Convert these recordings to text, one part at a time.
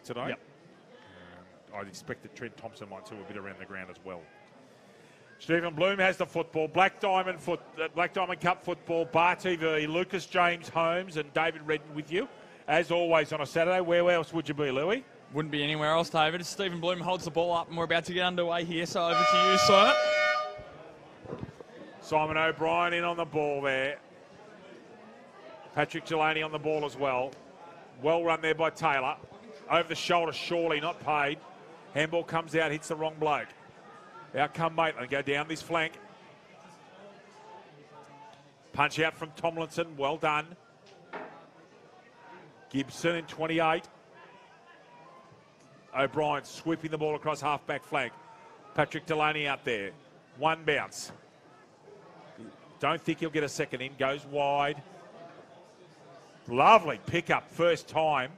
today. Yep. I'd expect that Trent Thompson might do a bit around the ground as well. Stephen Bloom has the football. Black Diamond Cup football. Bar TV, Lucas James Holmes and David Redden with you. As always on a Saturday. Where else would you be, Louis? Wouldn't be anywhere else, David. Stephen Bloom holds the ball up and we're about to get underway here, so over to you, sir. Simon O'Brien in on the ball there. Patrick Delaney on the ball as well. Well run there by Taylor. Over the shoulder, Shawley, not paid. Handball comes out, hits the wrong bloke. Out come Maitland, go down this flank. Punch out from Tomlinson, well done. Gibson in 28. O'Brien sweeping the ball across half-back flank. Patrick Delaney out there. One bounce. Don't think he'll get a second in, goes wide. Lovely pick-up, first time.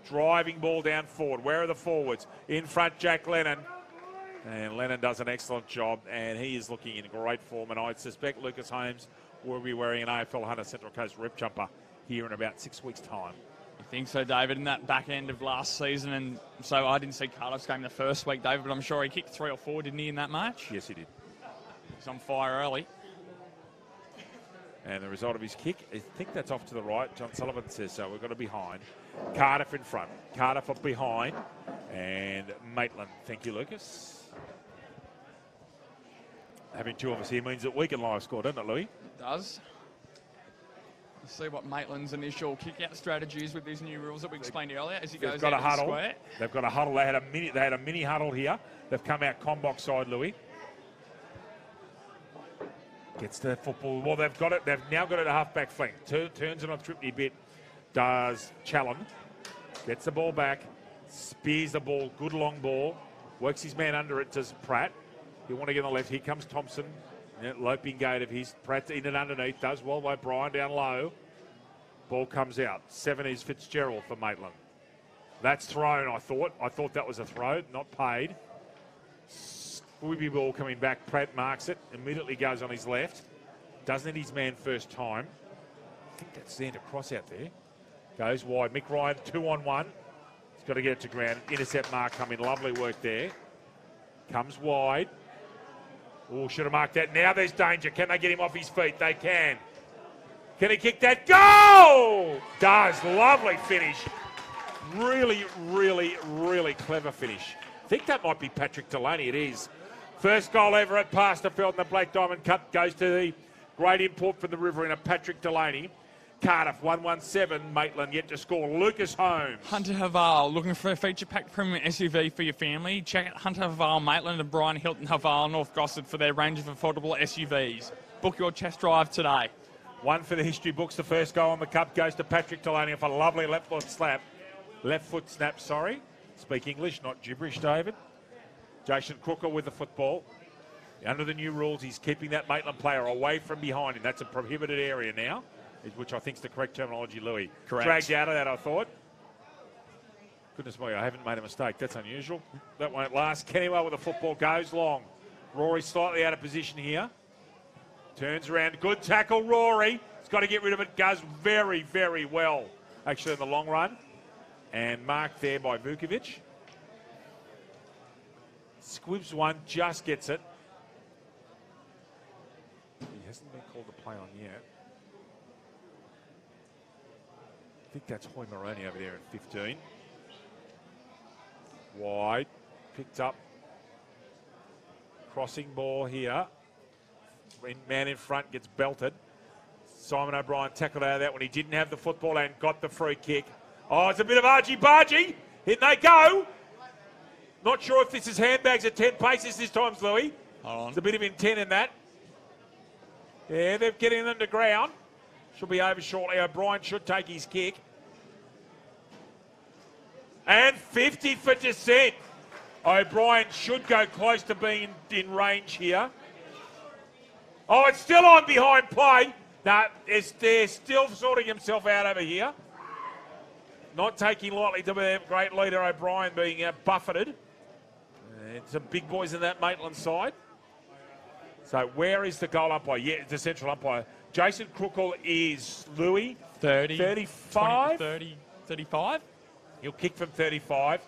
Driving ball down forward. Where are the forwards? In front, Jack Lennon. And Lennon does an excellent job, and he is looking in great form. And I suspect Lucas Holmes will be wearing an AFL Hunter Central Coast rep jumper here in about 6 weeks' time. You think so, David, in that back end of last season? And so I didn't see Cardiff's game the first week, David, but I'm sure he kicked 3 or 4, didn't he, in that match? Yes, he did. He's on fire early. And the result of his kick, I think that's off to the right. John Sullivan says so. We've got a behind. Cardiff in front. Cardiff up behind. And Maitland. Thank you, Lucas. Having two of us here means that we can live score, doesn't it, Louis? It does. Let's see what Maitland's initial kick-out strategy is with these new rules that we explained earlier as he goes out of the square. They've got a huddle. They had a mini huddle here. They've come out combox side, Louis. Gets the football. Well, they've got it. They've now got it a half-back flank. Turns it on Tripney bit. Does Challen. Gets the ball back. Spears the ball. Good long ball. Works his man under it. Does Pratt. You want to get on the left. Here comes Thompson. Loping gate of his. Pratt in and underneath. Does well by Bryan down low. Ball comes out. 7 is Fitzgerald for Maitland. That's thrown, I thought. I thought that was a throw. Not paid. Squibby ball coming back. Pratt marks it. Immediately goes on his left. Doesn't hit his man first time. I think that's Xander Cross out there. Goes wide. Mick Ryan 2-on-1. He's got to get it to ground. Intercept mark coming. Lovely work there. Comes wide. Oh, should have marked that. Now there's danger. Can they get him off his feet? They can. Can he kick that? Go! Does. Lovely finish. Really, really, really clever finish. I think that might be Patrick Delaney. It is. First goal ever at Pasterfield in the Black Diamond Cup goes to the great import from the river in a Patrick Delaney. Cardiff 117. Maitland yet to score. Lucas Holmes. Hunter Haval, looking for a feature-packed premium SUV for your family? Check out Hunter Haval, Maitland and Brian Hilton Haval, North Gossard for their range of affordable SUVs. Book your test drive today. One for the history books. The first goal on the cup goes to Patrick Delaney for a lovely left foot snap. Speak English, not gibberish, David. Jason Crooker with the football. Under the new rules, he's keeping that Maitland player away from behind him. That's a prohibited area now, which I think is the correct terminology, Louis. Correct. Dragged out of that, I thought. Goodness me, I haven't made a mistake. That's unusual. That won't last. Kennywell with the football goes long. Rory slightly out of position here. Turns around. Good tackle, Rory. He's got to get rid of it. Does very, very well, actually, in the long run. And marked there by Vukovic. Squibs one, just gets it. He hasn't been called to play on yet. I think that's Hoy Maroney over there at 15. Wide. Picked up. Crossing ball here. Man in front gets belted. Simon O'Brien tackled out of that when he didn't have the football and got the free kick. Oh, it's a bit of argy-bargy. In they go. Not sure if this is handbags at 10 paces this time, Louis. Hold on. It's a bit of intent in that. Yeah, they're getting them to ground. Should be over shortly. O'Brien should take his kick. And 50 for dissent. O'Brien should go close to being in range here. Oh, it's still on behind play. No, they're still sorting himself out over here. Not taking lightly to their great leader O'Brien being buffeted. And some big boys in that Maitland side. So where is the goal umpire? Yeah, the central umpire. Jason Crookle is Louis. 30. 35? 20, 30, 35? He'll kick from 35.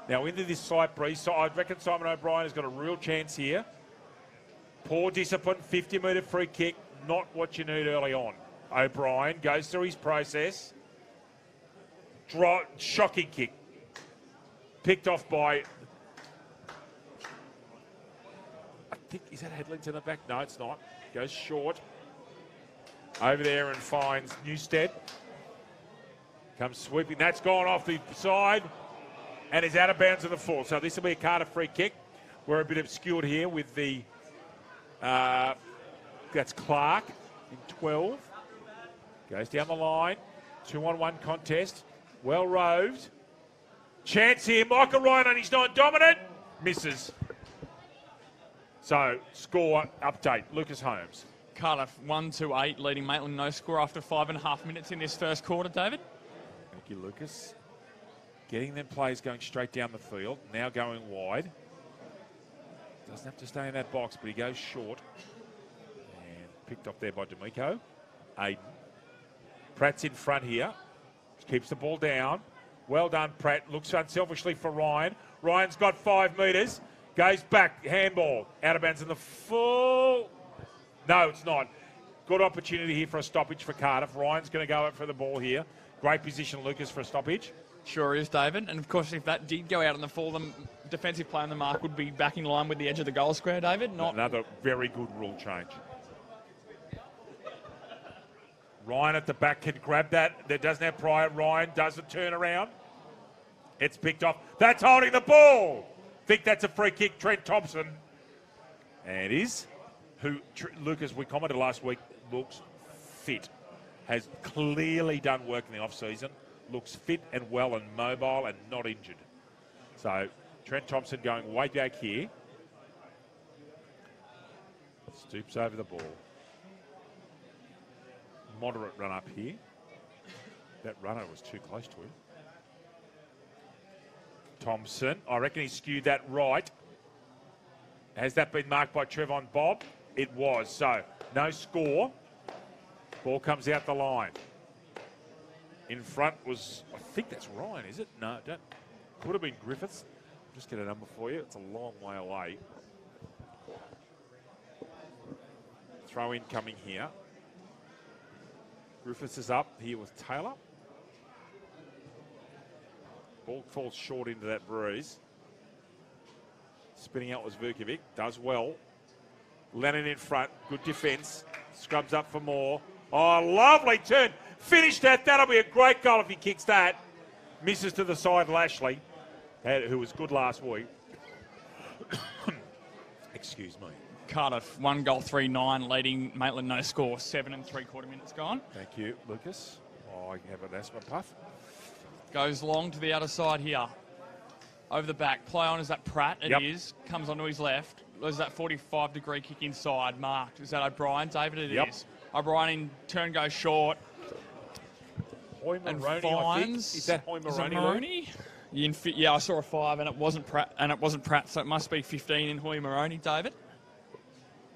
Now into this slight breeze. So I reckon Simon O'Brien has got a real chance here. Poor discipline, 50-metre free kick. Not what you need early on. O'Brien goes through his process. Shocking kick. Picked off by... I think, is that Headlands in the back? No, it's not. Goes short. Over there and finds Newstead. Comes sweeping. That's gone off the side and is out of bounds in the full. So this will be a Cardiff free kick. We're a bit obscured here with the... that's Clark in 12. Goes down the line. 2-on-1 contest. Well roved. Chance here. Michael Ryan on his 9 dominant. Misses. So, score update. Lucas Holmes. Cardiff 1-8, leading Maitland no score after 5.5 minutes in this first quarter, David. Thank you, Lucas. Getting them plays going straight down the field. Now going wide. Doesn't have to stay in that box, but he goes short. And picked off there by D'Amico. Aiden. Pratt's in front here. Keeps the ball down. Well done, Pratt. Looks unselfishly for Ryan. Ryan's got 5 metres. Goes back. Handball. Out of bounds in the full. No, it's not. Good opportunity here for a stoppage for Cardiff. Ryan's going to go out for the ball here. Great position, Lucas, for a stoppage. Sure is, David. And, of course, if that did go out in the full, the defensive play on the mark would be back in line with the edge of the goal square, David. Not another very good rule change. Ryan at the back can grab that. That doesn't have prior. Ryan does the turnaround. It's picked off. That's holding the ball. Think that's a free kick. Trent Thompson. And it is. Who, Lucas, we commented last week, looks fit. Has clearly done work in the off-season. Looks fit and well and mobile and not injured. So, Trent Thompson going way back here. Stoops over the ball. Moderate run up here. That runner was too close to him. Thompson, I reckon he skewed that right. Has that been marked by Trevon Bob? It was. So, no score. Ball comes out the line. In front was, I think that's Ryan, is it? No, don't. Could have been Griffiths. Just get a number for you. It's a long way away. Throw in coming here. Griffiths is up here with Taylor. Ball falls short into that breeze. Spinning out was Vukovic. Does well. Lennon in front. Good defence. Scrubs up for more. Oh, lovely turn. Finish that. That'll be a great goal if he kicks that. Misses to the side, Lashley, who was good last week. Excuse me. Cardiff, 1 goal, 3-9, leading Maitland no score, 7 3/4 minutes gone. Thank you, Lucas. Oh, I have an asthma puff. Goes long to the other side here. Over the back. Play on, is that Pratt? It is. Comes onto his left. There's that 45-degree kick inside, marked. Is that O'Brien, David? It is. O'Brien in turn goes short. Hoy Maroney, I think. Is that Hoy Maroney? Yeah, I saw a 5 and it wasn't Pratt, so it must be 15 in Hoy Maroney, David.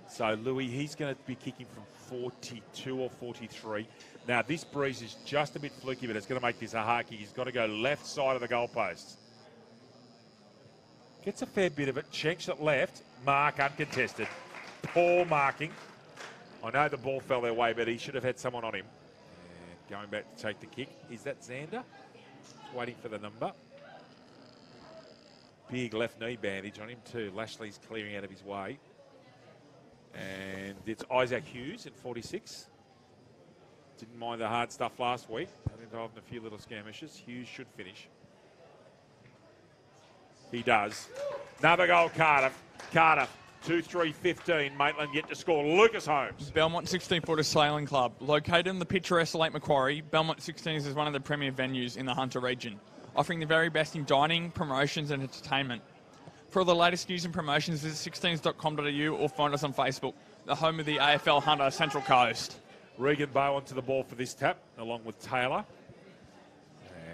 So, Louis, he's going to be kicking from 42 or 43. Now, this breeze is just a bit fluky, but it's going to make this a hard kick. He's got to go left side of the goalposts. Gets a fair bit of it. Chenks it left. Mark uncontested. Poor marking. I know the ball fell their way, but he should have had someone on him. And going back to take the kick. Is that Xander? He's waiting for the number. Big left knee bandage on him too. Lashley's clearing out of his way. And it's Isaac Hughes at 46. Didn't mind the hard stuff last week. Got involved in a few little skirmishes. Hughes should finish. He does. Another goal, Cardiff. Cardiff, 2-3-15. Maitland yet to score. Lucas Holmes. Belmont 16-footer Sailing Club. Located in the picturesque Lake Macquarie, Belmont 16s is one of the premier venues in the Hunter region, offering the very best in dining, promotions and entertainment. For all the latest news and promotions, visit 16s.com.au or find us on Facebook, the home of the AFL Hunter Central Coast. Regan Bowen to the ball for this tap, along with Taylor.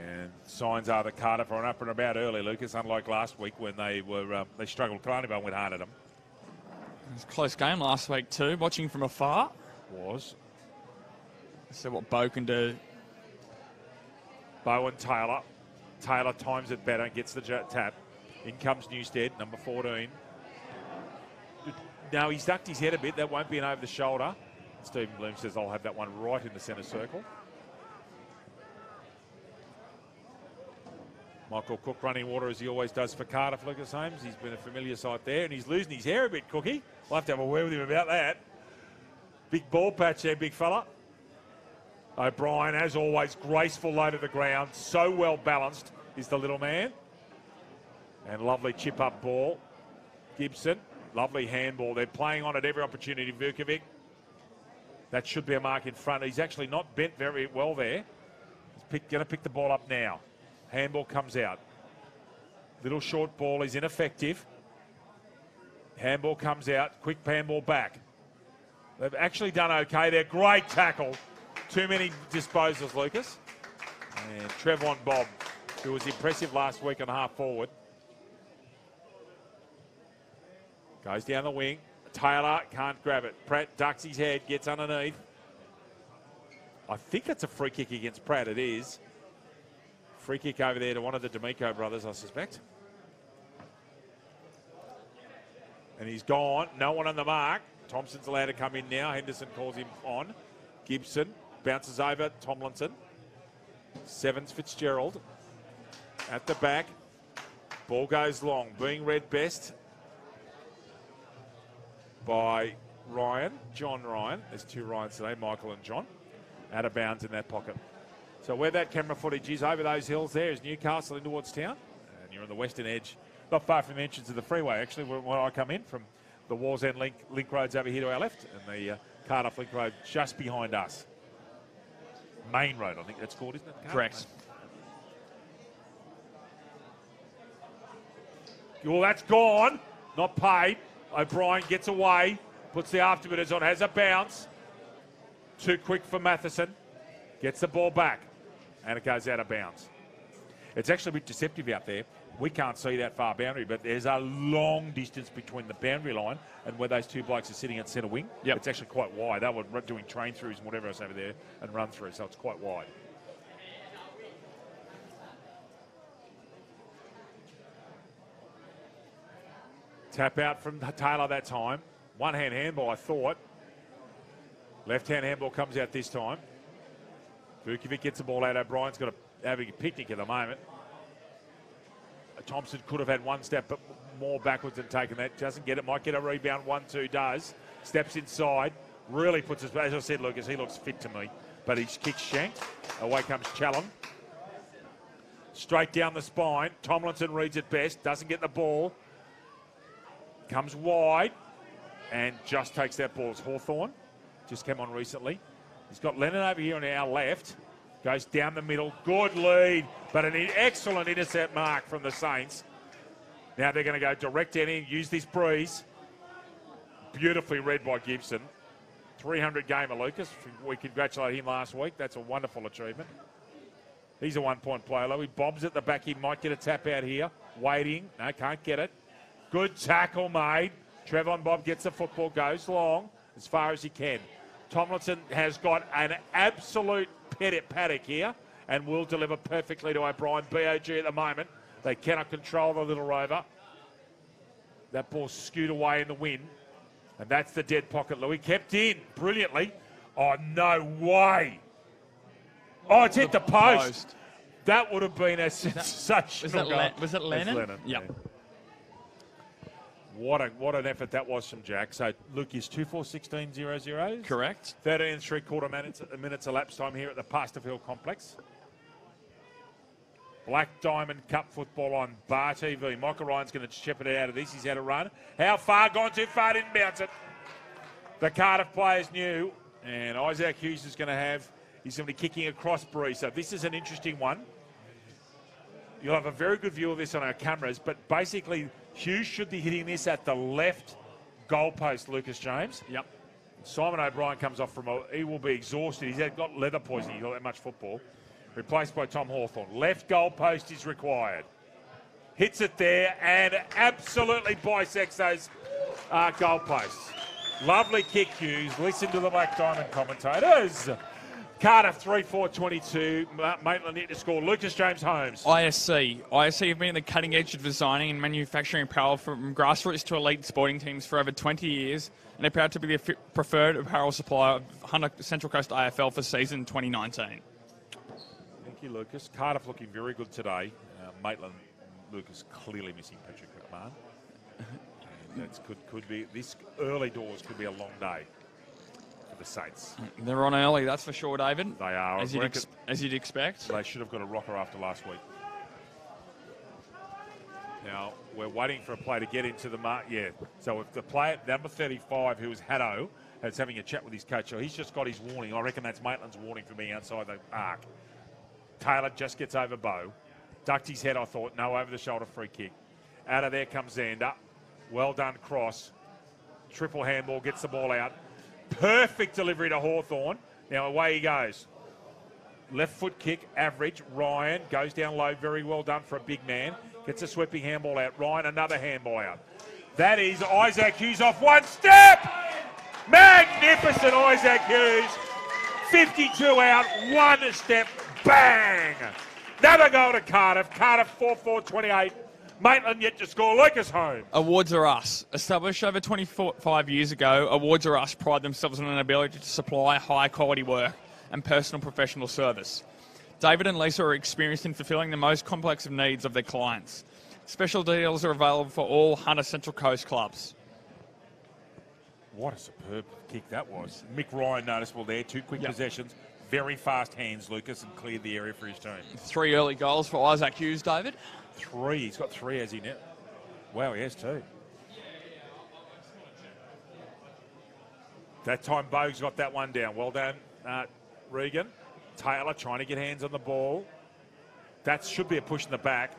And signs are that Cardiff are up and about early, Lucas, unlike last week when they were they struggled. Cardiff went hard at them. It was a close game last week too, watching from afar. Was. So what Bo can do. Bowen, Taylor. Taylor times it better and gets the tap. In comes Newstead, number 14. No, he's ducked his head a bit. That won't be an over the shoulder. Stephen Bloom says, I'll have that one right in the centre circle. Michael Cook running water as he always does for Cardiff, Lucas Holmes. He's been a familiar sight there, and he's losing his hair a bit, Cookie. I'll have to have a word with him about that. Big ball patch there, big fella. O'Brien, as always, graceful low to the ground. So well balanced is the little man. And lovely chip up ball. Gibson, lovely handball. They're playing on at every opportunity. Vukovic. That should be a mark in front. He's actually not bent very well there. He's going to pick the ball up now. Handball comes out. Little short ball is ineffective. Handball comes out. Quick handball back. They've actually done okay there. Great tackle. Too many disposals, Lucas. And Trevon Bob, who was impressive last week on half forward. Goes down the wing. Taylor can't grab it. Pratt ducks his head, gets underneath. I think that's a free kick against Pratt. It is. Free kick over there to one of the D'Amico brothers, I suspect. And he's gone. No one on the mark. Thompson's allowed to come in now. Henderson calls him on. Gibson bounces over. Tomlinson. Sevens Fitzgerald. At the back. Ball goes long. Being read best by Ryan. John Ryan. There's two Ryans today, Michael and John. Out of bounds in that pocket. So where that camera footage is, over those hills there is Newcastle in towards town. And you're on the western edge, not far from the entrance of the freeway, actually, where I come in from the Wallsend link roads over here to our left, and the Cardiff Link Road just behind us. Main Road, I think that's called, isn't it? Cardiff? Correct. Well, that's gone. Not paid. O'Brien gets away, puts the afterbitters on, has a bounce. Too quick for Matheson. Gets the ball back, and it goes out of bounds. It's actually a bit deceptive out there. We can't see that far boundary, but there's a long distance between the boundary line and where those two blokes are sitting at centre wing. Yep. It's actually quite wide. They were doing train throughs and whatever else over there and run through, so it's quite wide. Tap out from Taylor that time. One-hand handball, I thought. Left-hand handball comes out this time. Vukovic gets the ball out. O'Brien's got having a picnic at the moment. Thompson could have had one step but more backwards and taken that. Doesn't get it. Might get a rebound. 1-2 does. Steps inside. Really puts his... As I said, Lucas, he looks fit to me. But his kick's shanked. Away comes Challen. Straight down the spine. Tomlinson reads it best. Doesn't get the ball. Comes wide. And just takes that ball. It's Hawthorn. Just came on recently. He's got Lennon over here on our left. Goes down the middle. Good lead. But an excellent intercept mark from the Saints. Now they're going to go direct in, use this breeze. Beautifully read by Gibson. 300 gamer, Lucas. We congratulated him last week. That's a wonderful achievement. He's a one-point player. He bobs at the back. He might get a tap out here. Waiting. No, can't get it. Good tackle made. Trevon Bob gets the football. Goes long as far as he can. Tomlinson has got an absolute paddock here and will deliver perfectly to O'Brien. BOG at the moment. They cannot control the little rover. That ball skewed away in the wind. And that's the dead pocket, Louis. Kept in brilliantly. Oh, no way. Oh, it's hit the post. That would have been a sensational goal. Was it Lennon? Lennon. Yep. Yeah. What an effort that was from Jack. So, Luke is 2-4-16-0-0. Correct. 13 3/4 minutes elapsed time here at the Pasterfield Complex. Black Diamond Cup football on Bar TV. Michael Ryan's going to shepherd it out of this. He's had a run. How far? Gone too far. Didn't bounce it. The Cardiff players knew. And Isaac Hughes is going to have... He's going to be kicking across Bree. So this is an interesting one. You'll have a very good view of this on our cameras. But basically, Hughes should be hitting this at the left goalpost, Lucas James. Yep. Simon O'Brien comes off from... He will be exhausted. He's got leather poisoning. He's got that much football. Replaced by Tom Hawthorn. Left goal post is required. Hits it there and absolutely bisects those goal posts. Lovely kick, Hughes. Listen to the Black Diamond commentators. Cardiff 3-4-22. Maitland need to score. Lucas James Holmes. ISC have been at the cutting edge of designing and manufacturing apparel from grassroots to elite sporting teams for over 20 years, and they're proud to be the preferred apparel supplier of Hunter Central Coast AFL for season 2019. Thank you, Lucas. Cardiff looking very good today. Maitland, Lucas clearly missing Patrick McMahon. That's could be this early doors could be a long day for the Saints. They're on early, that's for sure, David. They are. As you'd expect. They should have got a rocker after last week. Now, we're waiting for a player to get into the mark. Yeah. So if the player, number 35, who was Haddo, is having a chat with his coach, so he's just got his warning. I reckon that's Maitland's warning for being outside the arc. Taylor just gets over Bow. Ducked his head, I thought. No, over the shoulder free kick. Out of there comes Zander. Well done, cross. Triple handball, gets the ball out. Perfect delivery to Hawthorn. Now away he goes. Left foot kick, average. Ryan goes down low, very well done for a big man. Gets a sweeping handball out. Ryan, another handball out. That is Isaac Hughes off one step. Magnificent Isaac Hughes. 52 out, one step, bang. Another goal to Cardiff. Cardiff 4-4-28. Maitland yet to score. Lucas Holmes. Awards Are Us. Established over 25 years ago, Awards Are Us pride themselves on an ability to supply high-quality work and personal professional service. David and Lisa are experienced in fulfilling the most complex of needs of their clients. Special deals are available for all Hunter Central Coast clubs. What a superb kick that was. Mick Ryan noticeable there. Two quick possessions. Very fast hands, Lucas, and cleared the area for his team. 3 early goals for Isaac Hughes, David. 3. He's got 3, has he now? Wow, he has 2. That time, Bogue's got that one down. Well done, Regan. Taylor trying to get hands on the ball. That should be a push in the back.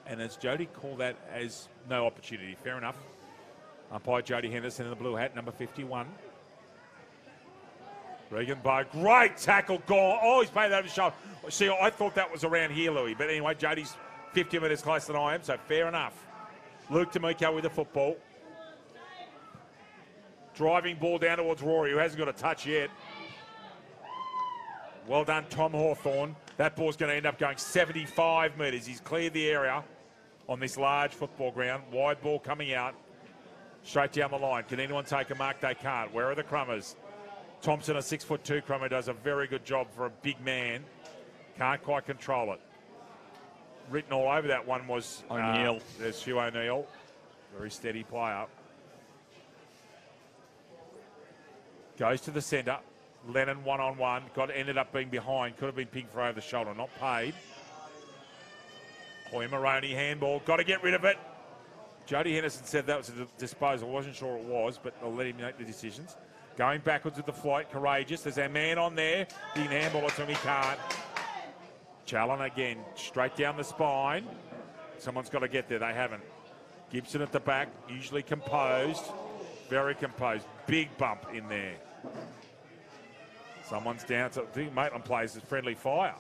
And as Jody called that as no opportunity. Fair enough. Umpire Jody Henderson in the blue hat, number 51. Regan Bogue, great tackle, gone. Oh, he's played that over the shoulder. See, I thought that was around here, Louis. But anyway, Jody's 50 metres closer than I am, so fair enough. Luke D'Amico with the football. Driving ball down towards Rory, who hasn't got a touch yet. Well done, Tom Hawthorn. That ball's going to end up going 75 metres. He's cleared the area on this large football ground. Wide ball coming out. Straight down the line. Can anyone take a mark? They can't. Where are the Crummers? Thompson, a 6'2" Crummer, does a very good job for a big man. Can't quite control it. Written all over that one was O'Neill. There's Hugh O'Neill. Very steady player. Goes to the centre. Lennon one-on-one. Ended up being behind. Could have been pinged for over the shoulder. Not paid. Hoy Maroney handball. Got to get rid of it. Jody Henderson said that was a disposal. Wasn't sure it was, but I'll let him make the decisions. Going backwards with the flight, courageous. There's our man on there. He can handball it to him, he can't. Challen again, straight down the spine. Someone's got to get there, they haven't. Gibson at the back, usually composed. Very composed. Big bump in there. Someone's down to, I think Maitland plays as friendly fire.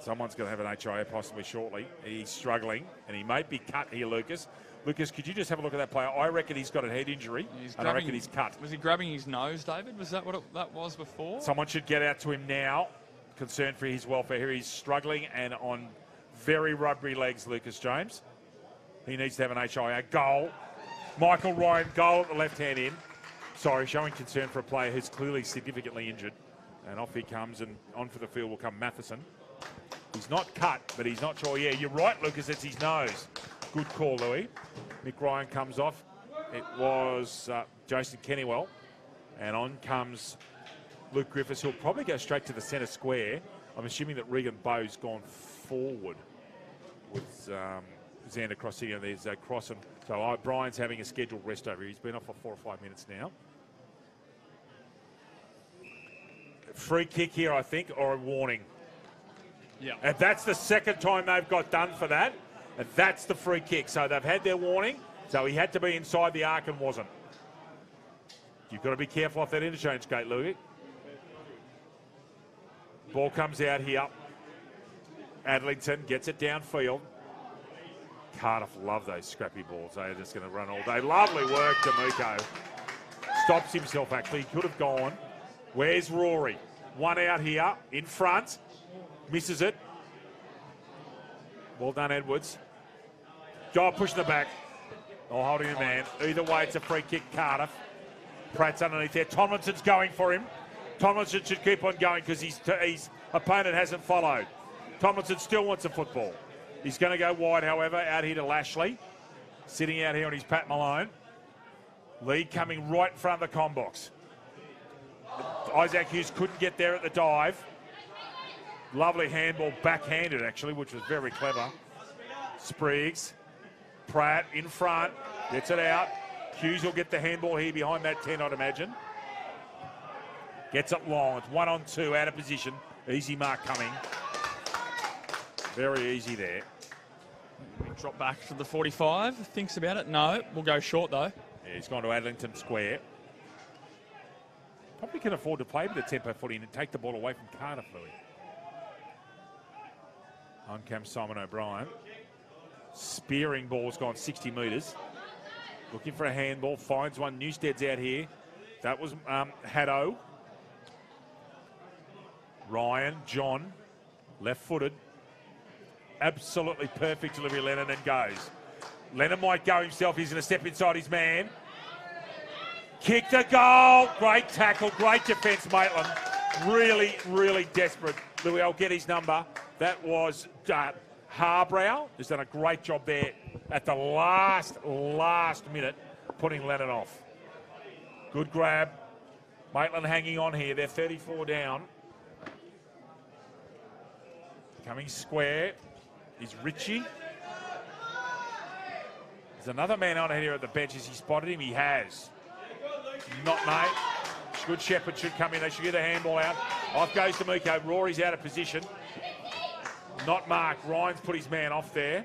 Someone's going to have an HIA possibly shortly. He's struggling, and he may be cut here, Lucas. Lucas, could you just have a look at that player? I reckon he's got a head injury, and I reckon he's cut. Was he grabbing his nose, David? Was that what that was before? Someone should get out to him now. Concerned for his welfare here. He's struggling and on very rubbery legs, Lucas James. He needs to have an HIA. Goal. Michael Ryan, goal at the left-hand end. Sorry, showing concern for a player who's clearly significantly injured. And off he comes, and on for the field will come Matheson. He's not cut, but he's not sure. Yeah, you're right, Lucas, it's his nose. Good call, Louis. Mick Ryan comes off. It was Jason Kennywell. And on comes Luke Griffiths, who'll probably go straight to the centre square. I'm assuming that Regan Bowe's gone forward with Xander Cross here. There's Cross. So Brian's having a scheduled rest over here. He's been off for 4 or 5 minutes now. Free kick here, I think, or a warning. Yeah. And that's the second time they've got done for that. And that's the free kick. So they've had their warning. So he had to be inside the arc and wasn't. You've got to be careful off that interchange gate, Louis. Ball comes out here. Adlington gets it downfield. Cardiff love those scrappy balls. They're just going to run all day. Lovely work, D'Amico. Stops himself, actually. He could have gone. Where's Rory? One out here, in front. Misses it. Well done, Edwards. Go pushing the back. Oh, holding the man. Either way, it's a free kick, Cardiff. Pratt's underneath there. Tomlinson's going for him. Tomlinson should keep on going because his opponent hasn't followed. Tomlinson still wants a football. He's going to go wide, however, out here to Lashley. Sitting out here on his Pat Malone. Lee coming right in front of the com box. Isaac Hughes couldn't get there at the dive. Lovely handball, backhanded actually, which was very clever. Spriggs, Pratt in front, gets it out. Hughes will get the handball here behind that 10, I'd imagine. Gets it long, it's 1-on-2, out of position. Easy mark coming. Very easy there. Drop back to the 45, thinks about it. No, we'll go short though. Yeah, he's gone to Adlington Square. Probably can afford to play with the tempo footy and take the ball away from Cardiff, Louis. On comes Simon O'Brien. Spearing ball's gone 60 metres. Looking for a handball, finds one. Newstead's out here. That was Haddo. Ryan, John, left-footed. Absolutely perfect delivery, Lennon, and goes. Lennon might go himself. He's going to step inside his man. Kick the goal. Great tackle, great defence, Maitland. Really, really desperate. Louis, I'll get his number. That was Harbrow. Has done a great job there at the last minute, putting Lennon off. Good grab. Maitland hanging on here. They're 34 down. Coming square is Ritchie. There's another man on here at the bench. Has he spotted him? He has. Not mate. Good Shepherd should come in. They should get a handball out. Off goes to Miko. Rory's out of position. Not marked. Ryan's put his man off there.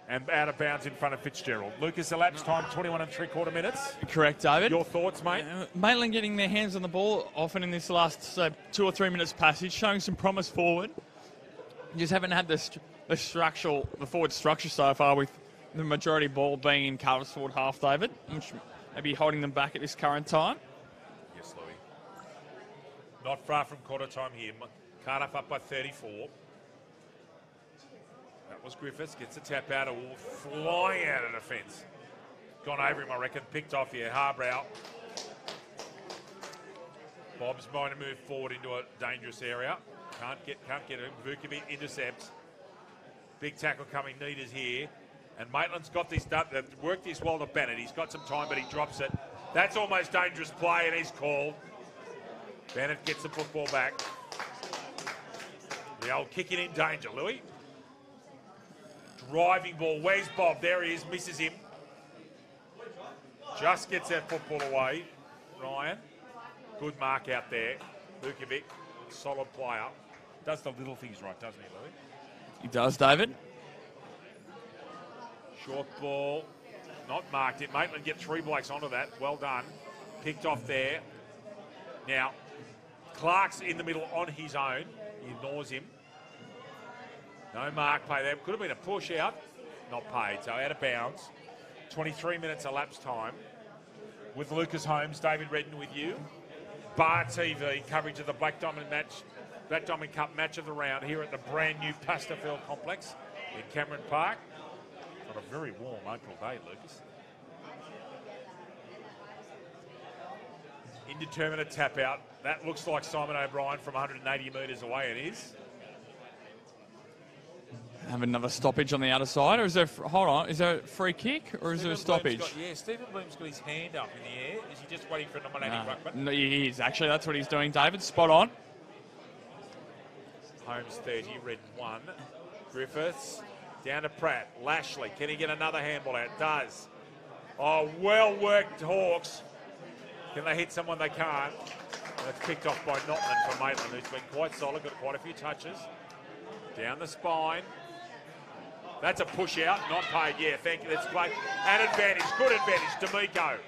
And out of bounds in front of Fitzgerald. Lucas, elapsed time 21 3/4 minutes. Correct, David. Your thoughts, mate? Maitland getting their hands on the ball often in this last 2 or 3 minutes passage, showing some promise forward. Just haven't had the forward structure so far, with the majority ball being in Cardiff's forward half, David, which may be holding them back at this current time. Yes, Louis. Not far from quarter time here. Cardiff up by 34. That was Griffiths. Gets a tap out of Wolf. Flying out of defence. Gone over him, I reckon. Picked off here. Harbrow. Bob's trying to move forward into a dangerous area. Can't get him. Vukovic intercepts. Big tackle coming. Needers here. And Maitland's got this done. They've worked this well to Bennett. He's got some time, but he drops it. That's almost dangerous play, and he's called. Bennett gets the football back. The old kicking in danger, Louis. Driving ball. Where's Bob? There he is. Misses him. Just gets that football away. Ryan. Good mark out there. Vukovic. Solid player. Does the little things right, doesn't he, Louis? He does, David. Short ball. Not marked it. Maitland get 3 blokes onto that. Well done. Picked off there. Now, Clark's in the middle on his own. He ignores him. No mark play there. Could have been a push out. Not paid, so out of bounds. 23 minutes elapsed time. With Lucas Holmes, David Redden with you. Bar TV coverage of the Black Diamond Cup match of the round here at the brand new Pasterfield complex in Cameron Park. On a very warm April day, Lucas. Indeterminate tap out. That looks like Simon O'Brien from 180 metres away. It is. Have another stoppage on the outer side, or is there? Hold on, is there a free kick or is there a stoppage? Stephen Bloom's got his hand up in the air. Is he just waiting for a nominating ruckman? No, he is actually. That's what he's doing, David. Spot on. Holmes 30, Red 1. Griffiths down to Pratt. Lashley, can he get another handball out? Does. Oh, well worked, Hawks. Can they hit someone? They can't. That's picked off by Notman from Maitland, who's been quite solid, got quite a few touches. Down the spine. That's a push out, not paid. Yeah, thank you. That's great. An advantage, good advantage. D'Amico.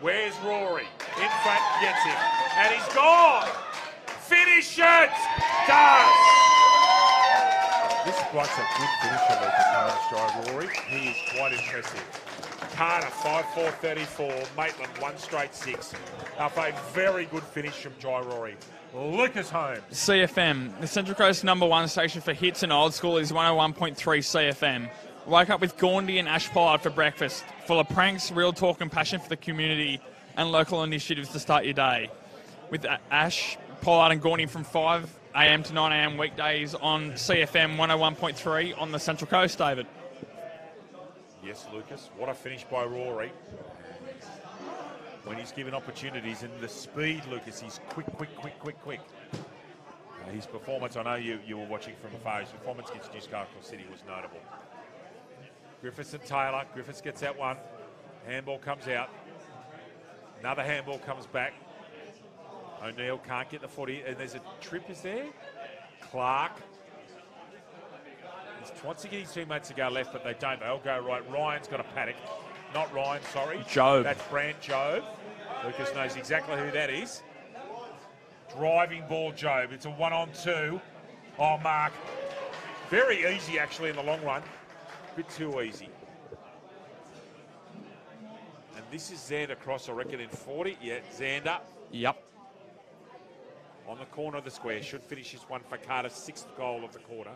Where's Rory? In front, gets him. And he's gone. Finish it! Does! This bloke's a good finisher, Lucas Holmes, Rory. He is quite impressive. Cardiff 5-4-34. Maitland 1 straight 6. After a very good finish from Jai Rory. Lucas Holmes. CFM, the Central Coast #1 station for hits and old school is 101.3 CFM. Wake up with Gaundy and Ash Pollard for breakfast, full of pranks, real talk and passion for the community and local initiatives to start your day. With Ash, Pollard and Gaundy from 5 a.m. to 9 a.m. weekdays on CFM 101.3 on the Central Coast, David. Yes, Lucas. What a finish by Rory. When he's given opportunities and the speed, Lucas, he's quick. His performance, I know you were watching from afar, his performance against Newcastle City was notable. Griffiths and Taylor. Griffiths gets that one. Handball comes out. Another handball comes back. O'Neill can't get the footy. And there's a trip, is there? Clark. He wants to get his teammates to go left, but they don't. They'll go right. Ryan's got a paddock. Not Ryan, sorry. Job. That's Brant Job. Lucas knows exactly who that is. Driving ball, Job. It's a 1-on-2. Oh, Mark. Very easy, actually, in the long run. Bit too easy. And this is Xander Cross, I reckon, in 40. Yeah, Xander. Yep. On the corner of the square. Should finish this one for Cardiff's 6th goal of the quarter.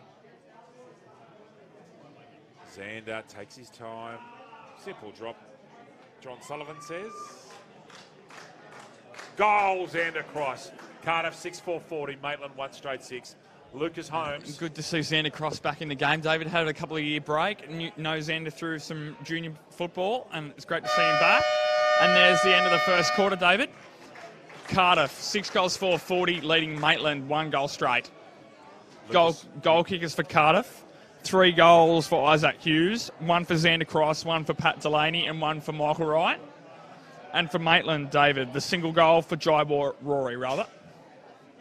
Xander takes his time. Simple drop. John Sullivan says. Goal, Xander Cross. Cardiff 6-4-40. Maitland 1 straight 6. Lucas Holmes. Good to see Xander Cross back in the game. David had a couple of year break. Knows Xander through some junior football, and it's great to see him back. And there's the end of the first quarter, David. Cardiff 6 goals 4-40, leading Maitland 1 goal straight. Goal kickers for Cardiff. 3 goals for Isaac Hughes, 1 for Xander Cross, 1 for Pat Delaney, and 1 for Michael Wright. And for Maitland, David, the single goal for Jai Rory, rather.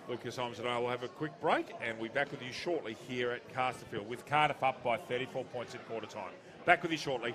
Lucas Holmes and I will have a quick break, and we'll be back with you shortly here at Casterfield, with Cardiff up by 34 points in quarter time. Back with you shortly.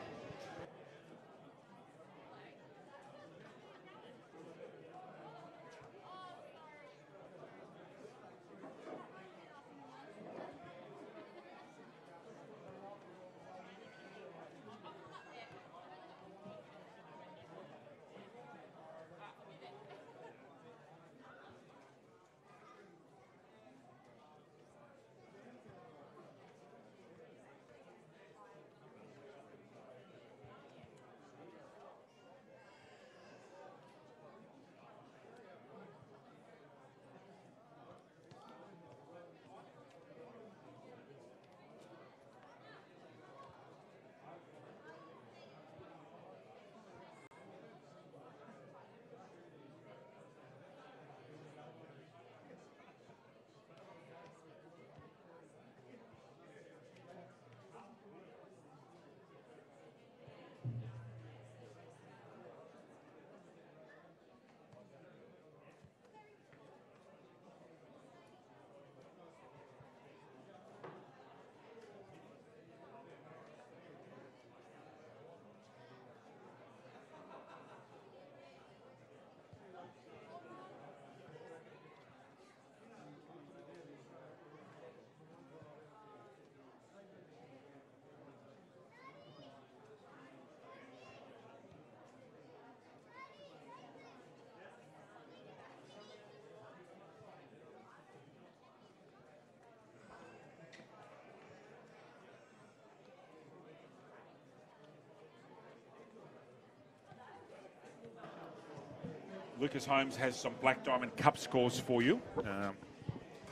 Lucas Holmes has some Black Diamond Cup scores for you.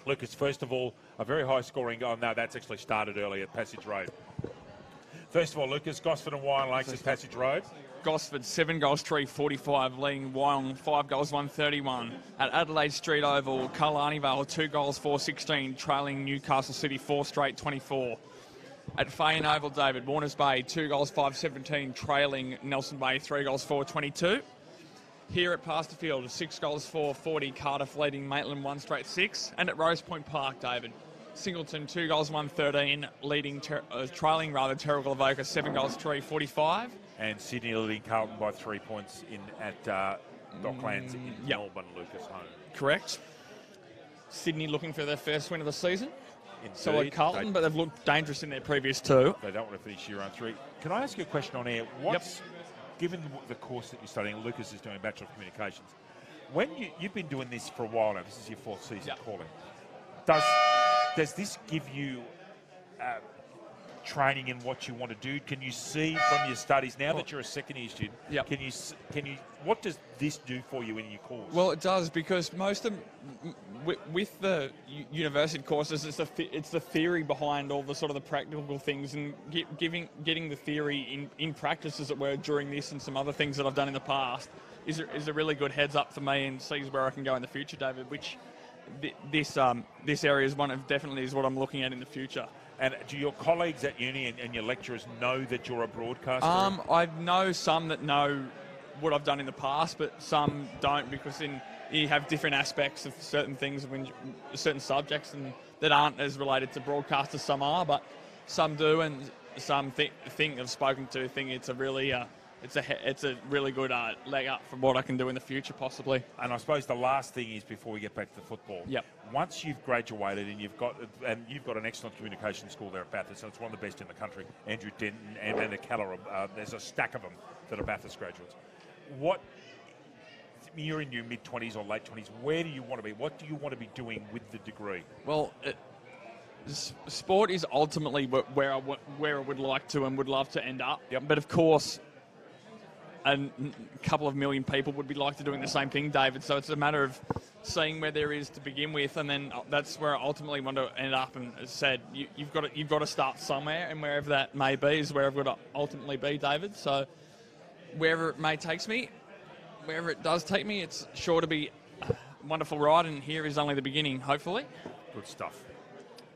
Lucas, first of all, a very high scoring goal. No, that's actually started early at Passage Road. First of all, Lucas, Gosford and Wyong Lakes at Passage Road. Gosford 7 goals 345, leading Wyong 5 goals 131. At Adelaide Street Oval, Kalani Vale 2 goals 416, trailing Newcastle City 4 straight 24. At Fayen Oval, David, Warners Bay 2 goals 517, trailing Nelson Bay 3 goals 422. Here at Pasterfield, 6 goals 440, Cardiff leading Maitland 1 straight 6. And at Rose Point Park, David, Singleton 2 goals 113, leading trailing Terra-Glavoka 7 goals 345. And Sydney leading Carlton by 3 points in at Docklands in Melbourne, Lucas Holmes. Correct. Sydney looking for their first win of the season. Indeed. So at Carlton, but they've looked dangerous in their previous 2. They don't want to finish year on 3. Can I ask you a question on air? What's given the course that you're studying, Lucas is doing Bachelor of Communications. When you've been doing this for a while now, this is your 4th season calling. Does this give you training in what you want to do? Can you see from your studies now that you're a second-year student? Yep. Can you? What does this do for you in your course? Well, it does, because most of with the university courses, it's the theory behind all the sort of the practical things, and getting the theory in practice, as it were, during this and some other things that I've done in the past is a really good heads up for me, and sees where I can go in the future, David. Which this area is definitely is what I'm looking at in the future. And do your colleagues at uni and your lecturers know that you're a broadcaster? I know some that know what I've done in the past, but some don't, because you have different aspects of certain things, when certain subjects, and that aren't as related to broadcast as some are, but some do, and some I've spoken to think it's a really it's a really good leg up for what I can do in the future, possibly. And I suppose the last thing is, before we get back to the football, yep. Once you've graduated and you've got an excellent communication school there at Bathurst, and it's one of the best in the country, Andrew Denton and Amanda Keller, there's a stack of them that are Bathurst graduates. You're in your mid-20s or late 20s. Where do you want to be? What do you want to be doing with the degree? Well, sport is ultimately where I would like to and would love to end up. Yep. But of course, a couple of million people would be like to doing the same thing, David. So it's a matter of seeing where there is to begin with, and then that's where I ultimately want to end up. And as I said, you've got to start somewhere, and wherever that may be is where I've got to ultimately be, David. So wherever it may take me, wherever it does take me, it's sure to be a wonderful ride, and here is only the beginning, hopefully. Good stuff.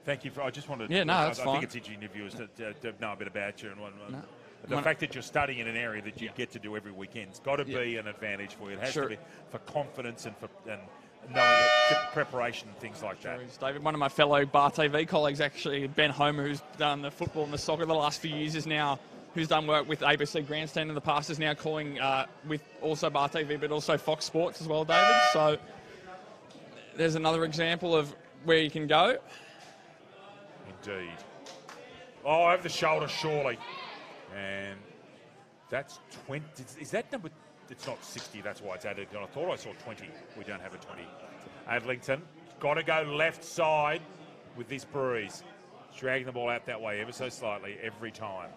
Thank you. I just wanted to... Yeah, no, that's fine. I think it's interesting to viewers to know a bit about you. And the fact that you're studying in an area that you get to do every weekend's got to be an advantage for you. It has to be for confidence and knowing preparation and things like that. David, one of my fellow Bar TV colleagues, actually, Ben Homer, who's done the football and the soccer the last few years, who's done work with ABC Grandstand in the past, is now calling with also Bar TV, but also Fox Sports as well, David. So there's another example of where you can go. Indeed. Oh, over the shoulder, surely. And that's 20. Is that number? It's not 60, that's why it's added. I thought I saw 20. We don't have a 20. Adlington, got to go left side with this breeze. Dragging the ball out that way ever so slightly every time.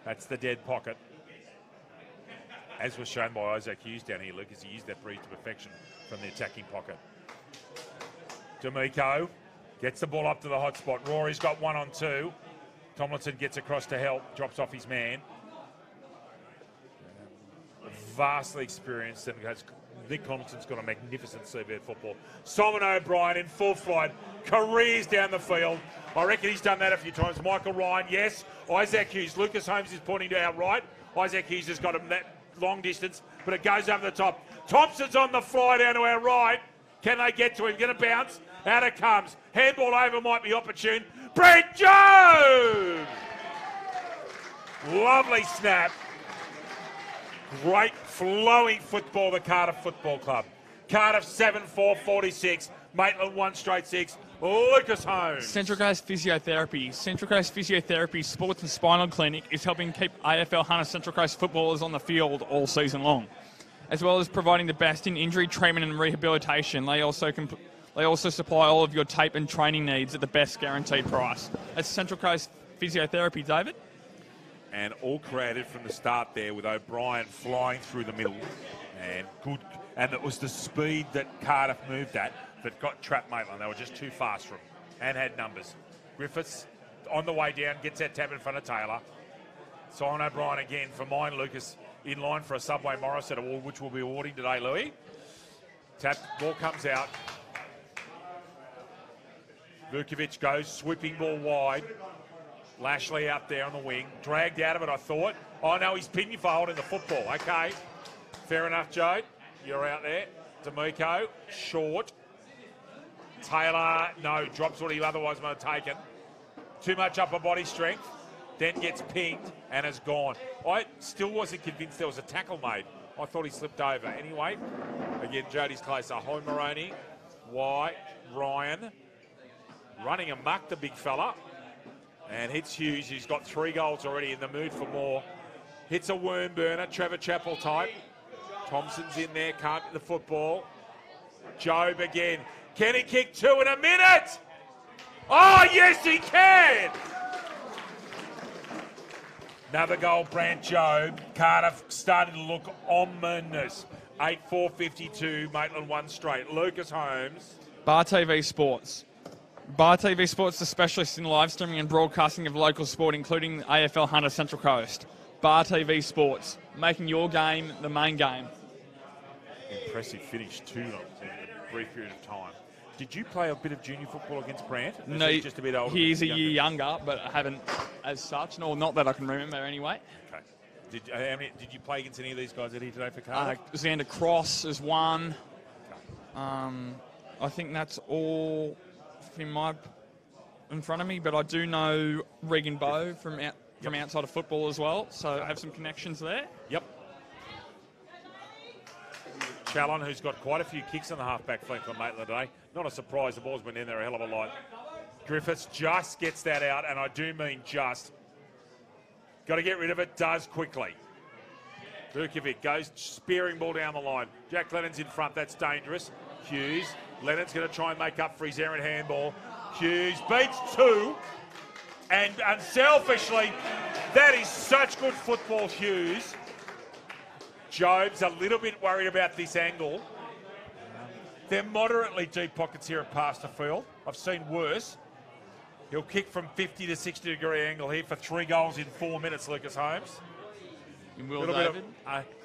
That's the dead pocket. As was shown by Isaac Hughes down here, Lucas, he used that breeze to perfection from the attacking pocket. D'Amico gets the ball up to the hot spot. Rory's got 1-on-2. Tomlinson gets across to help, drops off his man. Vastly experienced, and Nick Tomlinson's got a magnificent CV at football. Simon O'Brien in full flight, careers down the field. I reckon he's done that a few times. Michael Ryan, yes. Isaac Hughes, Lucas Holmes is pointing to our right. Isaac Hughes has got him that long distance, but it goes over the top. Thompson's on the fly down to our right. Can they get to him? Going to bounce. Out it comes. Handball over might be opportune. Brett Jones! Lovely snap. Great flowing football, the Cardiff Football Club. Cardiff 7-4-46. Maitland 1 straight 6. Lucas Holmes. Central Coast Physiotherapy. Central Coast Physiotherapy Sports and Spinal Clinic is helping keep AFL Hunter Central Coast footballers on the field all season long, as well as providing the best in injury treatment and rehabilitation. They also supply all of your tape and training needs at the best guaranteed price. That's Central Coast Physiotherapy, David. And all created from the start there with O'Brien flying through the middle. And good. And it was the speed that Cardiff moved at that got trapped Maitland. They were just too fast for him and had numbers. Griffiths on the way down, gets that tap in front of Taylor. Simon O'Brien again for mine, Lucas, in line for a Subway Morris award, which we'll be awarding today, Louis. Tap, ball comes out. Vukovic goes, sweeping ball wide. Lashley out there on the wing. Dragged out of it, I thought. Oh, no, he's pinned you for holding the football. Okay. Fair enough, Joe. You're out there. D'Amico, short. Taylor, no, drops what he otherwise might have taken. Too much upper body strength. Then gets pinged and has gone. I still wasn't convinced there was a tackle made. I thought he slipped over. Anyway, again, Jody's closer. Hoy Moroney, White, Ryan. Running amok, the big fella. And hits Hughes, who's got 3 goals already, in the mood for more. Hits a worm burner, Trevor Chappell type. Thompson's in there, can't get the football. Jobe again. Can he kick 2 in a minute? Oh, yes, he can! Another goal, Brant Jobe. Cardiff starting to look ominous. 8-4-52, Maitland 1 straight. Lucas Holmes. Bar TV Sports. Bar TV Sports is a specialist in live streaming and broadcasting of local sport, including the AFL Hunter Central Coast. Bar TV Sports, making your game the main game. Impressive finish, 2 in a brief period of time. Did you play a bit of junior football against Brant? No, he's just a bit older. He's a year younger, but I haven't as such. No, not that I can remember anyway. Okay. Did you play against any of these guys out here today for Cardiff? Xander Cross is one. I think that's all in front of me, but I do know Regan Bowe from outside of football as well, so I have some connections there. Yep. Chalon, who's got quite a few kicks in the half-back flank for Maitland today. Not a surprise, the ball's been in there a hell of a lot. Griffiths just gets that out, and I do mean just. Got to get rid of it, does quickly. Vukovic goes, spearing ball down the line. Jack Lennon's in front, that's dangerous. Hughes, Lennon's going to try and make up for his errant handball. Hughes beats 2, and unselfishly, that is such good football, Hughes. Jobe's a little bit worried about this angle. They're moderately deep pockets here at Pasterfield. I've seen worse. He'll kick from 50 to 60 degree angle here for 3 goals in 4 minutes, Lucas Holmes. You will, David.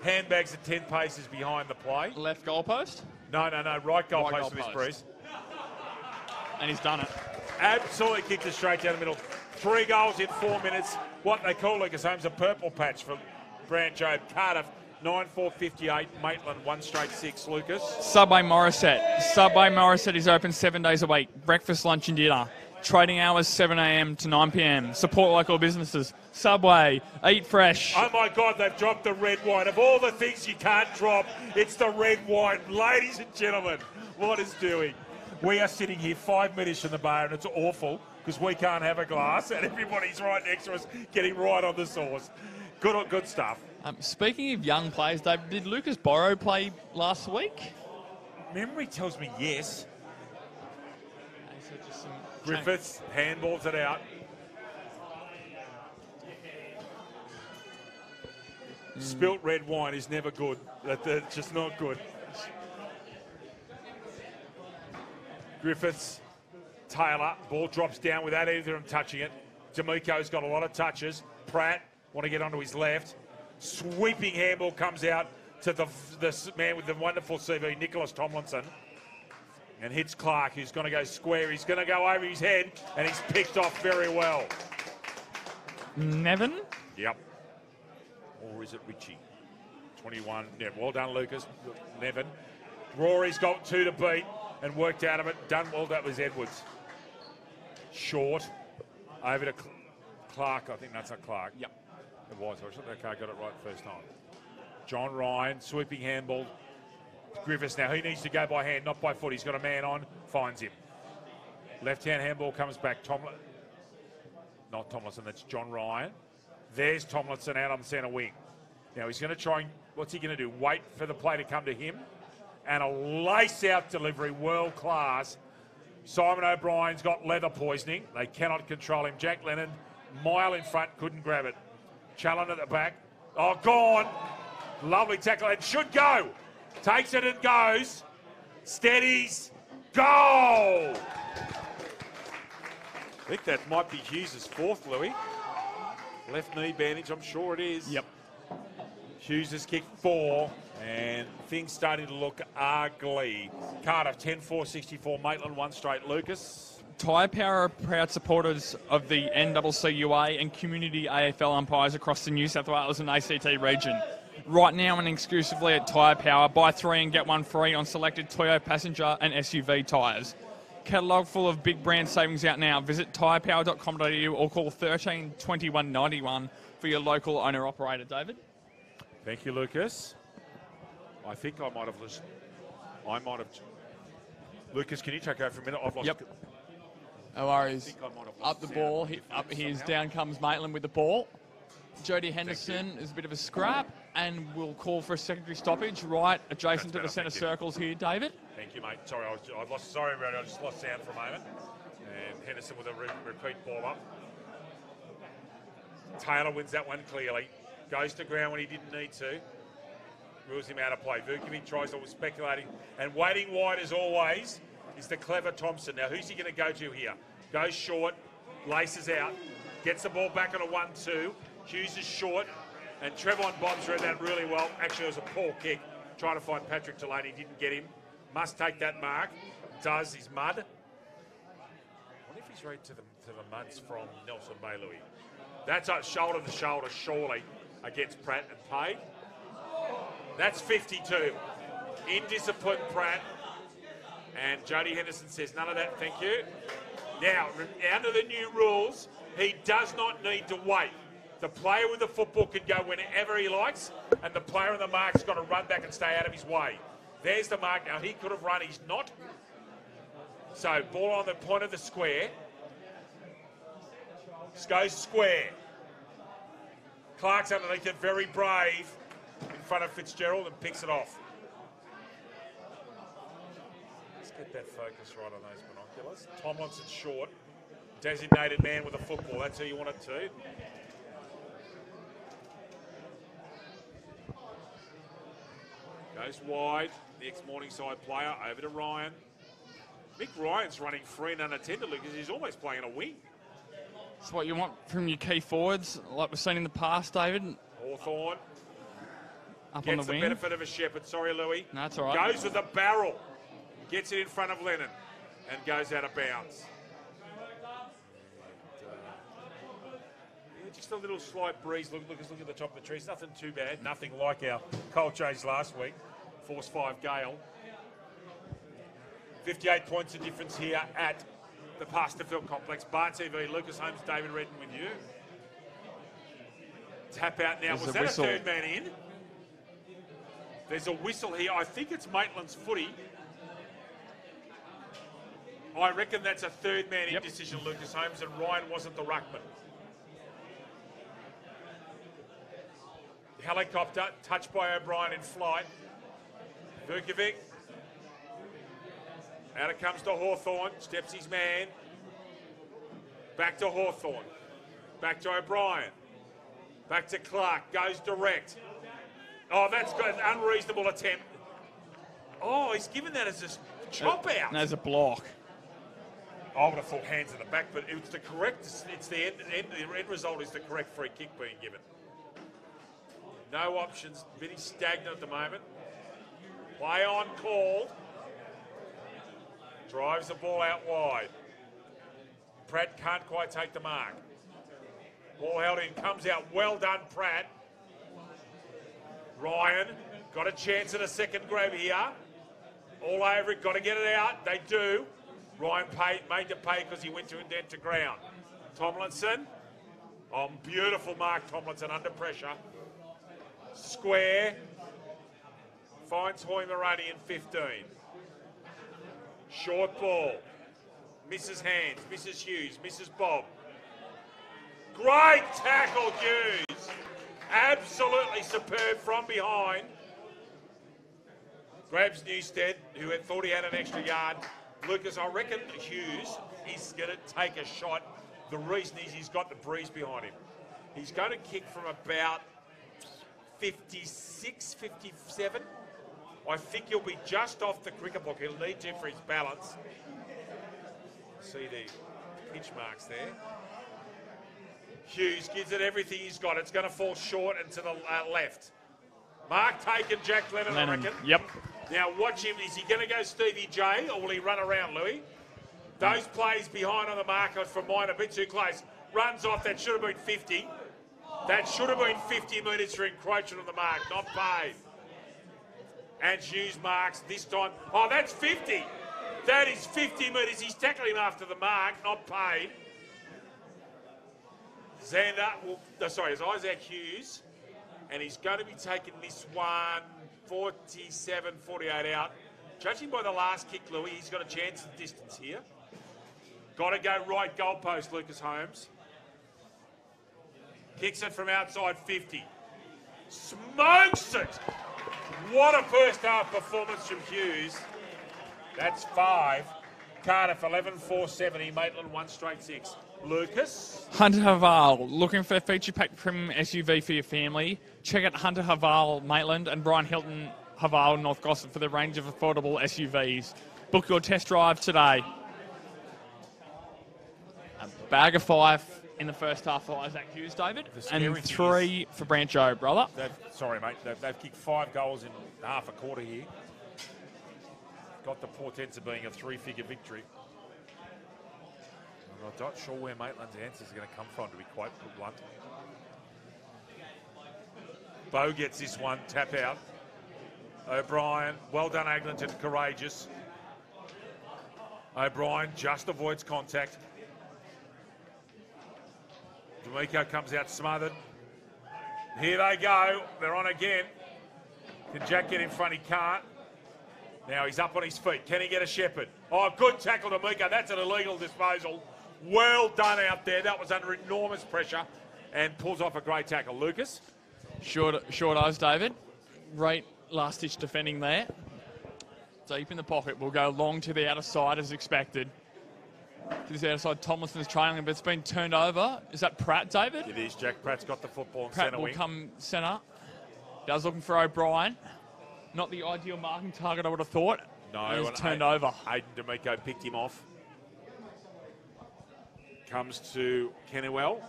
Handbags at 10 paces behind the play. Left goalpost? No. Right goalpost for this breeze. And he's done it. Absolutely kicked it straight down the middle. 3 goals in 4 minutes. What they call, Lucas Holmes, a purple patch for Brant Jobe. Cardiff, 9-4-58. Maitland, 1 straight 6. Lucas. Subway Morisset. Subway Morisset is open 7 days a week. Breakfast, lunch and dinner. Trading hours 7 a.m. to 9 p.m. Support local businesses. Subway, eat fresh. Oh my God, they've dropped the red wine. Of all the things you can't drop, it's the red wine. Ladies and gentlemen, what is doing? We are sitting here 5 metres from the bar and it's awful because we can't have a glass and everybody's right next to us getting right on the sauce. Good stuff. Speaking of young players, Dave, did Lucas Borrow play last week? Memory tells me yes. Griffiths handballs it out. Spilt red wine is never good. That's just not good. Griffiths, Taylor, ball drops down without either of them touching it. D'Amico's got a lot of touches. Pratt, want to get onto his left. Sweeping handball comes out to the man with the wonderful CV, Nicholas Tomlinson. And hits Clark, who's going to go square. He's going to go over his head, and he's picked off very well. Nevin? Yep. Or is it Richie? 21. Yeah, well done, Lucas. Nevin. Rory's got 2 to beat and worked out of it. Done well, that was Edwards. Short. Over to Clark. I think that's a Clark. Yep. It was. Okay, got it right the first time. John Ryan, sweeping handball. Griffiths now, he needs to go by hand, not by foot. He's got a man on, finds him. Left-hand handball comes back. Not Tomlinson, that's John Ryan. There's Tomlinson out on the centre wing. Now he's going to try and, what's he going to do? Wait for the play to come to him. And a lace-out delivery, world class. Simon O'Brien's got leather poisoning. They cannot control him. Jack Lennon, mile in front, couldn't grab it. Challen at the back. Oh, gone. Lovely tackle, and should go. Takes it and goes. Steadies. Goal! I think that might be Hughes' 4th, Louis. Left knee bandage, I'm sure it is. Yep. Hughes has kicked 4, and things starting to look ugly. Cardiff, 10-4-64. Maitland, 1 straight. Lucas. Tyre Power are proud supporters of the NCCUA and community AFL umpires across the New South Wales and ACT region. Right now and exclusively at Tyre Power, buy 3 and get 1 free on selected Toyota passenger and SUV tyres. Catalogue full of big brand savings out now. Visit tyrepower.com.au or call 13 21 91 for your local owner-operator. David? Thank you, Lucas. I think I might have listened. Lucas, can you take over for a minute? I've lost. Yep. No worries. Up the ball. Up here's down comes Maitland with the ball. Jody Henderson is a bit of a scrap, and we'll call for a secondary stoppage right adjacent to the centre circles here, David. Thank you, mate. Sorry, sorry, everybody, I just lost sound for a moment. And Henderson with a repeat ball up. Taylor wins that one clearly. Goes to ground when he didn't need to. Rules him out of play. Vukovic tries to speculating. And waiting wide as always is the clever Thompson. Now, who's he going to go to here? Goes short, laces out, gets the ball back on a 1-2. Hughes is short, and Trevon Bob's read that really well. Actually, it was a poor kick. Trying to find Patrick Delaney, didn't get him. Must take that mark. Does, he's mud. I wonder if he's read to the muds from Nelson Bay, Louis. That's a shoulder to shoulder, surely, against Pratt and paid. That's 52. Indisciplined Pratt. And Jody Henderson says, none of that, thank you. Now, under the new rules, he does not need to wait. The player with the football can go whenever he likes, and the player in the mark's got to run back and stay out of his way. There's the mark. Now, he could have run, he's not. So, ball on the point of the square. Goes square. Clark's underneath it, very brave in front of Fitzgerald, and picks it off. Let's get that focus right on those binoculars. Tomlinson's short. Designated man with a football. That's who you want it to. Goes wide. The ex-Morningside player over to Ryan. Mick Ryan's running free and unattended because he's almost playing a wing. That's what you want from your key forwards, like we've seen in the past, David. Hawthorn up gets on the wing. benefit of a shepherd. Sorry, Louis. No, that's all right. Goes with the barrel. Gets it in front of Lennon and goes out of bounds. Just a little slight breeze. Look at the top of the trees. Nothing too bad. Nothing like our cold chase last week. Force 5 gale. 58 points of difference here at the Pasterfield Complex. Bar TV, Lucas Holmes, David Redden with you. Tap out now. Was that a third man in? There's a whistle here. I think it's Maitland's footy. I reckon that's a third man in decision, Lucas Holmes, and Ryan wasn't the ruckman. Helicopter, touched by O'Brien in flight. Vukovic. Out it comes to Hawthorn. Steps his man. Back to Hawthorn. Back to O'Brien. Back to Clark. Goes direct. Oh, that's got an unreasonable attempt. Oh, he's given that as a chop out. And as a block. I would have thought hands in the back, but it's the correct. It's the end result is the correct free kick being given. No options. Very stagnant at the moment. Play on called. Drives the ball out wide. Pratt can't quite take the mark. Ball held in. Comes out. Well done, Pratt. Ryan got a chance at a second grab here. All over it. Got to get it out. They do. Ryan made to pay because he went to indent to ground. Tomlinson. Oh, beautiful mark, Tomlinson, under pressure. Square. Finds Hoy Moroney in 15. Short ball. Misses hands. Misses Hughes. Misses Bob. Great tackle, Hughes. Absolutely superb from behind. Grabs Newstead, who had thought he had an extra yard. Lucas, I reckon Hughes is going to take a shot. The reason is he's got the breeze behind him. He's going to kick from about 56, 57. I think he'll be just off the cricket block. He'll need to for his balance. See the pitch marks there. Hughes gives it everything he's got. It's going to fall short and to the left. Mark taken, Jack Lennon, I reckon. Yep. Now watch him. Is he going to go Stevie J or will he run around, Louis? Those plays behind on the marker from mine a bit too close. Runs off. That should have been 50. That should have been 50 metres for encroachment on the mark. Not paid. And Hughes marks this time. Oh, that's 50. That is 50 metres. He's tackling him after the mark. Not paid. It's Isaac Hughes. And he's going to be taking this one 47, 48 out. Judging by the last kick, Louis, he's got a chance of distance here. Got to go right goalpost, Lucas Holmes. Kicks it from outside 50. Smokes it! What a first half performance from Hughes. That's 5. Cardiff 11-4-70. Maitland 1 straight 6. Lucas. Hunter Haval, looking for a feature-packed premium SUV for your family? Check out Hunter Haval Maitland and Brian Hilton Haval North Gossip for the range of affordable SUVs. Book your test drive today. A bag of 5 in the first half for Isaac Hughes, David, and 3 for Brancho, brother. Sorry, mate. They've kicked 5 goals in half a quarter here. Got the portents of being a 3-figure victory. I'm not sure where Maitland's answers are going to come from, to be quite blunt. Bo gets this one, tap out. O'Brien, well done, Eglinton, courageous. O'Brien just avoids contact. D'Amico comes out smothered. Here they go. They're on again. Can Jack get in front? He can't. Now he's up on his feet. Can he get a Shepherd? Oh, good tackle, D'Amico. That's an illegal disposal. Well done out there. That was under enormous pressure and pulls off a great tackle. Lucas? Short eyes, David. Great last-ditch defending there. Deep in the pocket. We'll go long to the outer side as expected. To this outer side, Tomlinson's trailing, but it's been turned over. Is that Pratt, David? It is. Jack Pratt's got the football in Pratt centre will wing. come centre. Does looking for O'Brien. Not the ideal marking target, I would have thought. No. He's turned over. Aidan D'Amico picked him off. Comes to Kennewell,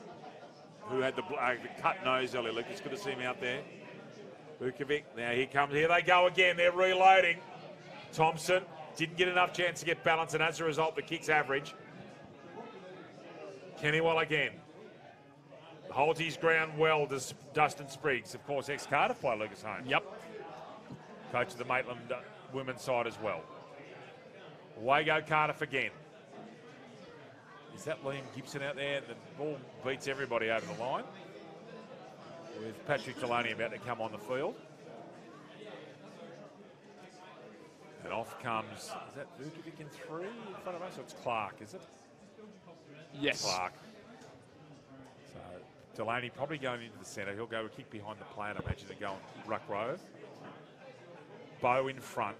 who had the cut nose earlier. Look, it's good to see him out there. Vukovic, now he comes. Here they go again. They're reloading. Thompson didn't get enough chance to get balance, and as a result, the kick's average. Kennewell again. Holds his ground well, does Dustin Spriggs. Of course, ex-Cardiff player, Lucas Holmes. Yep. Coach of the Maitland women's side as well. Away go Cardiff again. Is that Liam Gibson out there? The ball beats everybody over the line. With Patrick Delaney about to come on the field. And off comes, is that Vukovic in 3 in front of us? Or it's Clark, is it? Yes. Clark. So Delaney probably going into the centre. He'll go a kick behind the play, and imagine it going ruck row. Bow in front.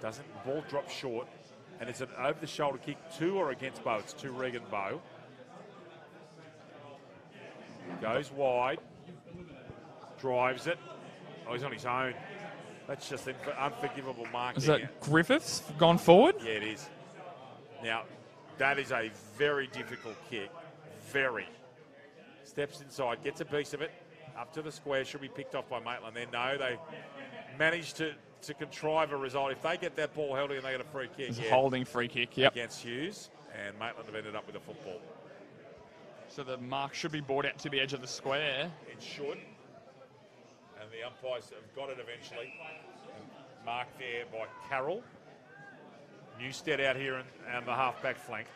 Ball drops short. And it's an over-the-shoulder kick to or against Bow. It's to Regan Bow. Goes wide. Drives it. Oh, he's on his own. That's just unforgivable marking. Is that Griffiths gone forward? Yeah, it is. Now, that is a very difficult kick. Very. Steps inside, gets a piece of it. Up to the square, should be picked off by Maitland. Then no, they managed to contrive a result. If they get that ball held in, they get a free kick. It's a holding free kick, yep. Against Hughes, and Maitland have ended up with a football. So the mark should be brought out to the edge of the square. It should. And the umpires have got it eventually. Marked there by Carroll. Newstead out here on the half-back flank.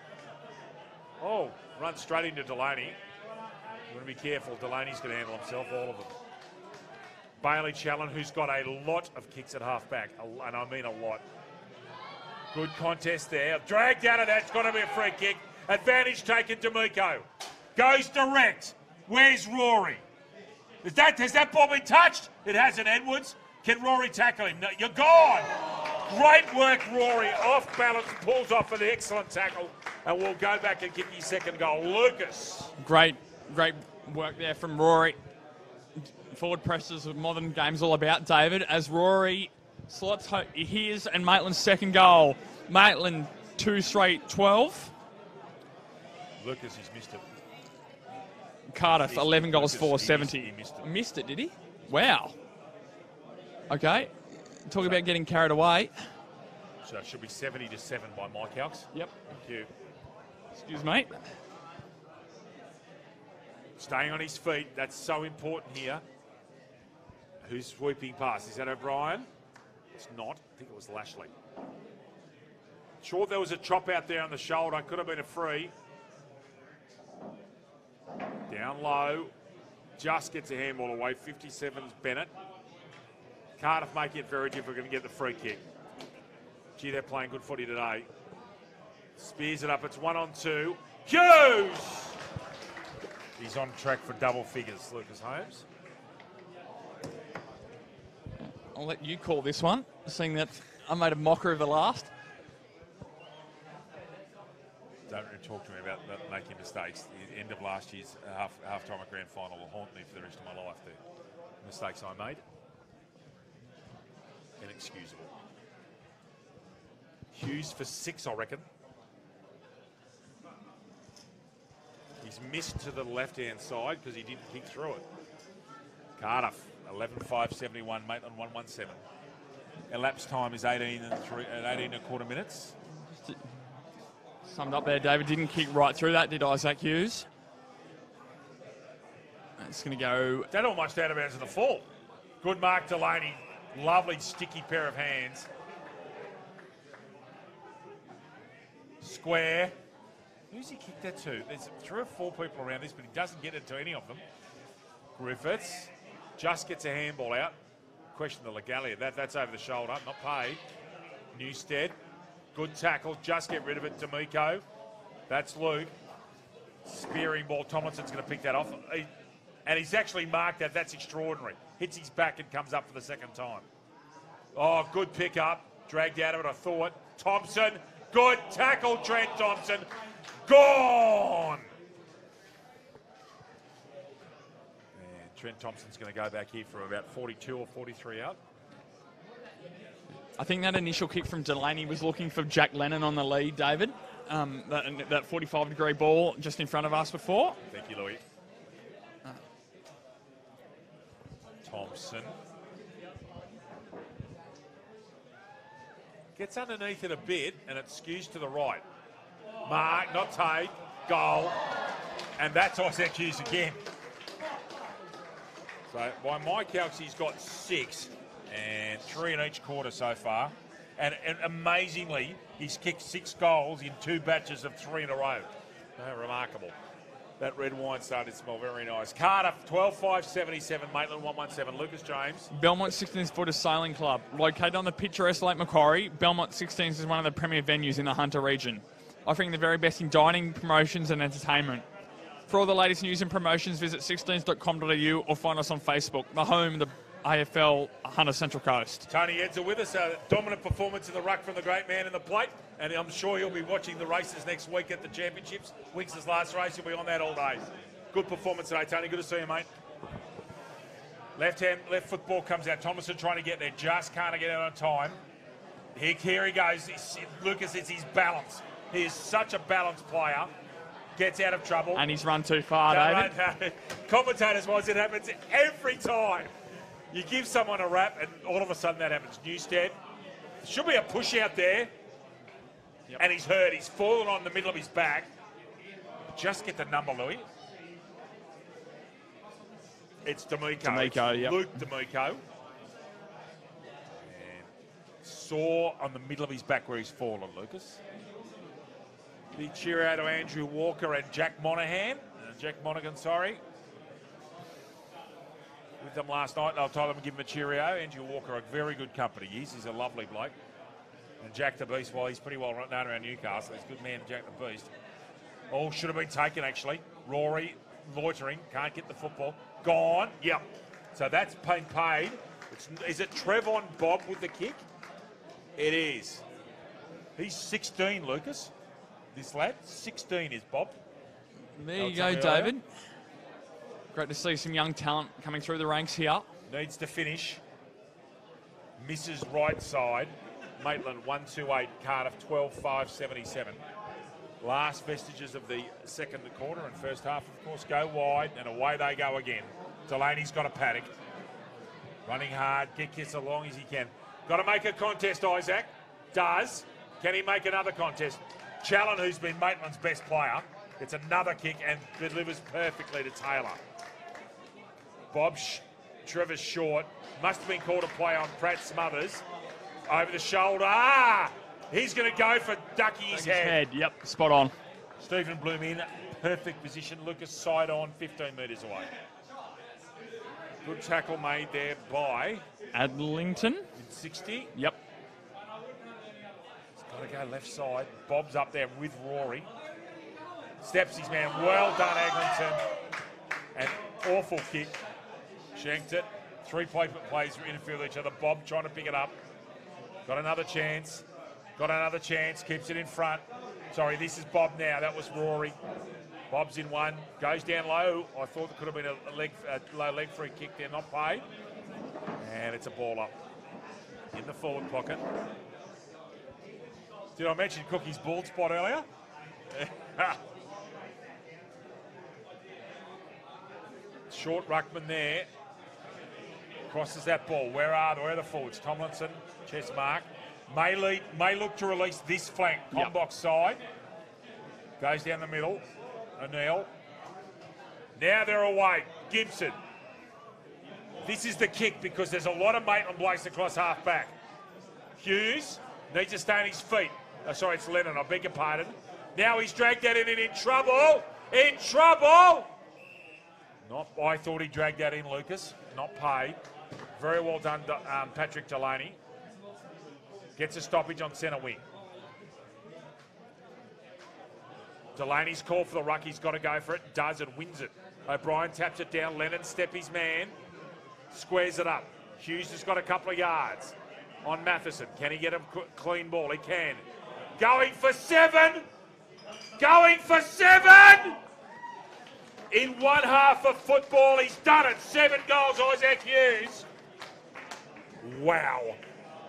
Oh, runs straight into Delaney. You want to be careful. Delaney's going to handle himself, all of them. Bailey Challen, who's got a lot of kicks at half-back, and I mean a lot. Good contest there. Dragged out of that. It's going to be a free kick. Advantage taken, D'Amico. Goes direct. Where's Rory? Has that ball been touched? It hasn't, Edwards. Can Rory tackle him? No, you're gone. Great work, Rory. Off balance, pulls off an excellent tackle, and we'll go back and kick his second goal. Lucas. Great work there from Rory. Forward presses of modern games all about, David, as Rory slots his and Maitland's second goal. Maitland 2 straight 12. Lucas, he's missed it. Cardiff, 11 goals, Lucas, 470. He missed it. Missed it, did he? Wow. Okay. Talk about getting carried away. So it should be 70-7 by my calcs. Yep. Thank you. Excuse me. Staying on his feet, that's so important here. Who's sweeping past? Is that O'Brien? It's not. I think it was Lashley. Sure, there was a chop out there on the shoulder. Could have been a free. Down low. Just gets a handball away. 57's Bennett. Cardiff make it very difficult to get the free kick. Gee, they're playing good footy today. Spears it up. It's 1-on-2. Hughes! He's on track for double figures, Lucas Holmes. I'll let you call this one, seeing that I made a mocker of the last. Don't really talk to me about making mistakes. The end of last year's half-time grand final will haunt me for the rest of my life. The mistakes I made. Inexcusable. Hughes for 6, I reckon. He's missed to the left-hand side because he didn't kick through it. Cardiff, 11.571, Maitland 117. Elapsed time is 18 and a quarter minutes. Summed up there, David. Didn't kick right through that, did Isaac Hughes? It's going to go... That almost out of bounds in the fall. Good mark, Delaney. Lovely, sticky pair of hands. Square. Who's he kicked that to? There's 3 or 4 people around this, but he doesn't get it to any of them. Griffiths just gets a handball out. Question the legality of that. That's over the shoulder, not paid. Newstead. Good tackle. Just get rid of it. D'Amico. That's Luke. Spearing ball. Tomlinson's going to pick that off. And he's actually marked that. That's extraordinary. Hits his back and comes up for the second time. Oh, good pick up. Dragged out of it, I thought. Thompson. Good tackle, Trent Thompson. Gone! And Trent Thompson's going to go back here for about 42 or 43 out. I think that initial kick from Delaney was looking for Jack Lennon on the lead, David. That 45-degree ball just in front of us before. Thank you, Louis. Thompson. Gets underneath it a bit, and it skews to the right. Mark, not take, goal. And that's Isaac Hughes again. So by my calcs, he's got 6 and 3 in each quarter so far. And amazingly, he's kicked 6 goals in 2 batches of 3 in a row. Remarkable. That red wine started to smell very nice. Cardiff, 12.577, Maitland 117. Lucas James. Belmont 16th Footers Sailing Club. Located on the picturesque Lake Macquarie, Belmont 16th is one of the premier venues in the Hunter region, offering the very best in dining, promotions and entertainment. For all the latest news and promotions, visit 16s.com.au or find us on Facebook, the home of the AFL Hunter Central Coast. Tony Edser with us, a dominant performance in the ruck from the great man in the plate, and I'm sure he'll be watching the races next week at the championships. Winks' last race, he'll be on that all day. Good performance today, Tony. Good to see you, mate. Left football comes out. Thomason trying to get there, just can't get out on time. Here he goes. Lucas, it's his balance. He is such a balanced player. Gets out of trouble. And he's run too far, David. Commentators wise, it happens every time. You give someone a rap and all of a sudden that happens. Newstead. Should be a push out there. Yep. And he's hurt. He's fallen on the middle of his back. Just get the number, Louis. It's D'Amico. Yep. Luke D'Amico. And sore on the middle of his back where he's fallen, Lucas. Big cheer out to Andrew Walker and Jack Monaghan. With them last night, and I told them to give him a cheerio. Andrew Walker, a very good company. He's a lovely bloke. And Jack the Beast, well, he's pretty well known around Newcastle. He's a good man, Jack the Beast. All should have been taken, actually. Rory, loitering, can't get the football. Gone, yep. So that's been paid. Is it Trevon Bob with the kick? It is. He's 16, Lucas. This lad, 16 is Bob. There you go, David. Great to see some young talent coming through the ranks here. Needs to finish. Misses right side. Maitland 128, Cardiff 12.577. Last vestiges of the second quarter and first half, of course, go wide, and away they go again. Delaney's got a paddock. Running hard, get Kiss as long as he can. Got to make a contest, Isaac. Does. Can he make another contest? Challen, who's been Maitland's best player, gets another kick and delivers perfectly to Taylor. Trevor's short. Must have been called a play on Pratt Smothers. Over the shoulder. He's going to go for Ducky's head. Yep, spot on. Stephen Bloom in perfect position. Lucas side on, 15 metres away. Good tackle made there by Adlington. 60. Yep. He's got to go left side. Bob's up there with Rory. Steps his man. Well done, Adlington. An awful kick. Shanked it. 3 plays interfere with each other. Bob trying to pick it up. Got another chance. Keeps it in front. Sorry, this is Bob now. That was Rory. Bob's in one. Goes down low. I thought there could have been a low leg free kick there, not paid. And it's a ball up in the forward pocket. Did I mention Cookie's bald spot earlier? Short ruckman there. Crosses that ball. Where are the forwards? Tomlinson, chest mark. May look to release this flank. Combox side. Goes down the middle. O'Neill. Now they're away. Gibson. This is the kick because there's a lot of Maitland blokes across half back. Hughes needs to stay on his feet. Sorry, it's Lennon. I beg your pardon. Now he's dragged that in trouble. In trouble. I thought he dragged that in, Lucas. Not paid. Very well done, Patrick Delaney. Gets a stoppage on centre wing. Delaney's call for the ruck. He's got to go for it. Does and wins it. O'Brien taps it down. Lennon, step his man. Squares it up. Hughes has got a couple of yards on Matheson. Can he get a clean ball? He can. Going for 7. In one half of football, he's done it. 7 goals, Isaac Hughes. Wow.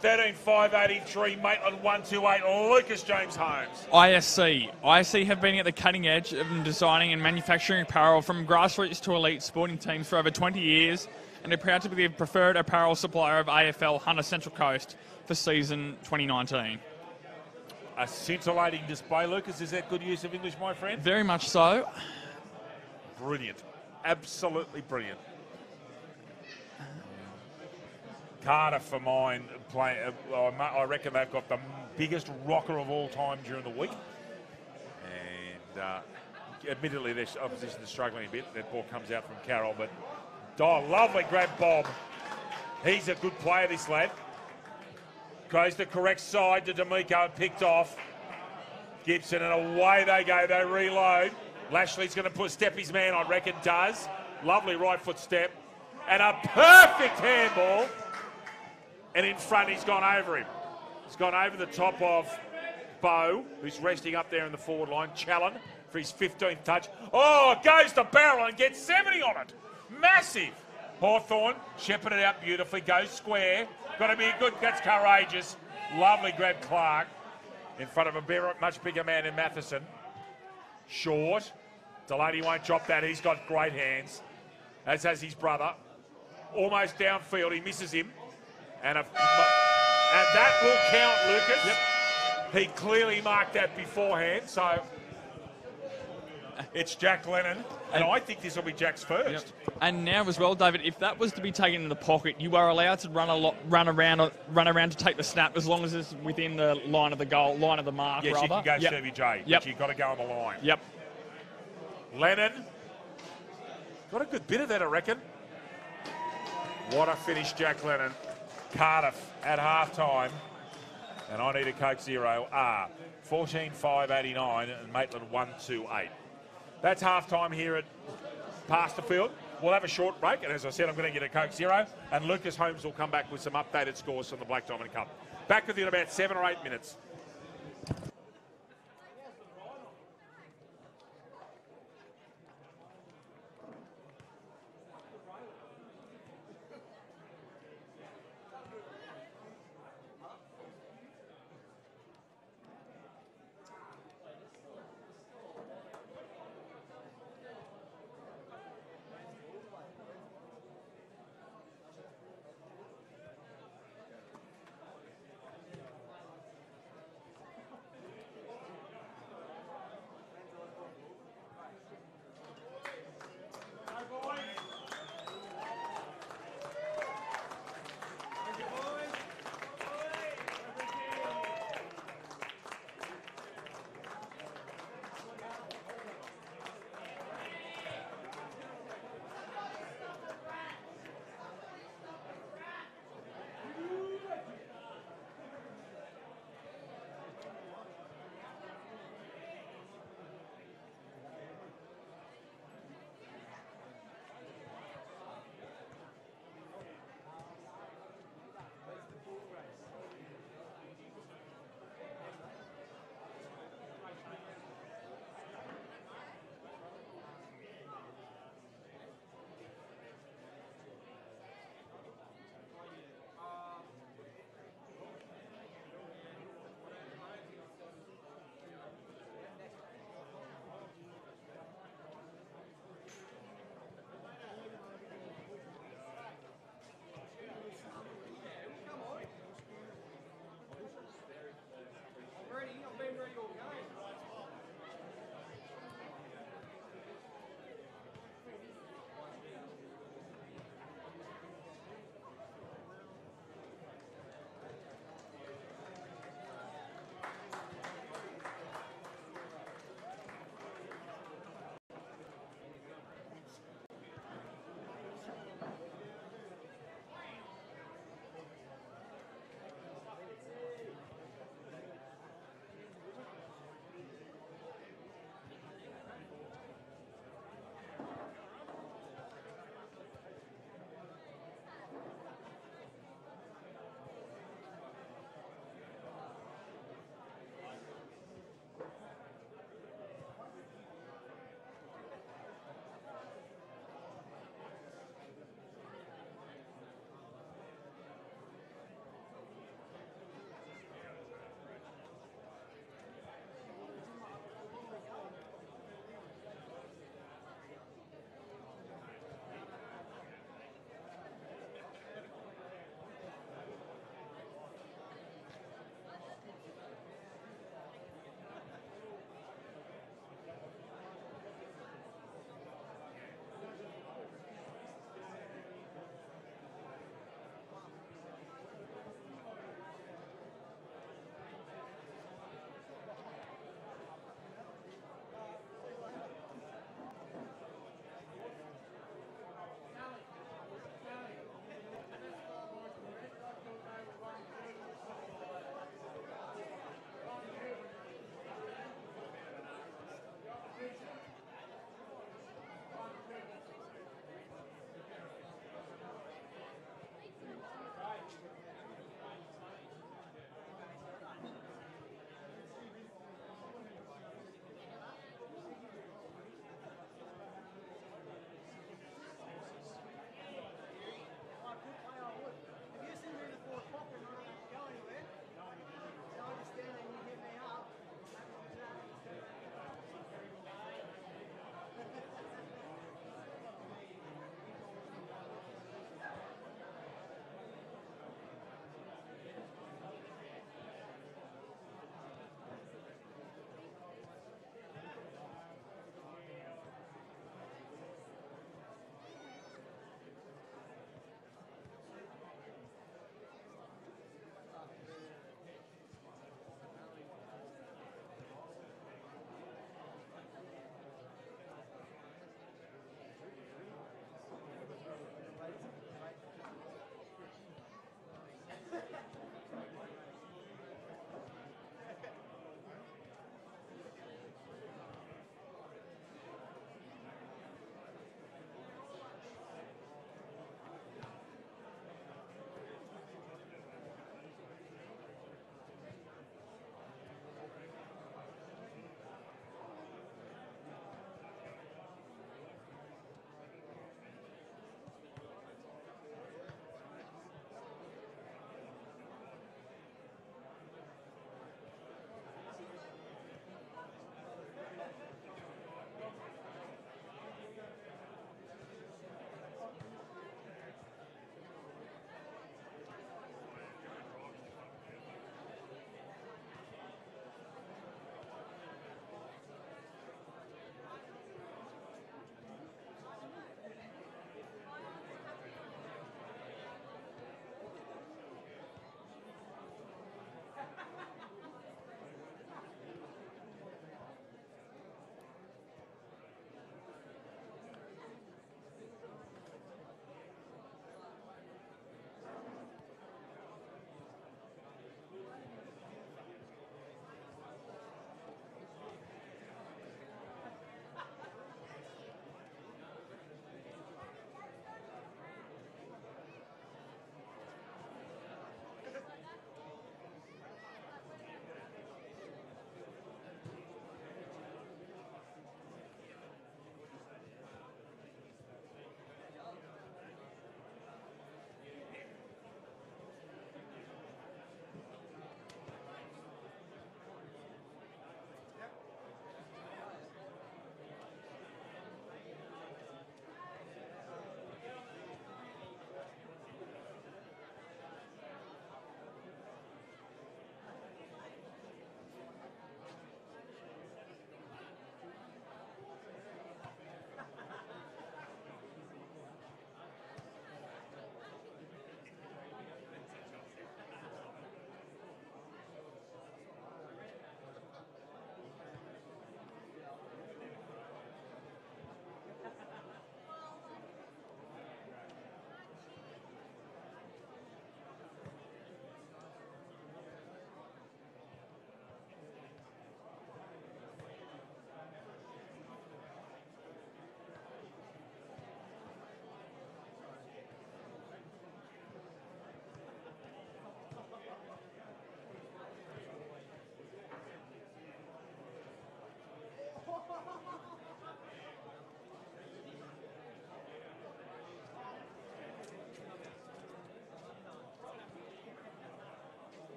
13,583, Maitland 128, Lucas James Holmes. ISC have been at the cutting edge of designing and manufacturing apparel from grassroots to elite sporting teams for over 20 years, and are proud to be the preferred apparel supplier of AFL Hunter Central Coast for season 2019. A scintillating display, Lucas. Is that good use of English, my friend? Very much so. Brilliant. Absolutely brilliant. Cardiff, for mine, I reckon they've got the biggest rocker of all time during the week. And admittedly, their opposition is struggling a bit. That ball comes out from Carroll, but lovely grab, Bob. He's a good player, this lad. Goes the correct side to D'Amico, picked off. Gibson, and away they go. They reload. Lashley's going to step his man, I reckon, does. Lovely right foot step. And a perfect handball. And in front, he's gone over him. He's gone over the top of Bow, who's resting up there in the forward line. Challen for his 15th touch. Oh, goes to barrel and gets 70 on it. Massive. Hawthorn shepherded out beautifully. Goes square. Got to be good. That's courageous. Lovely grab, Clark. In front of a much bigger man in Matheson. Short. Delaney won't drop that. He's got great hands, as has his brother. Almost downfield. He misses him. And that will count, Lucas. Yep. He clearly marked that beforehand, so it's Jack Lennon. And I think this will be Jack's first. Yep. And now as well, David, if that was to be taken in the pocket, you are allowed to run around to take the snap as long as it's within the line of the goal, line of the mark, yes, rather. You can go Stevie J, but you've got to go on the line. Yep. Lennon. Got a good bit of that, I reckon. What a finish, Jack Lennon. Cardiff at half-time. And I need a Coke Zero. 14,589 and Maitland 128. That's half-time here at Pasterfield. We'll have a short break, and as I said, I'm going to get a Coke Zero, and Lucas Holmes will come back with some updated scores from the Black Diamond Cup. Back with you in about 7 or 8 minutes.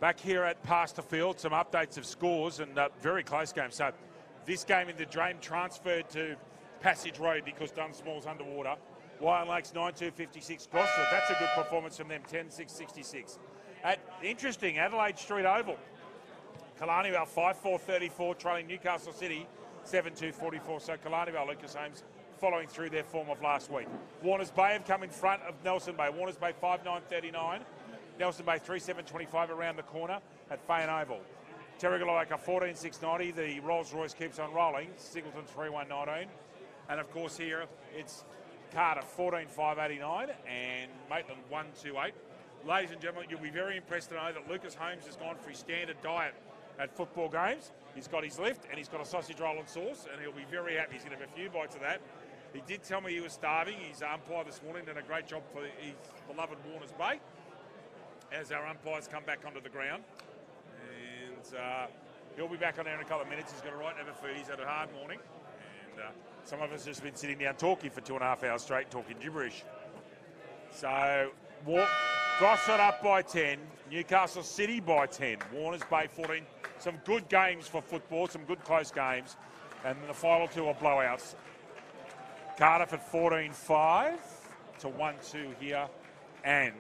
Back here at Pastor Field, some updates of scores and very close game. So this game in the Dream transferred to Passage Road because Dunsmore's underwater. Wyan Lakes 9-2-56. Gosford, that's a good performance from them, 10-6-66. Interesting, Adelaide Street Oval. Killarney Vale 5-4-34, trailing Newcastle City 7-2-44. So Killarney Vale, Lucas Holmes, following through their form of last week. Warners Bay have come in front of Nelson Bay. Warners Bay 5-9-39. Nelson Bay 3-7-25 around the corner at Fane Oval. Terrigallowaca 14-6-90. The Rolls Royce keeps on rolling. Singleton 3-1-19. And of course here it's Cardiff 14-5-89 and Maitland 1-2-8. Ladies and gentlemen, you'll be very impressed to know that Lucas Holmes has gone for his standard diet at football games. He's got his lift and he's got a sausage roll and sauce, and he'll be very happy. He's going to have a few bites of that. He did tell me he was starving. His umpire this morning did a great job for his beloved Warners Bay as our umpires come back onto the ground. And he'll be back on there in a couple of minutes. He's got a right to have a food. He's had a hard morning. And some of us have just been sitting down talking for 2.5 hours straight, talking gibberish. So, Gosford up by 10. Newcastle City by 10. Warners Bay 14. Some good games for football, some good close games. And the final two are blowouts. Cardiff at 14-5 to 1-2 here. And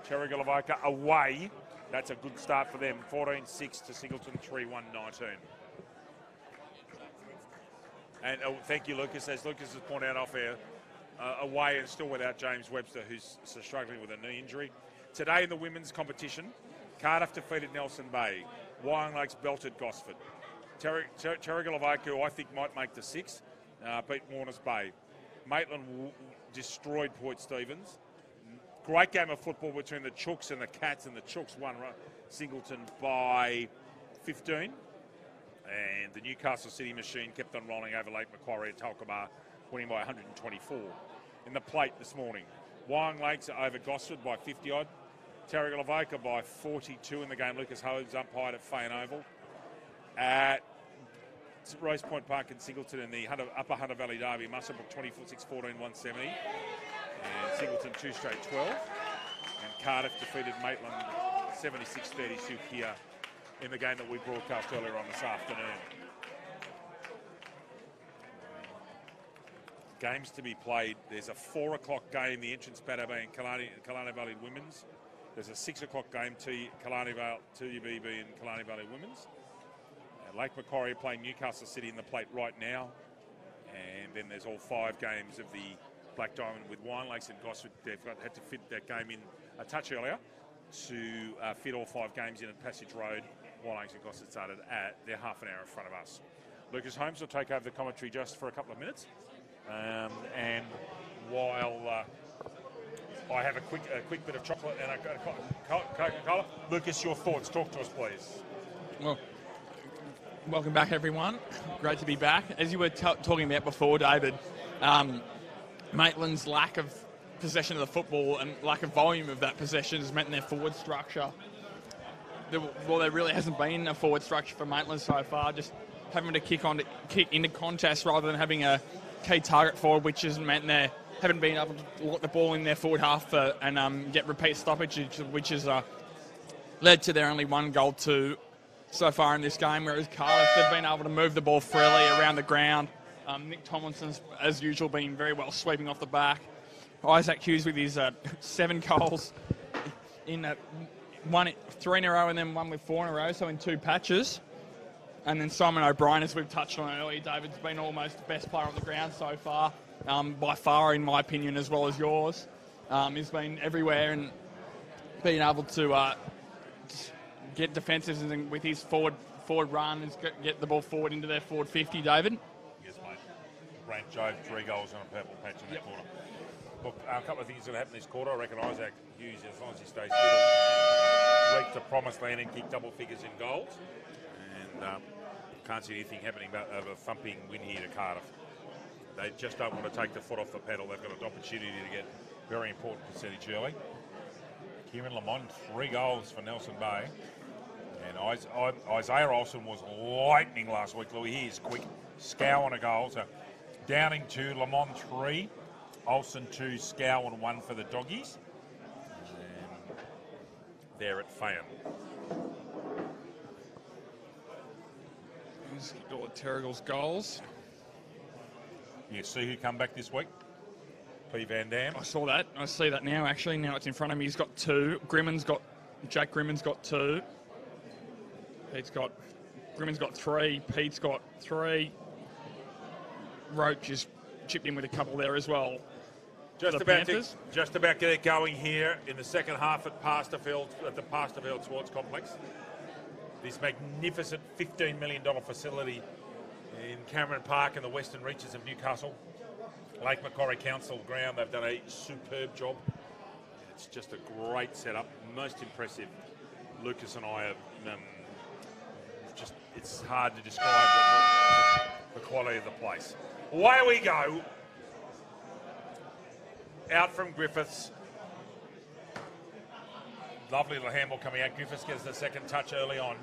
Terrigallowaca away. That's a good start for them. 14-6 to Singleton 3-1-19. And thank you, Lucas. As Lucas has pointed out off air, away and still without James Webster, who's struggling with a knee injury. Today in the women's competition, Cardiff defeated Nelson Bay. Wyan Lakes belted Gosford. Terrigallowaca, who I think might make the 6, beat Warners Bay. Maitland destroyed Point Stevens. Great game of football between the Chooks and the Cats, and the Chooks won Singleton by 15. And the Newcastle City machine kept on rolling over Lake Macquarie at Talcabar, winning by 124. In the plate this morning, Wyan Lakes are over Gosford by 50-odd. Terrigallowaca by 42 in the game. Lucas Holmes umpired at Fane Oval. At Rose Point Park in Singleton in the Upper Hunter Valley Derby, Muswellbrook 24-6-14, 170. And Singleton 2 straight 12. And Cardiff defeated Maitland 76-32 here in the game that we broadcast earlier on this afternoon. Games to be played. There's a 4 o'clock game, the entrance Batter Bay and Killarney Valley Women's. There's a 6 o'clock game, Killarney Vale, TUBB and Killarney Valley Women's. Lake Macquarie playing Newcastle City in the plate right now. And then there's all 5 games of the Black Diamond with Wyan Lakes and Gosford. They've had to fit that game in a touch earlier to fit all 5 games in at Passage Road. Wyan Lakes and Gosford started at, they're half an hour in front of us. Lucas Holmes will take over the commentary just for a couple of minutes. And while I have a quick bit of chocolate and a Coca-Cola, Lucas, your thoughts. Talk to us, please. Well, welcome back, everyone. Great to be back. As you were talking about before, David, Maitland's lack of possession of the football and lack of volume of that possession has meant in their forward structure. There really hasn't been a forward structure for Maitland so far, just having to kick into contests rather than having a key target forward, which has meant they haven't been able to lock the ball in their forward half and get repeat stoppages, which has led to their only 1 goal to so far in this game, whereas Cardiff have been able to move the ball freely around the ground. Nick Tomlinson's, as usual, been very well sweeping off the back. Isaac Hughes with his 7 goals in 3 in a row and then 1 with 4 in a row, so in 2 patches. And then Simon O'Brien, as we've touched on earlier, David's been almost the best player on the ground so far, by far in my opinion as well as yours. He's been everywhere and being able to get defensives and with his forward run and get the ball forward into their forward 50, David. Yes, mate. Grant Jobe, 3 goals on a purple patch in that quarter. Look, a couple of things going to happen this quarter. I reckon Isaac Hughes, as long as he stays still, reached the promised land and kicked double figures in goals. And can't see anything happening of a thumping win here to Cardiff. They just don't want to take the foot off the pedal. They've got an opportunity to get very important percentage early. Kieran Lamont, 3 goals for Nelson Bay. And Isaiah Olsen was lightning last week, Louis. He is quick. Scow on a goal. So Downing 2, Lamont 3, Olsen 2, Scow 1 for the Doggies. And they're at Fayham. Just all the Terrigal's goals. You see who come back this week? P. Van Dam. I saw that. I see that now, actually. Now it's in front of me. He's got 2. Jack Grimmon's got 2. Grimmon's got 3. Pete's got 3. Roach has chipped in with a couple there as well. Just about to get it going here in the second half at the Pasterfield Sports Complex. This magnificent $15 million facility in Cameron Park in the western reaches of Newcastle. Lake Macquarie Council ground. They've done a superb job. It's just a great setup. Most impressive. Lucas and I are it's hard to describe the quality of the place. Away we go. Out from Griffiths. Lovely little handball coming out. Griffiths gets the second touch early on.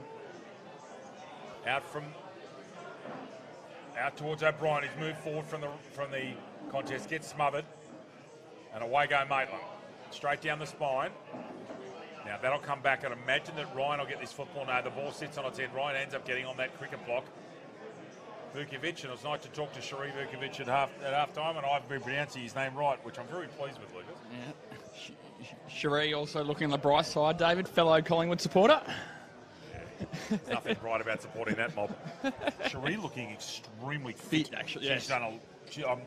Out towards O'Brien. He's moved forward from the contest. Gets smothered. And away go Maitland. Straight down the spine. Now that'll come back. I'd imagine that Ryan will get this football. No, the ball sits on its head. Ryan ends up getting on that cricket block. Vukovic, and it was nice to talk to Sheree Vukovic at half time, and I've been pronouncing his name right, which I'm very pleased with, Lucas. Yeah. Sheree also looking on the bright side, David, fellow Collingwood supporter. Yeah. There's nothing bright about supporting that mob. Sheree looking extremely fit. Actually, yes. I'm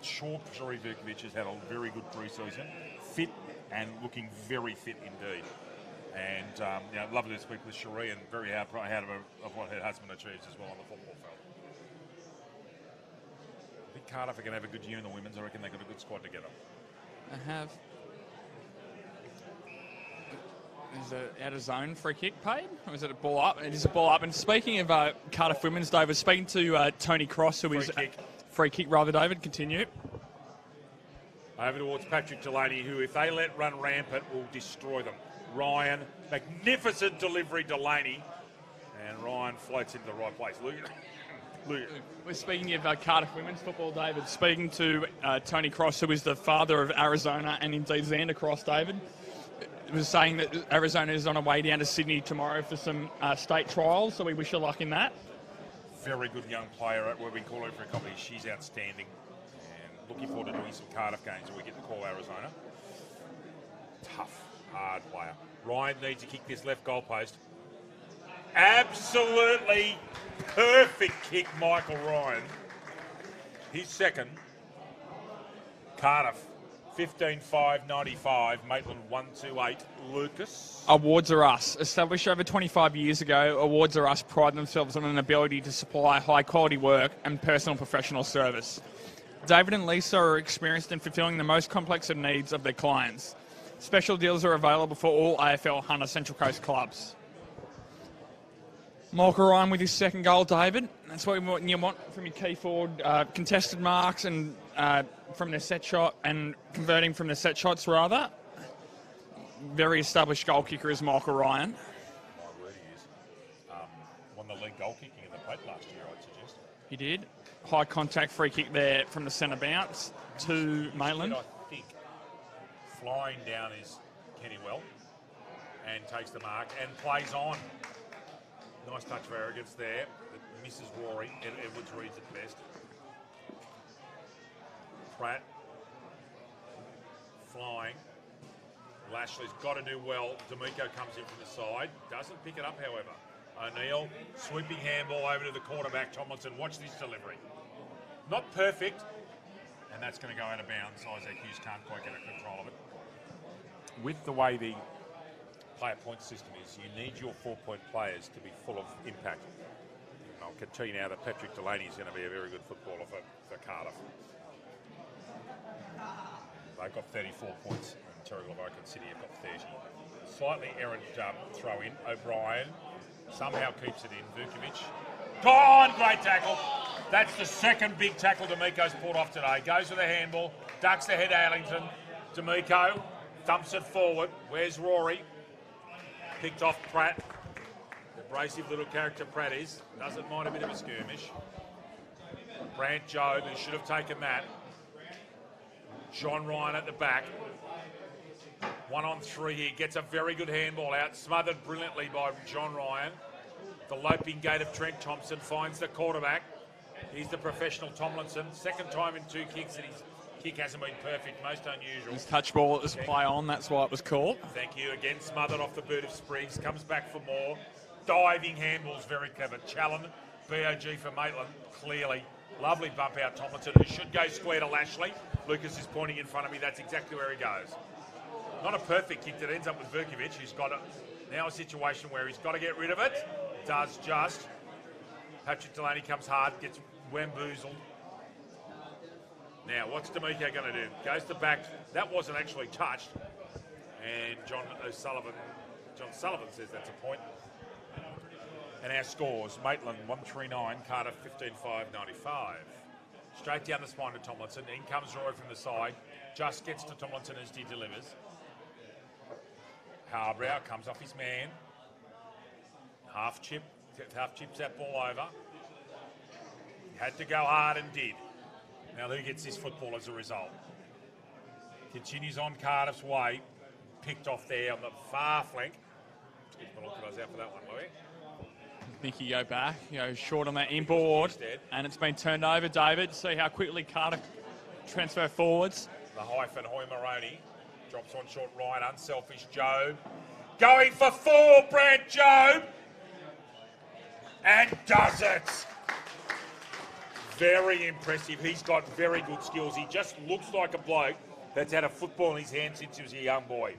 sure Sheree Vukovic has had a very good pre-season. Fit and looking very fit indeed. And lovely to speak with Sheree, and very proud of what her husband achieves as well on the football field. I think Cardiff are going to have a good year in the women's. I reckon they've got a good squad together. I have. Is it out of zone free kick paid? Or is it a ball up? It is a ball up. And speaking of Cardiff women's, David, speaking to Tony Cross, who is free kick rather, David, continue. Over towards Patrick Delaney, who, if they let run rampant, will destroy them. Ryan, magnificent delivery, Delaney. And Ryan floats into the right place. Look. We're speaking of Cardiff women's football, David. Speaking to Tony Cross, who is the father of Arizona and indeed Xander Cross, David, was saying that Arizona is on a way down to Sydney tomorrow for some state trials, so we wish her luck in that. Very good young player. We've been calling her for a couple of years. She's outstanding. And looking forward to doing some Cardiff games where we get to call Arizona. Tough, hard player. Ryan needs to kick this left goalpost. Absolutely perfect kick, Michael Ryan. His second. Cardiff, 15-5-95. Maitland, 1-2-8. Lucas. Awards Are Us. Established over 25 years ago, Awards Are Us pride themselves on an ability to supply high-quality work and personal professional service. David and Lisa are experienced in fulfilling the most complex of needs of their clients. Special deals are available for all AFL Hunter Central Coast clubs. Michael Ryan with his second goal, David. That's what you want from your key forward. Contested marks and from their set shot and converting from their set shots, rather. Very established goal kicker is Michael Ryan. My word, he is. Won the league goal kicking in the plate last year, I'd suggest. He did. High contact free kick there from the centre bounce to Maitland. I think flying down is Kenny Well and takes the mark and plays on. Nice touch of arrogance there. It misses Rory. Edwards reads it best. Pratt. Flying. Lashley's got to do well. D'Amico comes in from the side. Doesn't pick it up, however. O'Neill, sweeping handball over to the quarterback, Tomlinson. Watch this delivery. Not perfect. And that's going to go out of bounds. Isaac Hughes can't quite get a control of it. With the way the player point system is, you need your 4-point players to be full of impact. And I'll tell you now that Patrick Delaney is going to be a very good footballer for Cardiff. They've got 34 points, and Terrigal of Oakland City have got 30. Slightly errant throw in. O'Brien somehow keeps it in. Vukovic. Gone! Great tackle. That's the second big tackle D'Amico's pulled off today. Goes with the handball. Ducks the head Allington. D'Amico thumps it forward. Where's Rory? Picked off Pratt. Abrasive little character Pratt is. Doesn't mind a bit of a skirmish. Brant Jobe, who should have taken that. John Ryan at the back. 1-on-3 here. Gets a very good handball out. Smothered brilliantly by John Ryan. The loping gait of Trent Thompson finds the quarterback. He's the professional Tomlinson. Second time in 2 kicks that his kick hasn't been perfect, most unusual. His touch ball at this play on, that's why it was called. Thank you. Again, smothered off the boot of Spriggs. Comes back for more. Diving handball's very clever. Challen, BOG for Maitland, clearly. Lovely bump out Tomlinson, who should go square to Lashley. Lucas is pointing in front of me. That's exactly where he goes. Not a perfect kick that ends up with Verkovic, who's got now a situation where he's got to get rid of it. Does just. Patrick Delaney comes hard, gets wamboozled. Now, what's D'Amico going to do? Goes to back. That wasn't actually touched. And John Sullivan says that's a point. And our scores, Maitland 139, Cardiff 15-5-95. Straight down the spine to Tomlinson. In comes Roy from the side. Just gets to Tomlinson as he delivers. Harbrow comes off his man. Half chips that ball over. Had to go hard and did. Now who gets this football as a result? Continues on Cardiff's way. Picked off there on the far flank. Keep my look at us out for that one, Louis. I think you go back, short on that inboard, and it's been turned over, David. See how quickly Cardiff transfer forwards. The hyphen, Hoy Maroney. Drops on short right, unselfish Job. Going for 4, Brant Job. And does it. Very impressive. He's got very good skills. He just looks like a bloke that's had a football in his hand since he was a young boy.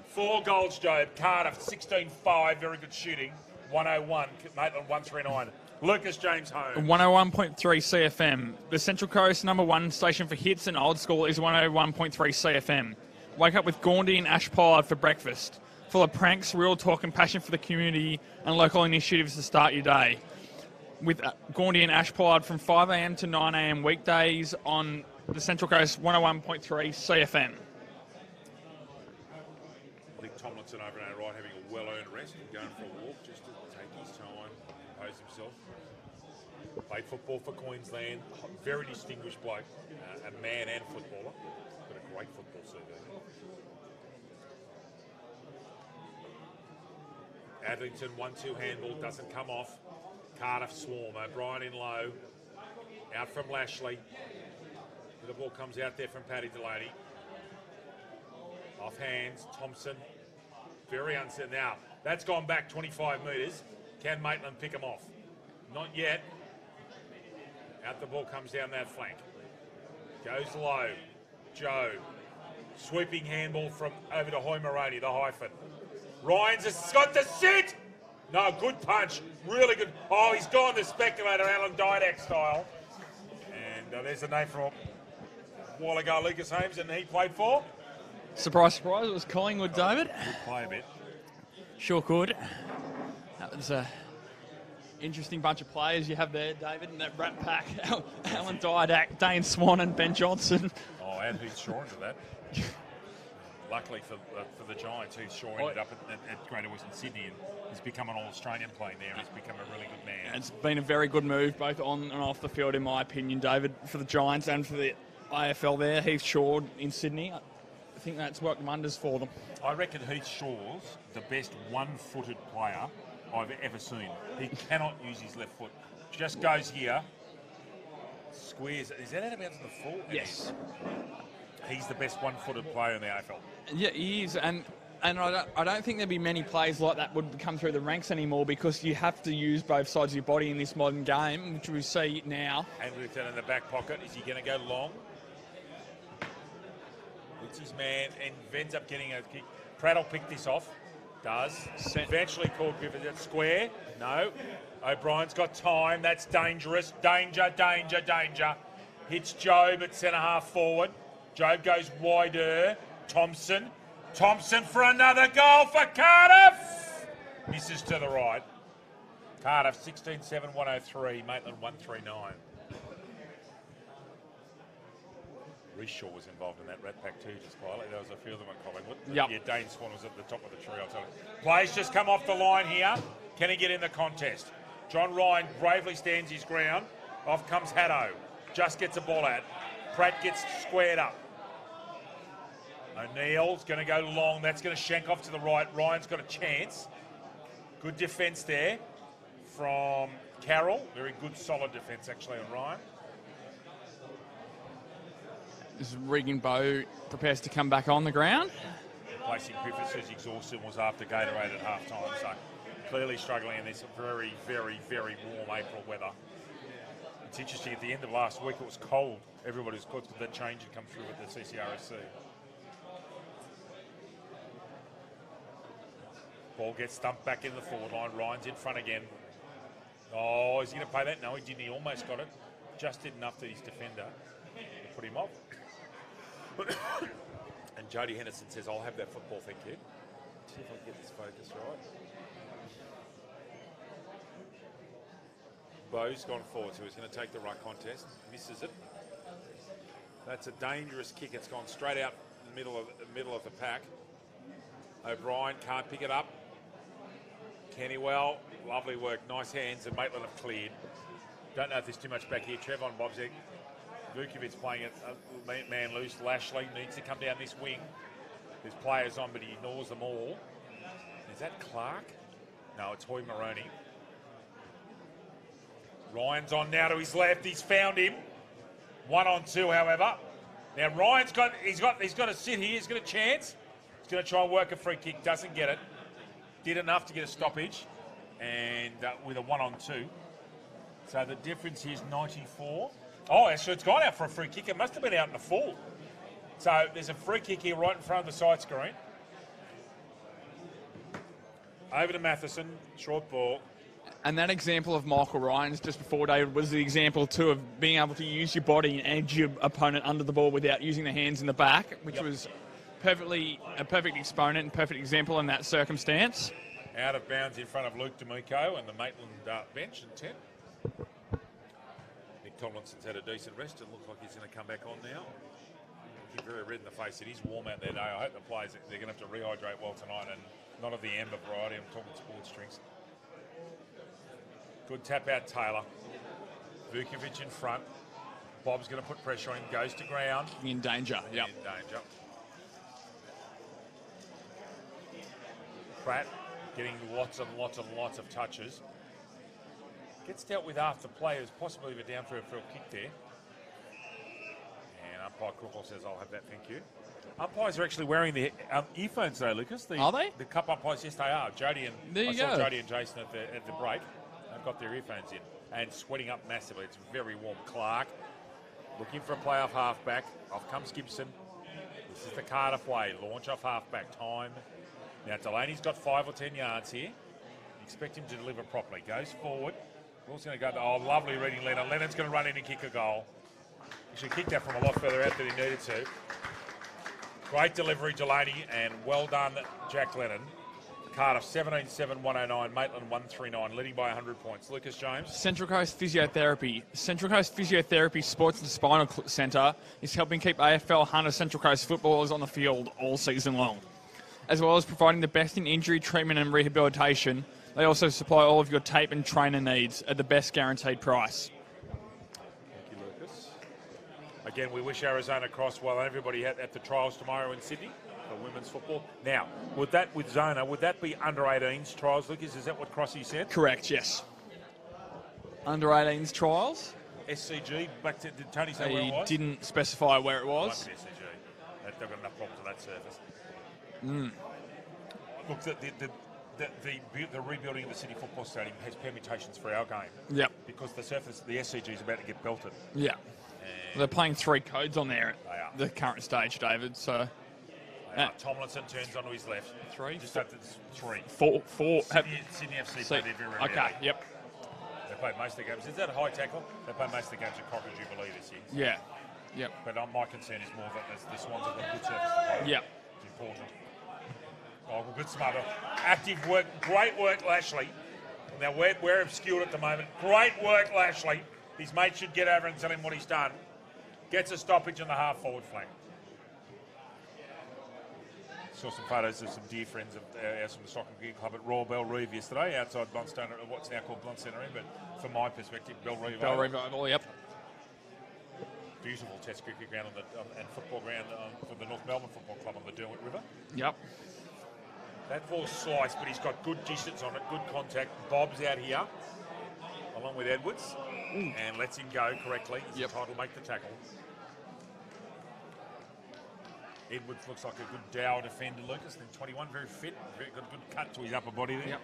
4 goals, Job. Cardiff, 16-5. Very good shooting. 101. Maitland, 139. Lucas James home. 101.3 CFM. The Central Coast #1 station for hits and old school is 101.3 CFM. Wake up with Gaundy and Ash Pollard for breakfast. Full of pranks, real talk and passion for the community and local initiatives to start your day. With Gaundy and Ash Pollard from 5 a.m. to 9 a.m. weekdays on the Central Coast 101.3 CFM. I think Tomlinson over on our right having a well-earned rest and going for a walk just to take his time, compose himself. Played football for Queensland. Very distinguished bloke, a man and footballer. Got a great football CV. Adlington 1-2 handball doesn't come off. Cardiff swarm. O'Brien in low. Out from Lashley. The ball comes out there from Paddy Delaney. Off hands. Thompson. Very uncertain. Now, that's gone back 25 metres. Can Maitland pick him off? Not yet. Out the ball comes down that flank. Goes low. Joe. Sweeping handball from over to Hoy Maroney, the hyphen. Ryan's got the sit. No, good punch. Really good. Oh, he's gone the speculator, Alan Didak style. And there's a name from a while ago, Lucas Holmes, and he played for? Surprise, surprise, it was Collingwood, David. Good play a bit. Sure could. That was a interesting bunch of players you have there, David, in that Rat Pack. Alan Didak, Dane Swan and Ben Johnson. Oh, and Heath Shaw into that. Luckily for the Giants, Heath Shaw ended up at Greater Western Sydney and he's become an All-Australian playing there and he's become a really good man. It's been a very good move, both on and off the field, in my opinion, David, for the Giants and for the AFL there. Heath Shaw in Sydney. I think that's worked wonders for them. I reckon Heath Shaw's the best one-footed player I've ever seen. He cannot use his left foot. Just goes here, squares. Is that out of bounds on the full? Yes. He's the best one-footed player in the AFL. Yeah, he is, and I don't think there'd be many players like that would come through the ranks anymore because you have to use both sides of your body in this modern game, which we see now. Andrewton in the back pocket. Is he going to go long? It's his man and ends up getting a kick. Pratt will pick this off. Does. Eventually called Griffith at square. No. O'Brien's got time. That's dangerous. Danger, danger, danger. Hits Job at centre-half forward. Job goes wider. Thompson. Thompson for another goal for Cardiff. Misses to the right. Cardiff 16-7, 103. Maitland 139. Reece Shaw was involved in that Rat Pack too, just quietly. There was a few of them at Collingwood. Yep. Yeah, Dane Swan was at the top of the tree, I'll tell you. Play's just come off the line here. Can he get in the contest? John Ryan bravely stands his ground. Off comes Haddo. Just gets a ball out. Pratt gets squared up. O'Neill's going to go long. That's going to shank off to the right. Ryan's got a chance. Good defence there. from Carroll. Very good, solid defence, actually, on Ryan. As Regan Bowe prepares to come back on the ground. Placing Griffiths, who's exhausted, was after Gatorade at half-time, so clearly struggling in this very, very, very warm April weather. It's interesting, at the end of last week it was cold. Everybody was caught, but that change had come through with the CCRSC. Ball gets dumped back in the forward line. Ryan's in front again. Oh, is he going to pay that? No, he didn't. He almost got it. Just did enough to his defender to put him off. And Jody Henderson says, I'll have that football, thank you. See if I can get this focus right. Bowe's gone forward, so he's going to take the ruck contest. Misses it. That's a dangerous kick. It's gone straight out in the middle of the pack. O'Brien can't pick it up. Kennywell, lovely work, nice hands, and Maitland have cleared. Don't know if there's too much back here. Trevon Bobzek. Vukovic's playing it, man loose. Lashley needs to come down this wing. There's players on, but he ignores them all. Is that Clark? No, it's Hoy Maroney. Ryan's on now to his left. He's found him. 1-on-2, however. Now Ryan's he's got to sit here. He's got a chance. He's going to try and work a free kick. Doesn't get it. Did enough to get a stoppage, and with a 1-on-2. So the difference here is 94. Oh, so it's gone out for a free kick. It must have been out in the full. So there's a free kick here right in front of the side screen. Over to Matheson, short ball. And that example of Michael Ryan's just before, David, was the example too of being able to use your body and edge your opponent under the ball without using the hands in the back, which was a perfect exponent and perfect example in that circumstance. Out of bounds in front of Luke D'Amico and the Maitland bench and 10. Nick Tomlinson's had a decent rest. It looks like he's going to come back on now. Looking very red in the face. It is warm out there today. I hope the players, they're going to have to rehydrate well tonight, and not of the amber variety. I'm talking sports drinks. Good tap out Taylor. Vukovic in front. Bob's going to put pressure on him. Goes to ground. In danger, yeah. In danger. Pratt getting lots and lots and lots of touches. Gets dealt with after players, possibly even down for a kick there. And umpire Crookle says, I'll have that, thank you. Umpires are actually wearing the earphones today, Lucas. Are they? The cup umpires, yes, they are. Jody and there you saw go. Jody and Jason at the break. They've got their earphones in and sweating up massively. It's very warm. Clark looking for a playoff halfback. Off comes Gibson. This is the Cardiff way. Launch off halfback time. Now Delaney's got 5 or 10 yards here. Expect him to deliver properly. Goes forward. Ball's going to go. Oh, lovely reading Leonard. Leonard's going to run in and kick a goal. He should kick that from a lot further out than he needed to. Great delivery, Delaney, and well done, Jack Lennon. Cardiff 17-7, 109, Maitland 139, leading by 100 points. Lucas James. Central Coast Physiotherapy. Central Coast Physiotherapy Sports and Spinal Centre is helping keep AFL Hunter Central Coast footballers on the field all season long. As well as providing the best in injury treatment and rehabilitation, they also supply all of your tape and trainer needs at the best guaranteed price. Thank you, Lucas. Again, we wish Arizona Cross well and everybody at the trials tomorrow in Sydney for women's football. Now, would that be under 18s trials, Lucas? Is that what Crossy said? Correct, yes. Under 18s trials. SCG, did Tony say where it was? He didn't specify where it was. SCG. They've got enough problems on that surface. Look, the rebuilding of the City Football Stadium has permutations for our game. Yep. Because the surface, the SCG is about to get belted. Yeah. They're playing 3 codes on there They are. at the current stage, David. So Tomlinson turns onto his left. 3? Just after 3. 4. Sydney FC play there very rarely. Okay, yep. They play most of the games. Is that a high tackle? They play most of the games at Crocker Jubilee this year. Yeah. Yep. But my concern is more that the Swans have got good surface to play. Yep. It's important. Oh, well, good smother. Active work. Great work, Lashley. Now, we're obscured at the moment. Great work, Lashley. His mate should get over and tell him what he's done. Gets a stoppage on the half-forward flank. Saw some photos of some dear friends of ours from the Soccer Gear Club at Royal Bell Reeve yesterday, outside Blundstone, what's now called Blundstone Inn, but from my perspective, Bell Reeve. Bell Reeve Oval, yep. Beautiful Test cricket ground and football ground for the North Melbourne Football Club on the Derwent River. Yep. That ball's sliced, but he's got good distance on it, good contact. Bob's out here. Maitland with Edwards and lets him go correctly. He's entitled to make the tackle. Edwards looks like a good Dow defender, Lucas. Then 21, very fit, got a good cut to his upper body there. Yep.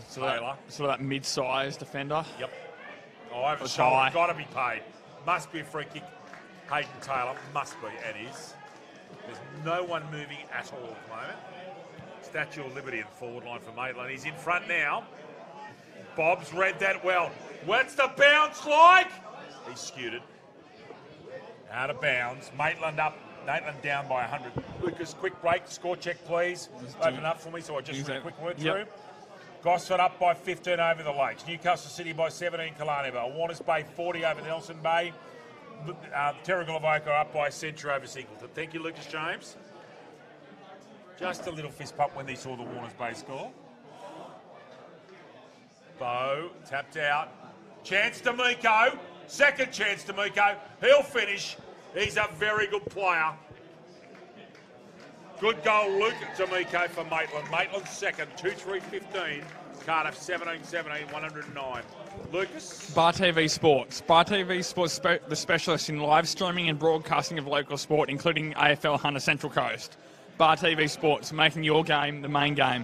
Sort of that mid-sized defender. Yep. Oh, over the shoulder, got to be paid. Must be a free kick. Hayden Taylor must be, and is. There's no one moving at all at the moment. Statue of Liberty in the forward line for Maitland. He's in front now. Bob's read that well. What's the bounce like? He's skewed it. Out of bounds. Maitland up. Maitland down by 100. Lucas, quick break. Score check, please. Open up for me so I just read a quick word through. Gosford up by 15 over the Lakes. Newcastle City by 17, Killarney Vale. Warners Bay 40 over Nelson Bay. Terragulavoca up by a century over Singleton. Thank you, Lucas James. Just a little fist pump when they saw the Warners Bay score. Bow tapped out. Chance to Miko. Second chance to Miko. He'll finish. He's a very good player. Good goal, Luke D'Amico for Maitland. Maitland second, 2-3-15. Cardiff 17-17, 109. Lucas? Bar TV Sports. Bar TV Sports, the specialist in live streaming and broadcasting of local sport, including AFL Hunter Central Coast. Bar TV Sports, making your game the main game.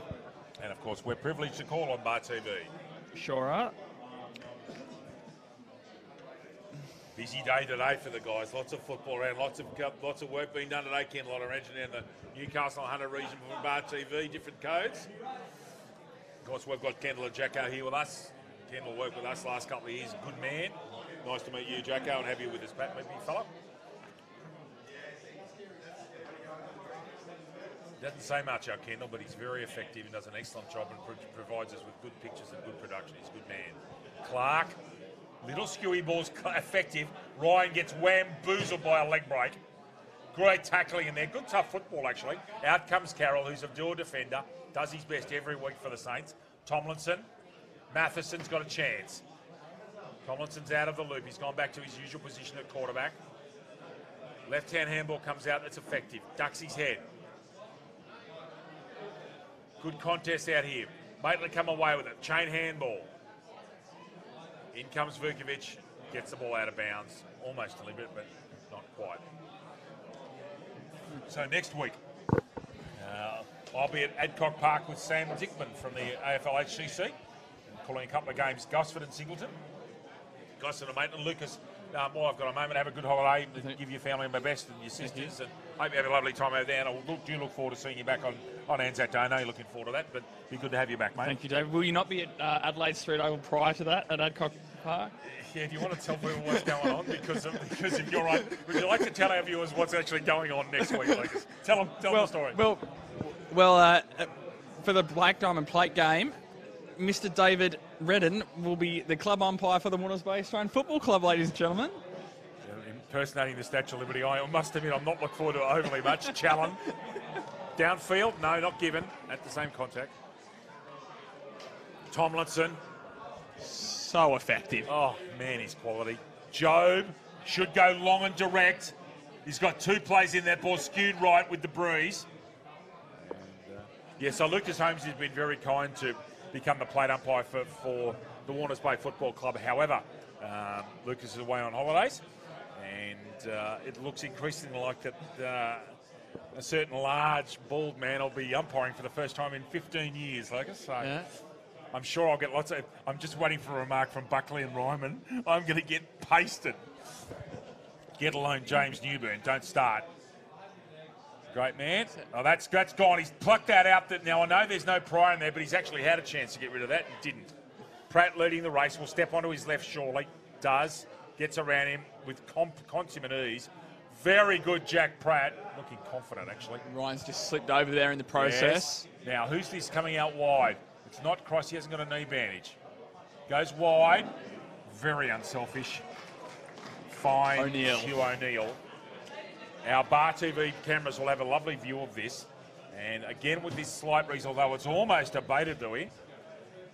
And of course, we're privileged to call on Bar TV. Sure are. Busy day today for the guys. Lots of football around, lots of work being done today. Ken Lotter mentioned in the Newcastle Hunter region from Bar TV, different codes. Of course, we've got Kendall and Jacko here with us. Kendall worked with us last couple of years. Good man. Nice to meet you, Jacko, and have you with us, Pat, maybe, fella. Doesn't say much, our Kendall, but he's very effective and does an excellent job and provides us with good pictures and good production. He's a good man. Clark. Little skewy ball's effective. Ryan gets wham-boozled by a leg break. Great tackling in there. Good tough football, actually. Out comes Carroll, who's a dual defender. Does his best every week for the Saints. Tomlinson. Matheson's got a chance. Tomlinson's out of the loop. He's gone back to his usual position at quarterback. Left-hand handball comes out. That's effective. Ducks his head. Good contest out here. Maitland come away with it. Chain handball. In comes Vukovic, gets the ball out of bounds. Almost deliberate, but not quite. So next week, I'll be at Adcock Park with Sam Dickman from the AFL HCC, calling a couple of games, Gosford and Singleton. Gosford and Maitland. Lucas, while I've got a moment, have a good holiday, give your family my best and your sisters, and hope you have a lovely time over there. And I do look forward to seeing you back on Anzac Day. I know you're looking forward to that, but it'd be good to have you back, mate. Thank you, Dave. Will you not be at Adelaide Street Oval prior to that at Adcock Park? Yeah, do you want to tell people what's going on? Because if you're right, would you like to tell our viewers what's actually going on next week, Lucas? Tell them the story. Well, for the Black Diamond Plate game, Mr. David Redden will be the club umpire for the Warners Bay Australian Football Club, ladies and gentlemen. Impersonating the Statue of Liberty, I must admit I'm not looking forward to it overly much. Challen. Downfield, no, not given. At the same contact. Tomlinson. So effective. Oh, man, he's quality. Job should go long and direct. He's got two plays in that ball, skewed right with the breeze. And, so Lucas Holmes has been very kind to become the plate umpire for the Warners Bay Football Club. However, Lucas is away on holidays, and it looks increasingly like that a certain large, bald man will be umpiring for the first time in 15 years, Lucas. So yeah. I'm sure I'll get lots of... I'm just waiting for a remark from Buckley and Ryman. I'm going to get pasted. Get alone James Newburn. Don't start. Great man. Oh, that's gone. He's plucked that out. Now, I know there's no prior in there, but he's actually had a chance to get rid of that and didn't. Pratt leading the race. Will step onto his left surely. Does. Gets around him with consummate ease. Very good, Jack Pratt. Looking confident, actually. Ryan's just slipped over there in the process. Yes. Now, who's this coming out wide? It's not Cross. He hasn't got a knee bandage. Goes wide. Very unselfish. Fine. Hugh O'Neill. Our Bar TV cameras will have a lovely view of this. And again, with this slight breeze, although it's almost a baited buoy,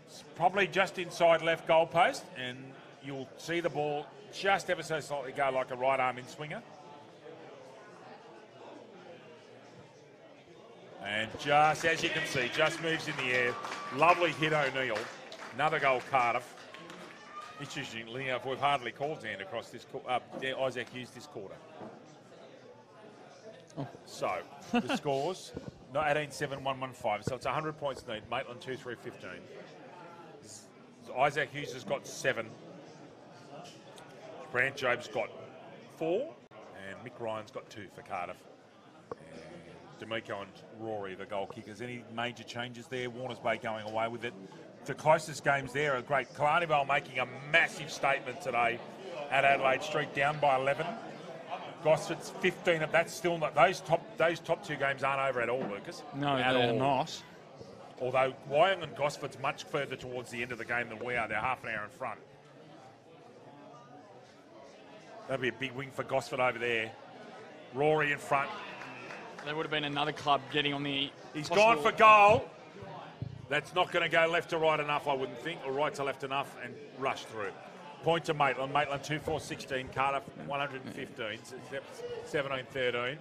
it's probably just inside left goalpost, and you'll see the ball just ever so slightly go like a right arm in swinger. And just, as you can see, just moves in the air. Lovely hit, O'Neill. Another goal, Cardiff. Interestingly enough, we've hardly called hand across this Isaac Hughes this quarter. Oh. So, the scores, 18-7, 1-1-5. So it's 100 points need. Maitland 2-3-15. Isaac Hughes has got 7. Brant Job's got 4. And Mick Ryan's got 2 for Cardiff. And D'Amico and Rory, the goal kickers. Any major changes there? Warners Bay going away with it. The closest games there are great. Killarney Vale making a massive statement today at Adelaide Street, down by 11. Gosford's 15. That's still not. Those top 2 games aren't over at all, Lucas. No, at they're all. not. Although Wyong and Gosford's much further towards the end of the game than we are. They're half an hour in front. That'll be a big win for Gosford over there. Rory in front. There would have been another club getting on the... He's gone for goal. That's not going to go left to right enough, I wouldn't think, or right to left enough, and rush through. Point to Maitland. Maitland 2-4-16. Cardiff 115. 17-13.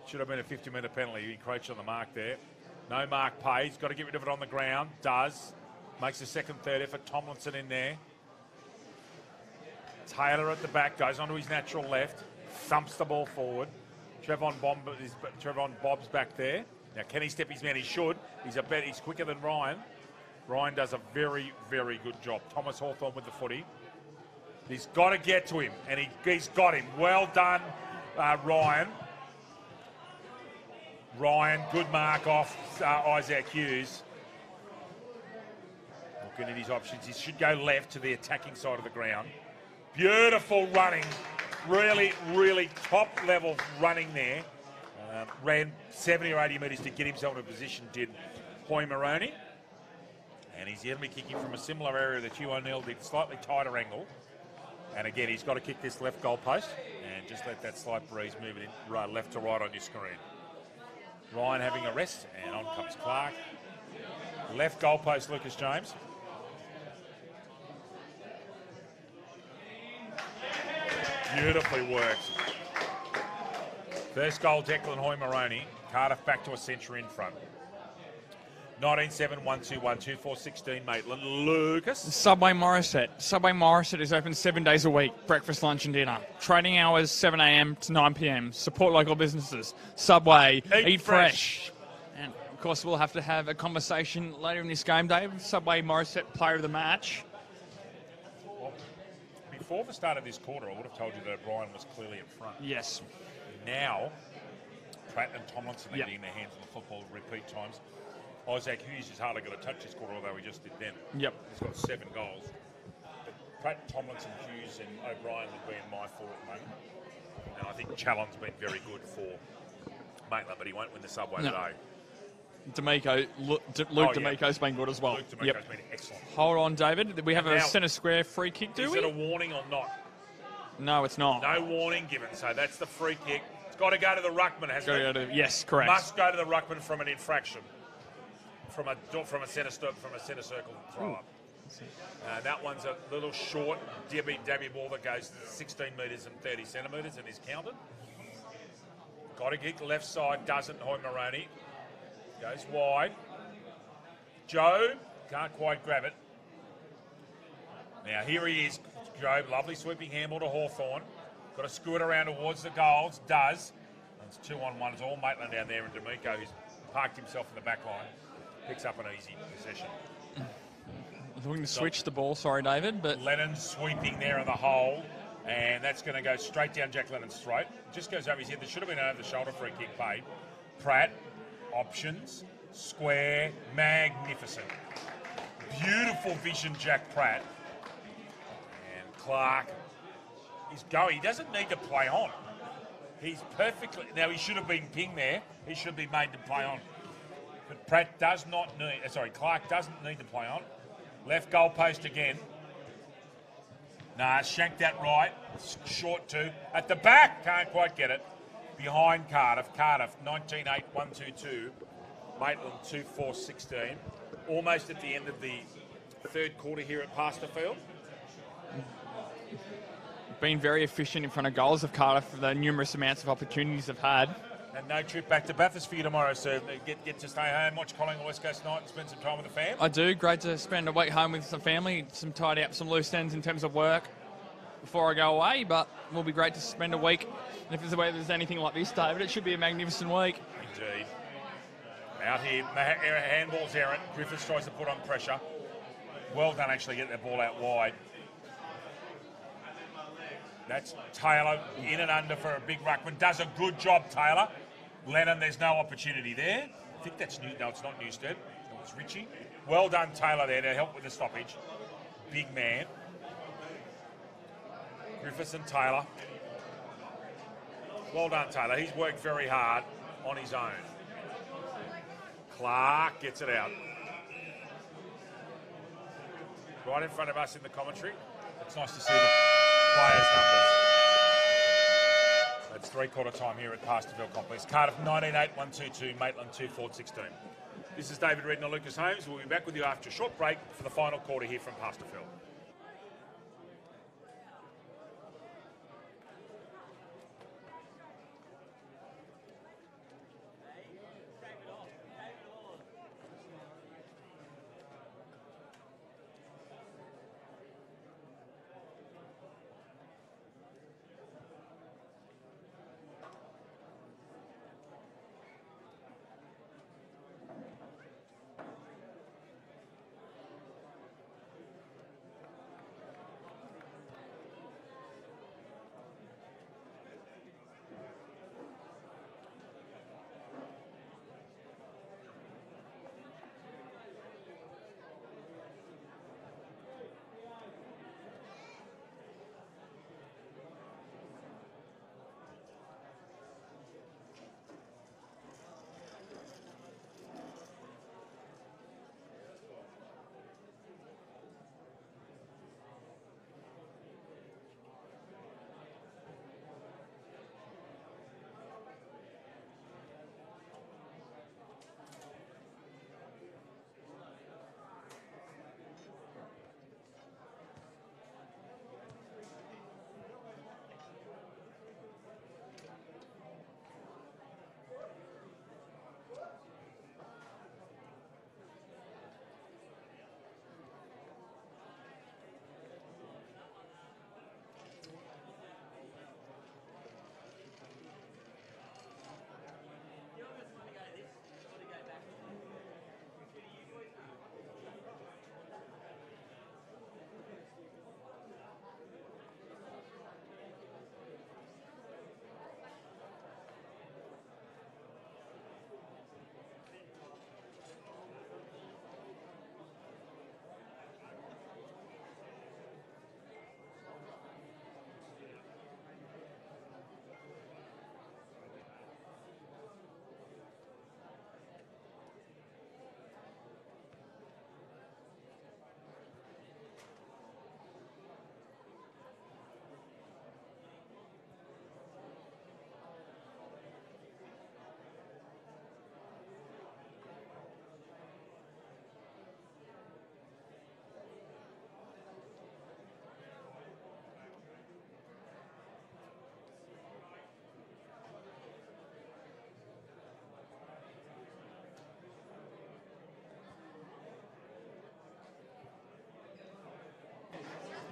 Should have been a 50-metre penalty. He encroached on the mark there. No mark paid. He's got to get rid of it on the ground. Does. Makes a second, third effort. Tomlinson in there. Taylor at the back. Goes onto his natural left. Thumps the ball forward. Trevon Bob's back there. Now, can he step his man? He should. He's quicker than Ryan. Ryan does a very, very good job. Thomas Hawthorne with the footy. He's got to get to him, and he's got him. Well done, Ryan. Ryan, good mark off Isaac Hughes. Looking at his options. He should go left to the attacking side of the ground. Beautiful running. Really, really top-level running there. Ran 70 or 80 metres to get himself in a position, did Hoy Maroney. And he's going to be kicking from a similar area that Hugh O'Neill did, slightly tighter angle. And again, he's got to kick this left goal post and just let that slight breeze move it in left to right on your screen. Ryan having a rest, and on comes Clark. Left goal post, Lucas James. Beautifully worked. First goal, Declan Hoy Maroney. Cardiff back to a centre in front. 19-7, 1-2-1, 2-4-16, Maitland. Lucas. Subway Morisset. Subway Morisset is open 7 days a week. Breakfast, lunch and dinner. Trading hours 7 a.m. to 9 p.m. Support local businesses. Subway. Eat fresh. And, of course, we'll have to have a conversation later in this game, Dave. Subway Morisset, player of the match. Well, before the start of this quarter, I would have told you that Ryan was clearly in front. Yes. Now, Pratt and Tomlinson are getting their hands on the football repeat times. Isaac Hughes is hardly going to touch this quarter, although he just did then. Yep. He's got 7 goals. But Pratt, Tomlinson, Hughes and O'Brien would be in my 4 at the moment. And I think Chalon's been very good for Maitland, but he won't win the Subway today. Luke D'Amico's been good as well. Luke D'Amico's been excellent. Hold on, David. We have a centre square free kick, do we? Is it a warning or not? No, it's not. No warning given, so that's the free kick. It's got to go to the ruckman, hasn't it? Yes, correct. Must go to the ruckman from an infraction. From a centre circle throw up. That one's a little short dabby ball that goes 16 metres and 30 centimetres and is counted. Got to kick the left side, doesn't. Hoy Maroney goes wide. Joe can't quite grab it. Now here he is, Joe. Lovely sweeping handball to Hawthorn. Got to screw it around towards the goals. Does. It's 2-on-1. It's all Maitland down there, and D'Amico, who's parked himself in the back line, picks up an easy possession. Looking to switch the ball, sorry, David, but Lennon sweeping there in the hole, and that's going to go straight down Jack Lennon's throat. Just goes over his head. There should have been an over-the-shoulder free kick paid. Pratt, options, square, magnificent. Beautiful vision, Jack Pratt. And Clark is going. He doesn't need to play on. He's perfectly... Now, he should have been king there. He should be made to play on. But Pratt does not need... Clark doesn't need to play on. Left goal post again. Nah, shanked that right. Short 2. At the back, can't quite get it. Behind Cardiff. Cardiff, 19-8, 1-2-2. Maitland, 2-4-16. Almost at the end of the third quarter here at Pasterfield. been very efficient in front of goals of Cardiff for the numerous amounts of opportunities they've had. And no trip back to Bathurst for you tomorrow, so get to stay home, watch Collingwood West Coast night and spend some time with the fam. I do. Great to spend a week home with some family, some tidy up some loose ends in terms of work before I go away, but it will be great to spend a week. And if there's anything like this, David, it should be a magnificent week. Indeed. Out here, handball's Aaron. Griffiths tries to put on pressure. Well done, actually, get that ball out wide. That's Taylor in and under for a big ruckman. Does a good job, Taylor. Lennon, there's no opportunity there. I think that's New. No, it's not Newstead. It's Richie. Well done, Taylor, there to help with the stoppage. Big man. Griffiths and Taylor. Well done, Taylor. He's worked very hard on his own. Clark gets it out. Right in front of us in the commentary. It's nice to see the players' numbers. It's three-quarter time here at Pasterville Complex. Cardiff 19-8-122, Maitland 2-4-16. This is David Redden and Lucas Holmes. We'll be back with you after a short break for the final quarter here from Pasterville.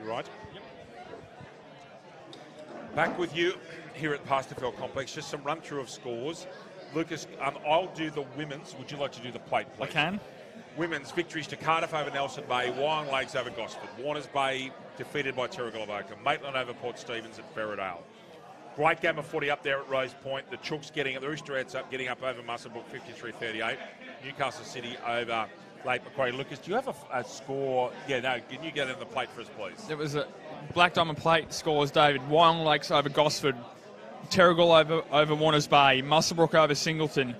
You right? Yep. Back with you here at Pasterville Complex. Just some run through of scores. Lucas, I'll do the women's. Would you like to do the plate, please? I can. Women's victories to Cardiff over Nelson Bay, Wyong Lakes over Gosford, Warners Bay defeated by Terrigal-Avoca, Maitland over Port Stephens at Ferradale. Great game of footy up there at Rose Point. The Chooks getting it, the Roosterettes getting up over Muswellbrook 53-38. Newcastle City over Lake Macquarie. Lucas, do you have a score? Yeah, no, can you get in the plate for us, please? It was a Black Diamond plate scores, David. Wyong Lakes over Gosford, Terrigal over Warners Bay, Muswellbrook over Singleton.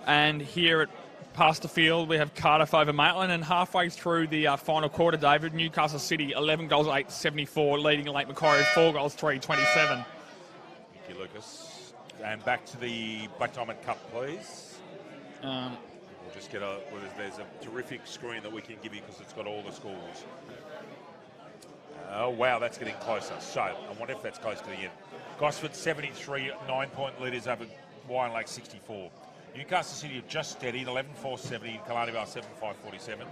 And here at Pasterfield, we have Cardiff over Maitland, and halfway through the final quarter, David, Newcastle City 11 goals 8-74, leading Lake Macquarie 4 goals 3-27. Thank you, Lucas. And back to the Black Diamond Cup, please. We'll just get there's a terrific screen that we can give you because it's got all the scores. Oh, wow, that's getting closer. So, I wonder if that's close to the end. Gosford 73, 9-point leaders over Wine Lake 64. Newcastle City have just steadied 11-4-70, Kalani Vale 7-5-47.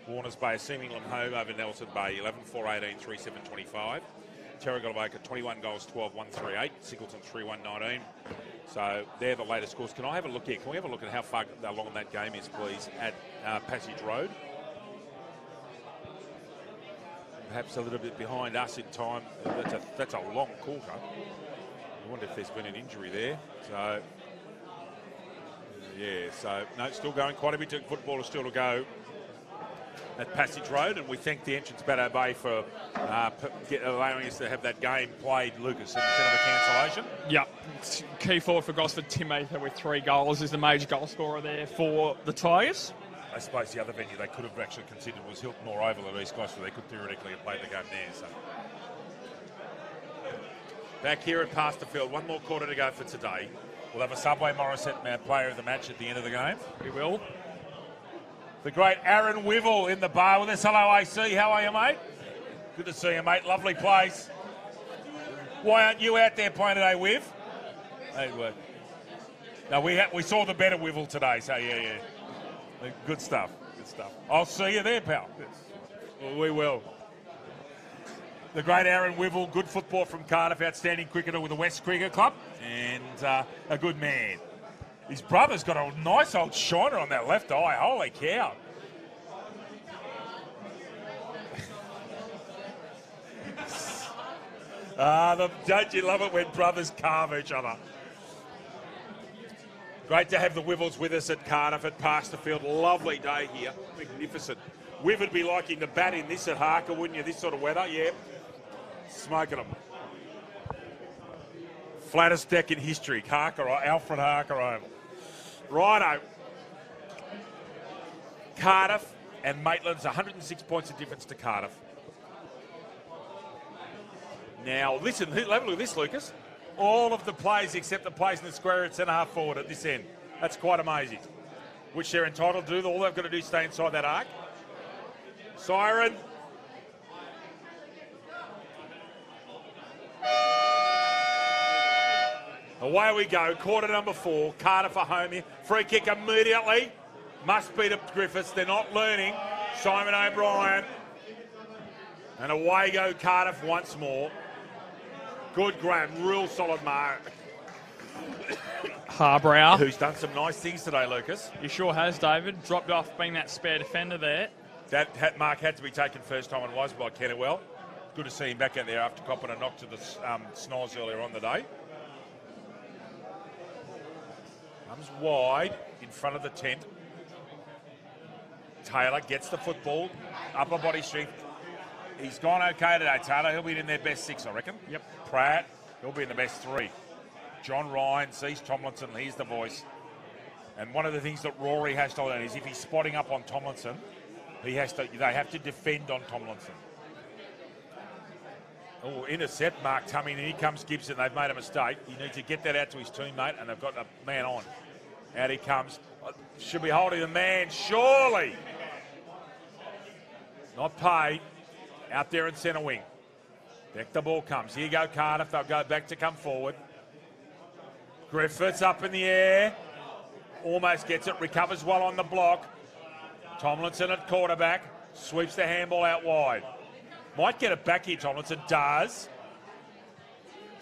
Warners Bay, Seam England home over Nelson Bay 11-4-18, 3-7-25. Terrigal Baker 21 goals, 12-1-3-8. Singleton 3-1-19. So they're the latest scores. Can I have a look here? Can we have a look at how far along that game is, please, at Passage Road? Perhaps a little bit behind us in time. That's a long quarter. I wonder if there's been an injury there. So, yeah, so, no, still going quite a bit of football still to go at Passage Road, and we thank the entrance Baddo Bay for allowing us to have that game played, Lucas, instead of a cancellation. Yep. Key forward for Gosford, Tim Ether with 3 goals is the major goal scorer there for the Tigers. I suppose the other venue they could have actually considered was Hilton or Oval at East Gloucester. They could theoretically have played the game there. So. Back here at Pasterfield, one more quarter to go for today. We'll have a Subway Morissette player of the match at the end of the game. We will. The great Aaron Wivel in the bar with us. Hello, AC. How are you, mate? Good to see you, mate. Lovely place. Why aren't you out there playing today, Wiv? Hey, well. No, we saw the better Wivel today, so yeah. Good stuff. Good stuff. I'll see you there, pal. Well, we will. The great Aaron Wivel, good football from Cardiff, outstanding cricketer with the West Cricket Club, and a good man. His brother's got a nice old shiner on that left eye. Holy cow. Don't you love it when brothers carve each other? Great to have the Wivels with us at Cardiff at Pasterfield. Lovely day here. Magnificent. Wiv would be liking to bat in this at Harker, wouldn't you? This sort of weather, yeah. Smoking them. Flattest deck in history. Harker, Alfred Harker Oval. Righto. Cardiff and Maitland's 106 points of difference to Cardiff. Now, listen, have a look at this, Lucas. All of the plays except the plays in the square at centre half forward at this end. That's quite amazing. Which they're entitled to do. All they've got to do is stay inside that arc. Siren. Away we go. Quarter number 4. Cardiff are home here. Free kick immediately. Must be to Griffiths. They're not learning. Simon O'Brien. And away go Cardiff once more. Good Graham, real solid mark. Harbrow. Who's done some nice things today, Lucas. He sure has, David. Dropped off being that spare defender there. That mark had to be taken first time and was by Kennewell. Good to see him back out there after copping a knock to the Snoz earlier on the day. Comes wide in front of the tent. Taylor gets the football. Upper body strength. He's gone okay today, Taylor. He'll be in their best 6, I reckon. Yep. Pratt, he'll be in the best 3. John Ryan sees Tomlinson, he's the voice. And one of the things that Rory has to learn is if he's spotting up on Tomlinson, they have to defend on Tomlinson. Oh, intercept, Mark Tummy, and here comes Gibson. They've made a mistake. He needs to get that out to his teammate, and they've got a man on. Out he comes. Should be holding the man, surely. Not paid. Out there in centre wing. Back the ball comes. Here go Cardiff. They'll go back to come forward. Griffiths up in the air. Almost gets it. Recovers well on the block. Tomlinson at quarterback. Sweeps the handball out wide. Might get it back here, Tomlinson. Does.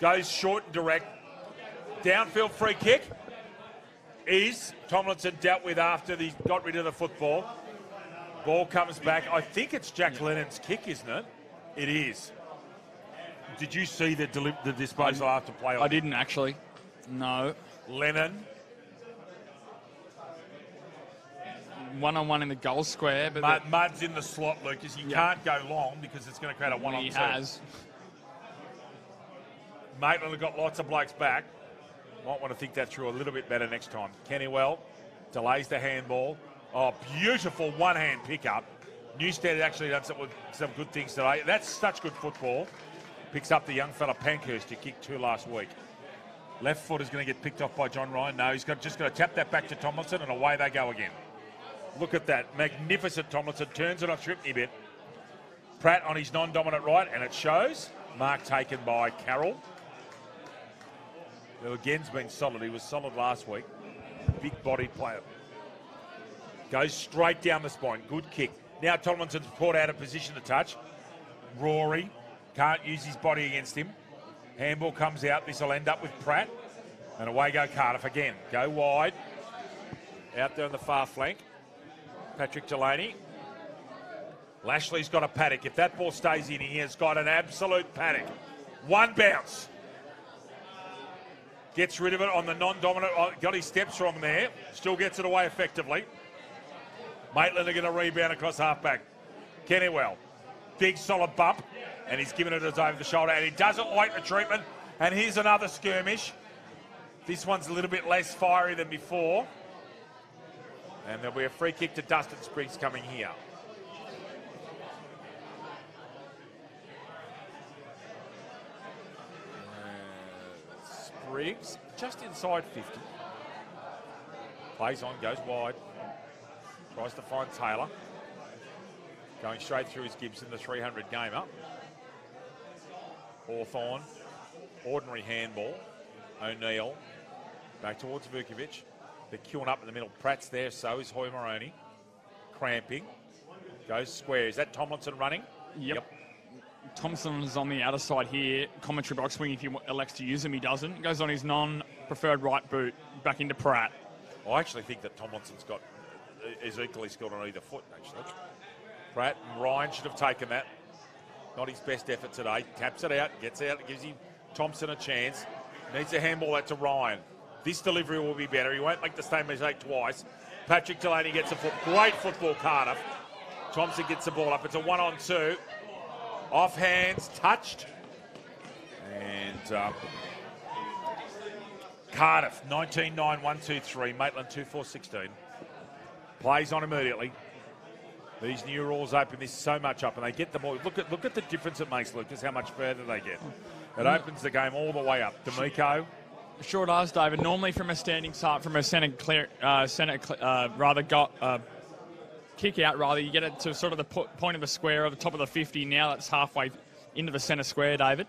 Goes short and direct. Downfield free kick. Is Tomlinson dealt with after he got rid of the football. Ball comes back. I think it's Jack Lennon's kick, isn't it? It is. Did you see the disposal after play? I didn't actually. No. Lennon. One-on-one in the goal square. But Mud's in the slot, Lucas. You can't go long because it's going to create a one-on-two. He has. Maitland have got lots of blokes back. Might want to think that through a little bit better next time. Kennewell delays the handball. Oh, beautiful one-hand pickup. Newstead actually done some good things today. That's such good football. Picks up the young fella Pankhurst who kicked 2 last week. Left foot is going to get picked off by John Ryan. No, he's just got to tap that back to Tomlinson and away they go again. Look at that. Magnificent Tomlinson. Turns it off Shripney bit. Pratt on his non-dominant right and it shows. Mark taken by Carroll. who again's been solid. He was solid last week. Big body player. Goes straight down the spine. Good kick. Now Tomlinson's brought out of position to touch. Rory can't use his body against him. Handball comes out. This will end up with Pratt. And away go Cardiff again. Go wide. Out there on the far flank. Patrick Delaney. Lashley's got a paddock. If that ball stays in, he has got an absolute paddock. One bounce. Gets rid of it on the non-dominant. Got his steps wrong there. Still gets it away effectively. Maitland are going to rebound across half-back. Kennywell. Big solid bump. And he's given it as over the shoulder. And he doesn't like the treatment. And here's another skirmish. This one's a little bit less fiery than before. And there'll be a free kick to Dustin Spriggs coming here. Spriggs just inside 50. Plays on, goes wide. Tries to find Taylor. Going straight through his Gibson, the 300 gamer. Hawthorn. Ordinary handball. O'Neill. Back towards Vukovic. They're queuing up in the middle. Pratt's there, so is Hoy Maroney. Cramping. Goes square. Is that Tomlinson running? Yep. Thompson's on the outer side here. Commentary box wing, if he elects to use him, he doesn't. Goes on his non-preferred right boot, back into Pratt. I actually think that Tomlinson's is equally skilled on either foot, actually. Pratt and Ryan should have taken that. Not his best effort today. Taps it out, gets out, gives him Thompson a chance. Needs a handball that to Ryan. This delivery will be better. He won't make the same mistake twice. Patrick Delaney gets a foot. Great football, Cardiff. Thompson gets the ball up. It's a 1-on-2. Off hands, touched. And Cardiff, 19-9-1-2-3. Maitland, 2-4-16. Plays on immediately. These new rules open this so much up, and they get the ball. Look at the difference it makes, Lucas, how much further they get. It opens the game all the way up. D'Amico. Sure does, David. Normally from a standing start, from a kick out, rather, you get it to sort of the point of the square or the top of the 50. Now it's halfway into the centre square, David.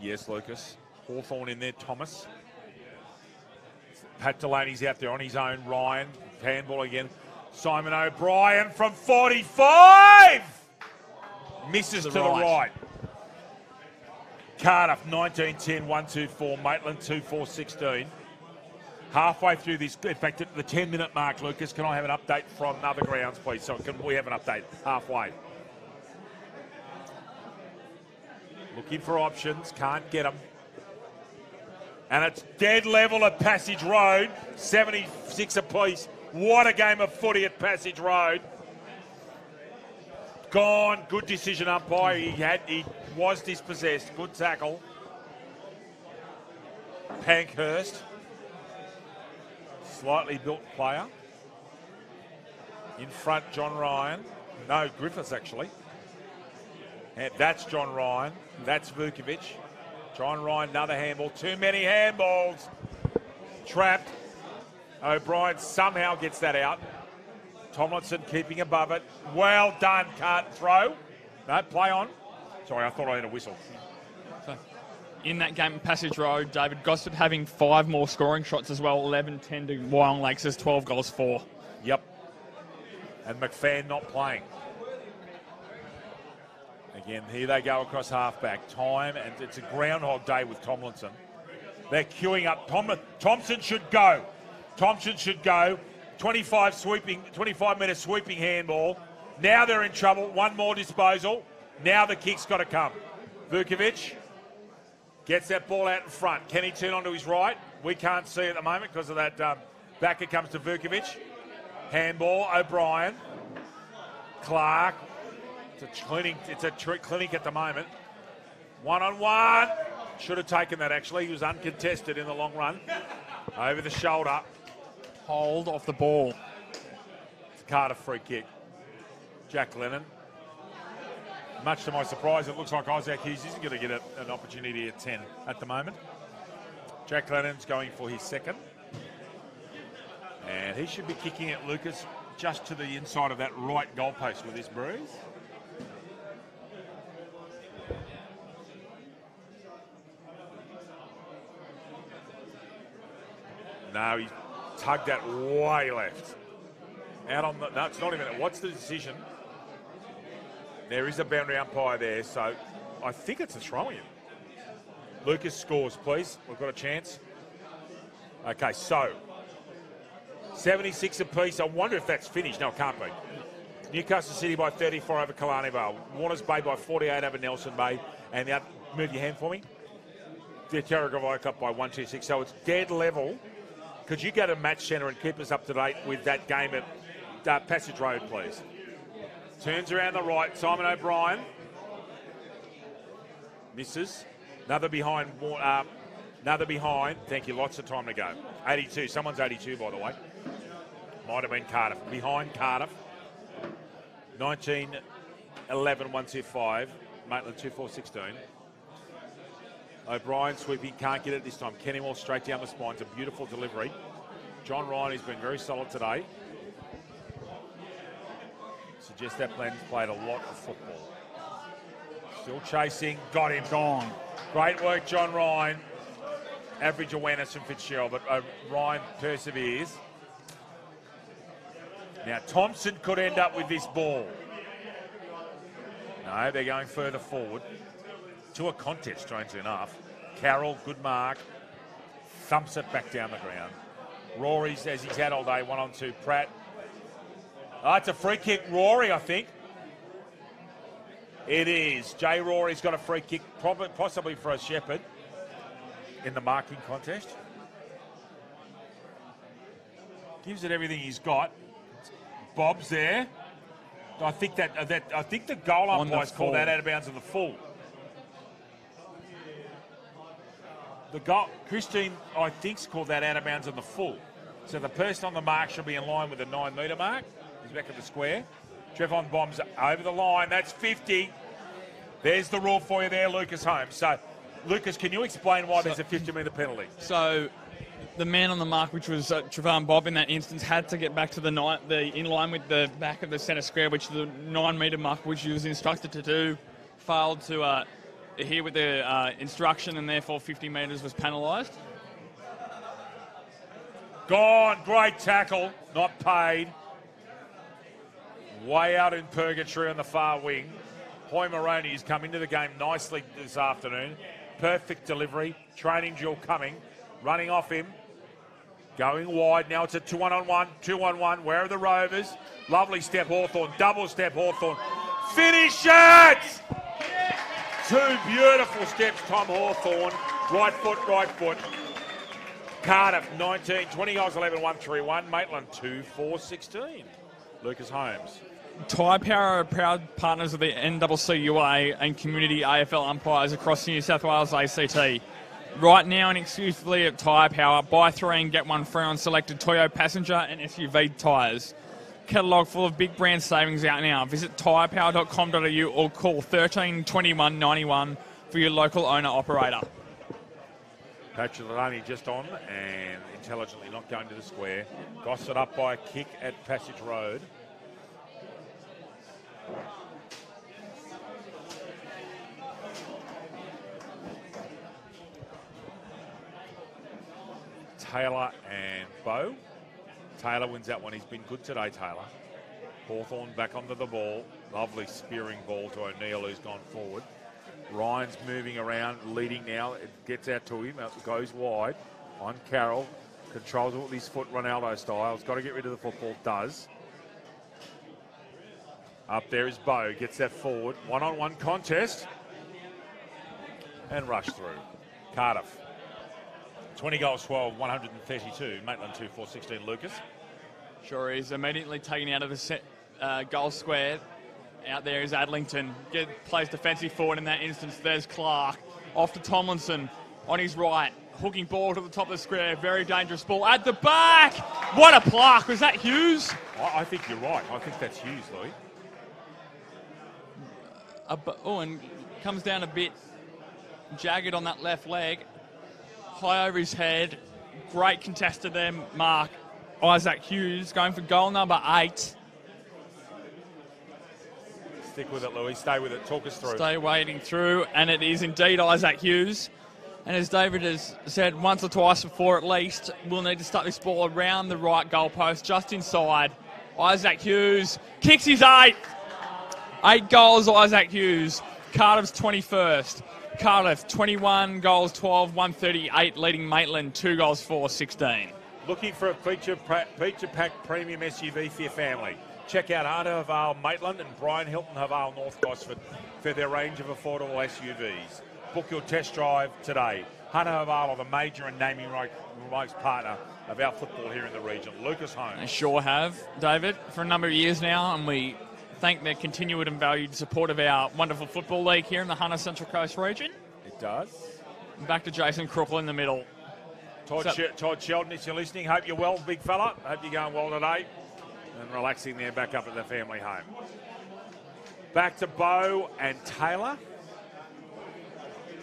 Yes, Lucas. Hawthorn in there, Thomas. Pat Delaney's out there on his own. Ryan, handball again. Simon O'Brien from 45! Misses to the right. Cardiff, 19-10-1-2-4. Maitland, 2-4-16. Halfway through this, in fact, at the 10-minute mark, Lucas, can I have an update from other grounds, please? So can we have an update halfway? Looking for options, can't get them. And it's dead level at Passage Road, 76 apiece. What a game of footy at Passage Road. Gone, good decision umpire. He was dispossessed. Good tackle. Pankhurst. Slightly built player. In front, John Ryan. No, Griffiths actually. And that's John Ryan. That's Vukovic. John Ryan, another handball. Too many handballs. Trapped. O'Brien somehow gets that out. Tomlinson keeping above it. Well done, can't throw. No, play on. Sorry, I thought I had a whistle. So, in that game at Passage Road, David Gosford having 5 more scoring shots as well. 11-10 to Wyong Lakes, 12 goals for. Yep. And McFan not playing. Again, here they go across halfback. Time, and it's a groundhog day with Tomlinson. They're queuing up. Thompson should go. Thompson should go. 25-metre sweeping handball. Now they're in trouble. One more disposal. Now the kick's got to come. Vukovic gets that ball out in front. Can he turn onto his right? We can't see at the moment because of that. Back it comes to Vukovic. Handball, O'Brien. Clark. It's a clinic at the moment. 1-on-1. Should have taken that, actually. He was uncontested in the long run. Over the shoulder. Hold off the ball. It's a Cardiff free kick. Jack Lennon. Much to my surprise, it looks like Isaac Hughes isn't going to get an opportunity at 10 at the moment. Jack Lennon's going for his second. And he should be kicking it, Lucas, just to the inside of that right goalpost with this bruise. No, he tugged that way left. Out on the... No, it's not even... What's the decision? There is a boundary umpire there, so I think it's a throw-in. Lucas scores, please. We've got a chance. Okay, so 76 apiece. I wonder if that's finished. No, it can't be. Newcastle City by 34 over Killarney Vale. Warners Bay by 48 over Nelson Bay. And the other, move your hand for me. The Terrigal Cup by 126. So it's dead level. Could you go to Match Centre and keep us up to date with that game at Passage Road, please? Turns around the right. Simon O'Brien. Misses. Another behind. Another behind. Thank you. Lots of time to go. 82. Someone's 82, by the way. Might have been Cardiff. Behind Cardiff. 19, 11, 125. Maitland 2, 4, 16. O'Brien sweeping. Can't get it this time. Kennywell straight down the spine. It's a beautiful delivery. John Ryan has been very solid today. Suggest that Glenn's played a lot of football. Still chasing. Got him. Gone. Great work, John Ryan. Average awareness from Fitzgerald, but Ryan perseveres. Now, Thompson could end up with this ball. No, they're going further forward. To a contest, strangely enough. Carroll, good mark. Thumps it back down the ground. Rory's, as he's had all day, 1-on-2. Pratt. Oh, it's a free kick. Rory, I think. It is. Jay Rory's got a free kick, probably, possibly for a Shepherd in the marking contest. Gives it everything he's got. Bob's there. I think I think the goal umpire's called that out of bounds on the full. The goal, Christine, I think's called that out of bounds on the full. So the person on the mark should be in line with the 9 metre mark. He's back at the square. Trevon bombs over the line. That's 50. There's the rule for you there, Lucas Holmes. So, Lucas, can you explain why there's a 50-metre penalty? So, the man on the mark, which was Trevon Bob in that instance, had to get back to the in line with the back of the centre square, which the 9-metre mark, which he was instructed to do, failed to adhere with the instruction, and therefore 50 metres was penalised. Gone. Great tackle. Not paid. Way out in purgatory on the far wing. Hoy Moroney has come into the game nicely this afternoon. Perfect delivery. Training duel coming. Running off him. Going wide. Now it's a 2-1-on-1. 2-1-1. Where are the Rovers? Lovely step Hawthorn. Double step Hawthorn. Finish it! Two beautiful steps, Tom Hawthorn. Right foot, right foot. Cardiff 19, 20 goals, 11, 1-3-1. Maitland 2, 4, 16. Lucas Holmes. Tyre Power are proud partners of the NCCUA and community AFL umpires across New South Wales ACT. Right now and exclusively at Tyre Power, buy 3 and get 1 free on selected Toyo passenger and SUV tyres. Catalogue full of big brand savings out now. Visit tyrepower.com.au or call 13 21 91 for your local owner-operator. Patrick Lalani just on and intelligently not going to the square. Gossed up by a kick at Passage Road. Taylor and Bowe. Taylor wins that one. He's been good today, Taylor. Hawthorn back onto the ball. Lovely spearing ball to O'Neill, who's gone forward. Ryan's moving around, leading now. It gets out to him. It goes wide on Carroll. Controls it with his foot, Ronaldo style. He's got to get rid of the football. Does. Up there is Bowe. Gets that forward. 1-on-1 contest. And rush through. Cardiff. 20 goals, 12, 132. Maitland 2, 4, 16. Lucas. Sure is. Immediately taken out of the goal square. Out there is Adlington. Plays defensive forward in that instance. There's Clark. Off to Tomlinson on his right. Hooking ball to the top of the square. Very dangerous ball at the back. What a pluck. Was that Hughes? I think you're right. I think that's Hughes, Louis. And comes down a bit jagged on that left leg. High over his head. Great contested there, Mark. Isaac Hughes going for goal number 8. Stick with it, Louis. Stay with it. Talk us through. Stay wading through, and it is indeed Isaac Hughes. And as David has said once or twice before at least, we'll need to start this ball around the right goalpost, just inside. Isaac Hughes kicks his 8th. 8 goals, Isaac Hughes. Cardiff's 21st. Cardiff, 21 goals, 12, 138, leading Maitland, 2 goals, 4, 16. Looking for a feature-packed premium SUV for your family? Check out Hunter Haval Maitland and Brian Hilton Haval North Gosford for their range of affordable SUVs. Book your test drive today. Hunter Haval are the major and naming rights partner of our football here in the region. Lucas Holmes. They sure have, David, for a number of years now, and we thank their continued and valued support of our wonderful football league here in the Hunter Central Coast region. It does. Back to Jason Crookle in the middle. Todd Sheldon, if you're listening, hope you're well, big fella. Hope you're going well today and relaxing there back up at the family home. Back to Bo and Taylor.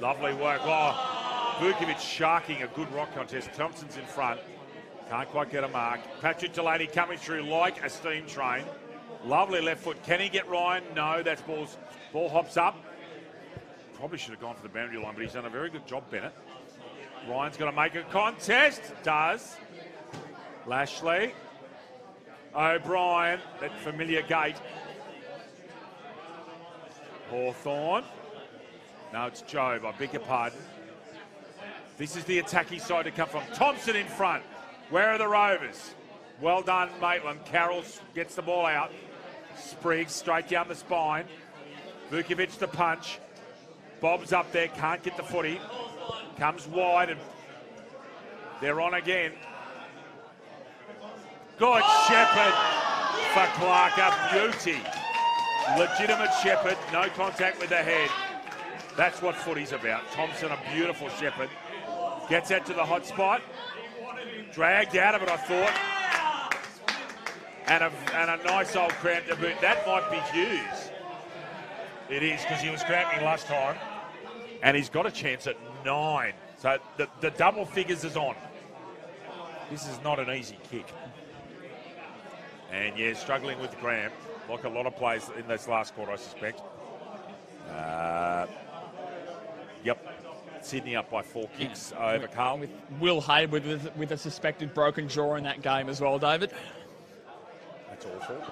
Lovely work. Oh, Vukovic sharking a good rock contest. Thompson's in front. Can't quite get a mark. Patrick Delaney coming through like a steam train. Lovely left foot. Can he get Ryan? No, that's ball hops up. Probably should have gone for the boundary line, but he's done a very good job, Bennett. Ryan's got to make a contest. Does. Lashley. O'Brien. That familiar gate. Hawthorne. No, it's Jobe. I beg your pardon. This is the attacking side to come from. Thompson in front. Where are the Rovers? Well done, Maitland. Carroll gets the ball out. Spriggs straight down the spine. Vukovic the punch. Bob's up there. Can't get the footy. Comes wide and they're on again. Good Shepherd for Clark. A beauty. Legitimate Shepherd. No contact with the head. That's what footy's about. Thompson, a beautiful Shepherd. Gets out to the hot spot. Dragged out of it, I thought. And a nice old cramp to boot. That might be Hughes. It is, because he was cramping last time. And he's got a chance at 9. So the double figures is on. This is not an easy kick. And yeah, struggling with cramp, like a lot of players in this last quarter, I suspect. Yep. Sydney up by 4 kicks over Carl. With Will Hayward with a suspected broken jaw in that game as well, David. That's awful.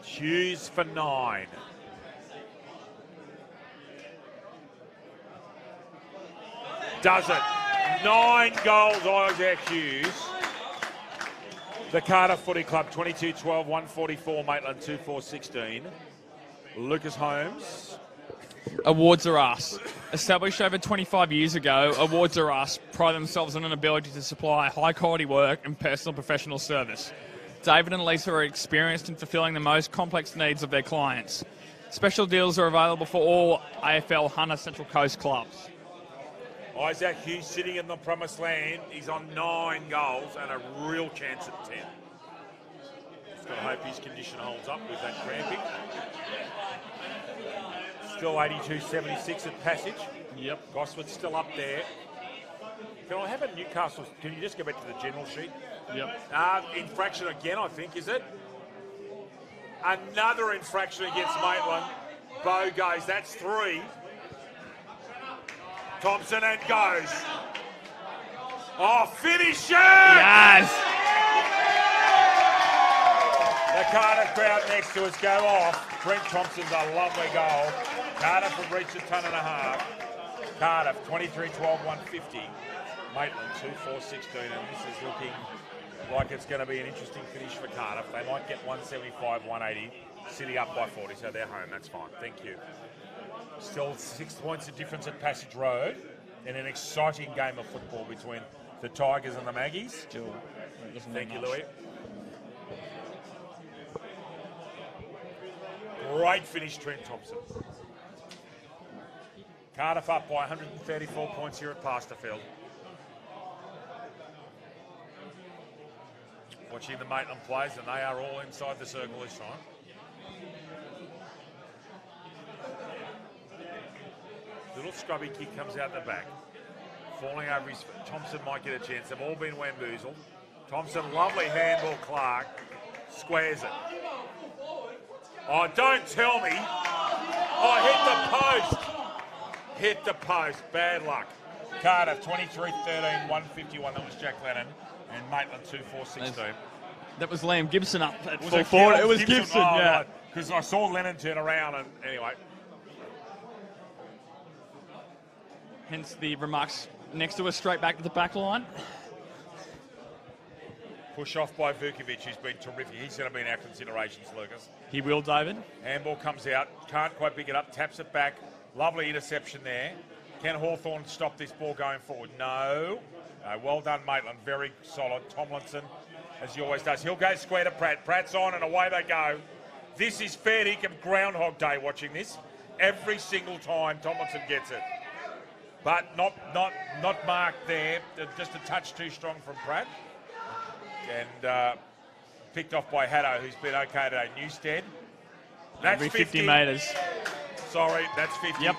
Hughes for 9. Does it. 9 goals, Isaac Hughes. The Cardiff Footy Club, 22-12, 144, Maitland, 2-4-16. Lucas Holmes. Awards are us. Established over 25 years ago, Awards are us pride themselves on an ability to supply high-quality work and personal professional service. David and Lisa are experienced in fulfilling the most complex needs of their clients. Special deals are available for all AFL Hunter Central Coast clubs. Isaac Hughes sitting in the promised land. He's on 9 goals and a real chance at 10. Just got to hope his condition holds up with that cramping. Still 82-76 at Passage. Yep. Gosford's still up there. Can I have a Newcastle? Can you just go back to the general sheet? Yep. Infraction again, I think, is it? Another infraction against Maitland. Bo goes. That's 3. Thompson and goes. Oh, finish it! Yes! The Cardiff crowd next to us go off. Brent Thompson's a lovely goal. Cardiff have reached a ton and a half. Cardiff, 23-12, 150. Maitland, 2-4-16, and this is looking like it's going to be an interesting finish for Cardiff. They might get 175, 180. City up by 40, so they're home. That's fine. Thank you. Still 6 points of difference at Passage Road in an exciting game of football between the Tigers and the Maggies. Still, thank you, Louis. Great finish, Trent Thompson. Cardiff up by 134 points here at Pasterfield. Watching the Maitland plays, and they are all inside the circle this time. Little scrubby kick comes out the back. Falling over his foot. Thompson might get a chance. They've all been wamboozled. Thompson, lovely handball, Clark. Squares it. Oh, don't tell me. Oh, hit the post. Hit the post. Bad luck. Cardiff 23-13, 151. That was Jack Lennon. And Maitland 2-4-16. That was Liam Gibson up at Was full it forward. Gibson? It was Gibson, yeah. Because I saw Lennon turn around and anyway. Hence the remarks next to us, straight back to the back line. Push off by Vukovic, who's been terrific. He's going to be in our considerations, Lucas. He will, David. Handball comes out. Can't quite pick it up. Taps it back. Lovely interception there. Can Hawthorn stop this ball going forward? No. Well done, Maitland. Very solid. Tomlinson, as he always does. He'll go square to Pratt. Pratt's on and away they go. This is fair dinkum Groundhog Day watching this. Every single time Tomlinson gets it. But not marked there. Just a touch too strong from Pratt. And picked off by Haddo, who's been okay today. Newstead. That's Every 50 metres. Sorry, that's 50. Yep.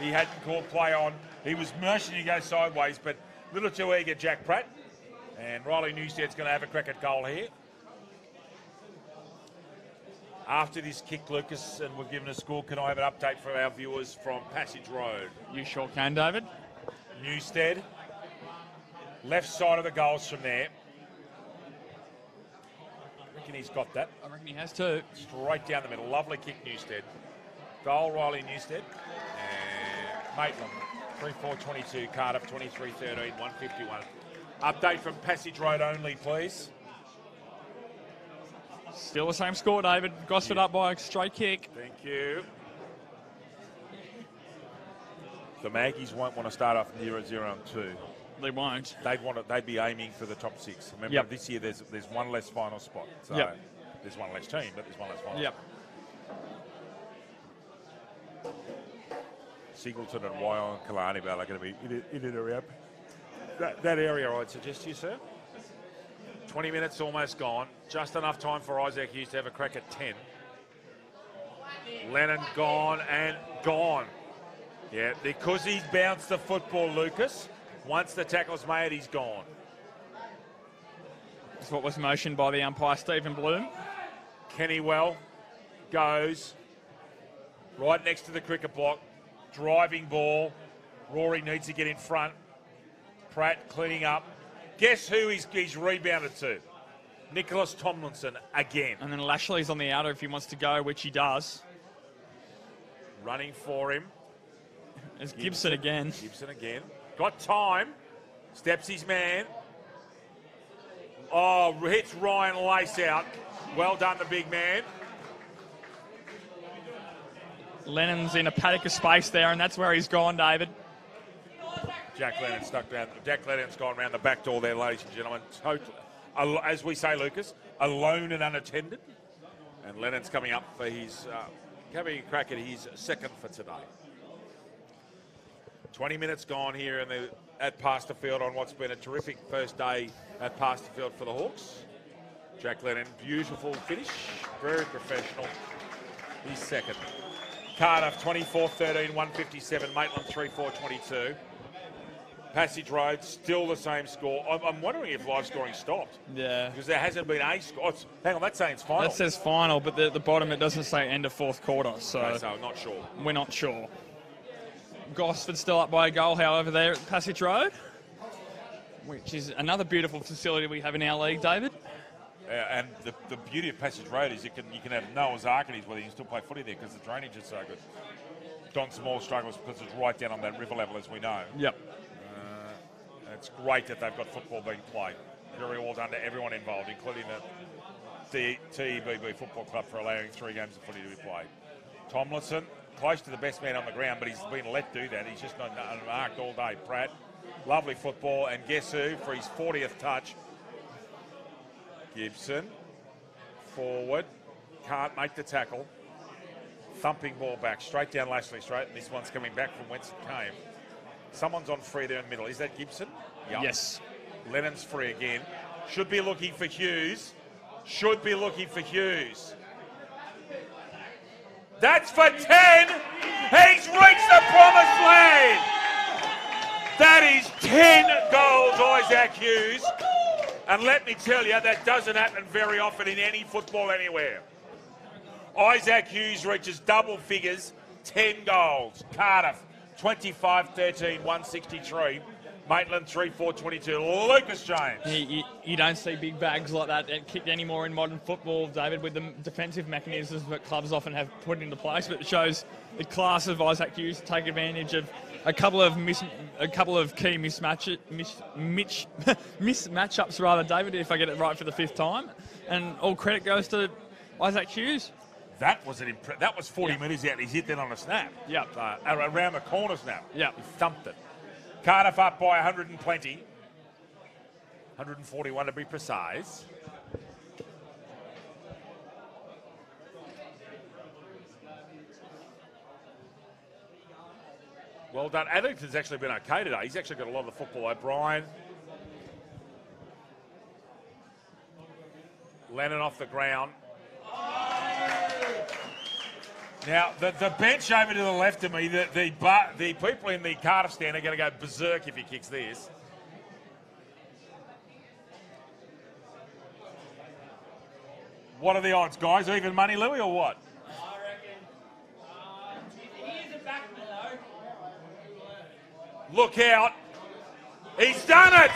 He hadn't called play on. He was motioning to go sideways, but a little too eager, Jack Pratt. And Riley Newstead's going to have a crack at goal here. After this kick, Lucas, and we've given a score, can I have an update for our viewers from Passage Road? You sure can, David. Newstead. Left side of the goals from there. I reckon he's got that. I reckon he has too. Straight down the middle. Lovely kick, Newstead. Goal, Riley Newstead. And Maitland, 3-4-22. Cardiff, 23-13, 151. Update from Passage Road only, please. Still the same score, David. Gosford up by a straight kick. Thank you. The Maggies won't want to start off 0-0 and 2. They won't. They'd be aiming for the top 6. Remember, this year there's one less final spot. So there's one less team, but there's one less final spot. Singleton and Wyo and Killarney are going to be in and around that area, I'd suggest to you, sir. 20 minutes almost gone. Just enough time for Isaac Hughes to have a crack at 10. Lennon gone and gone. Yeah, because he's bounced the football, Lucas. Once the tackle's made, he's gone. That's what was motioned by the umpire, Stephen Bloom. Kennywell goes right next to the cricket block. Driving ball. Rory needs to get in front. Pratt cleaning up. Guess who he's rebounded to? Nicholas Tomlinson again. And then Lashley's on the outer if he wants to go, which he does. Running for him. There's Gibson again. Gibson again. Got time. Steps his man. Oh, hits Ryan Lace out. Well done, the big man. Lennon's in a paddock of space there, and that's where he's gone, David. Jack Lennon stuck down. Jack Lennon's gone around the back door there, ladies and gentlemen. Totally, as we say, Lucas, alone and unattended. And Lennon's coming up for his, having a crack at his second for today. 20 minutes gone here at Pasterfield on what's been a terrific first day at Pasterfield for the Hawks. Jack Lennon, beautiful finish, very professional. He's second. Cardiff, 24-13, 157. Maitland, 3-4-22. Passage Road, still the same score. I'm wondering if live scoring stopped. Yeah. Because there hasn't been a score. Hang on, that's saying it's final. That says final, but at the bottom it doesn't say end of fourth quarter. So I'm not sure. We're not sure. Gosford still up by a goal, however, there at Passage Road, which is another beautiful facility we have in our league, David. And the beauty of Passage Road is you can have Noah's Ark and whether you can still play footy there because the drainage is so good. Don Small struggles because it's right down on that river level, as we know. Yep. It's great that they've got football being played. Very well done to everyone involved, including the TEBB Football Club for allowing 3 games of footy to be played. Tomlinson, close to the best man on the ground, but he's been let do that. He's just not unmarked all day. Pratt, lovely football, and guess who for his 40th touch? Gibson, forward, can't make the tackle. Thumping ball back, straight down Lashley straight, and this one's coming back from whence it came. Someone's on free there in the middle. Is that Gibson? Yep. Yes. Lennon's free again. Should be looking for Hughes. Should be looking for Hughes. That's for 10. He's reached the promised land. That is 10 goals, Isaac Hughes. And let me tell you, that doesn't happen very often in any football anywhere. Isaac Hughes reaches double figures, 10 goals. Cardiff, 25-13, 163. Maitland 3-4-22. Lucas James. You don't see big bags like that kicked anymore in modern football, David, with the defensive mechanisms that clubs often have put into place. But it shows the class of Isaac Hughes to take advantage of a couple of key mismatchups, rather, David, if I get it right for the fifth time. And all credit goes to Isaac Hughes. That was that was 40 metres out. He's hit that on a snap. Yeah. Around the corner snap. Yeah. He thumped it. Cardiff up by 120. 141 to be precise. Well done. Addington's actually been okay today. He's actually got a lot of the football. O'Brien. Lennon off the ground. Now, the bench over to the left of me, the people in the Cardiff stand are going to go berserk if he kicks this. What are the odds, guys? Even money, Louis, or what? I reckon. He is a backman, though. Look out. He's done it!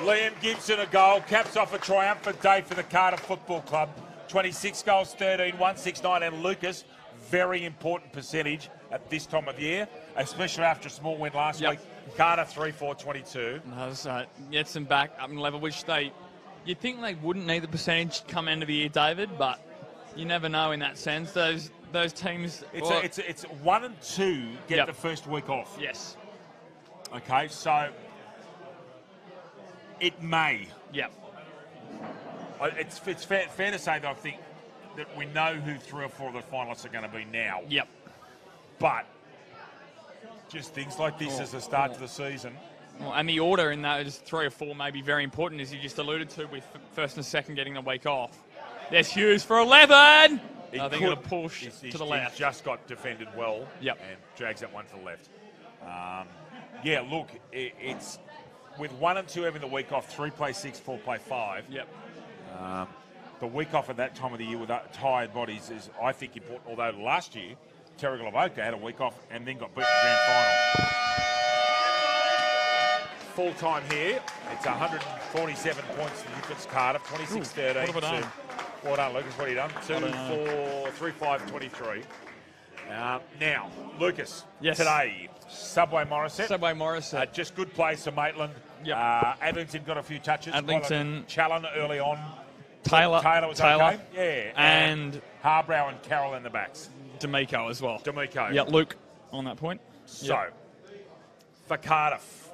Liam Gibson a goal. Caps off a triumphant day for the Cardiff Football Club. 26 goals, 13, 169. And Lucas, very important percentage at this time of year, especially after a small win last week. Cardiff 3-4-22. No, so gets them back up in level, which you'd think they wouldn't need the percentage come end of the year, David, but you never know in that sense. Those teams. It's 1 and 2 get the first week off. Yes. Okay, so it may. Yep. It's fair to say that I think that we know who 3 or 4 of the finalists are going to be now. Yep. But just things like this as a start to the season. Well, and the order in those 3 or 4 may be very important, as you just alluded to, with first and second getting the week off. There's Hughes for 11. I think it'll push to the left. He's just got defended well. Yep. And drags that one to the left. Yeah, look, it's with 1 and 2 having the week off, 3 play 6, 4 play 5. Yep. The week off at that time of the year with tired bodies is, I think, important. Although last year, Terrigal Avoca had a week off and then got beat in the grand final. Full time here. It's 147 points for Newcastle Cardiff, 26-13. What have I done? Well done, Lucas. What have you done? 2, 4, 3, 5, 23. Now, Lucas, today, Subway Morissette. Just good plays for Maitland. Yep. Adlington got a few touches. Adlington. Challen early on. Taylor was okay. Yeah. And Harbrow and Carroll in the backs. D'Amico as well. D'Amico. Yeah, Luke on that point. So, for Cardiff,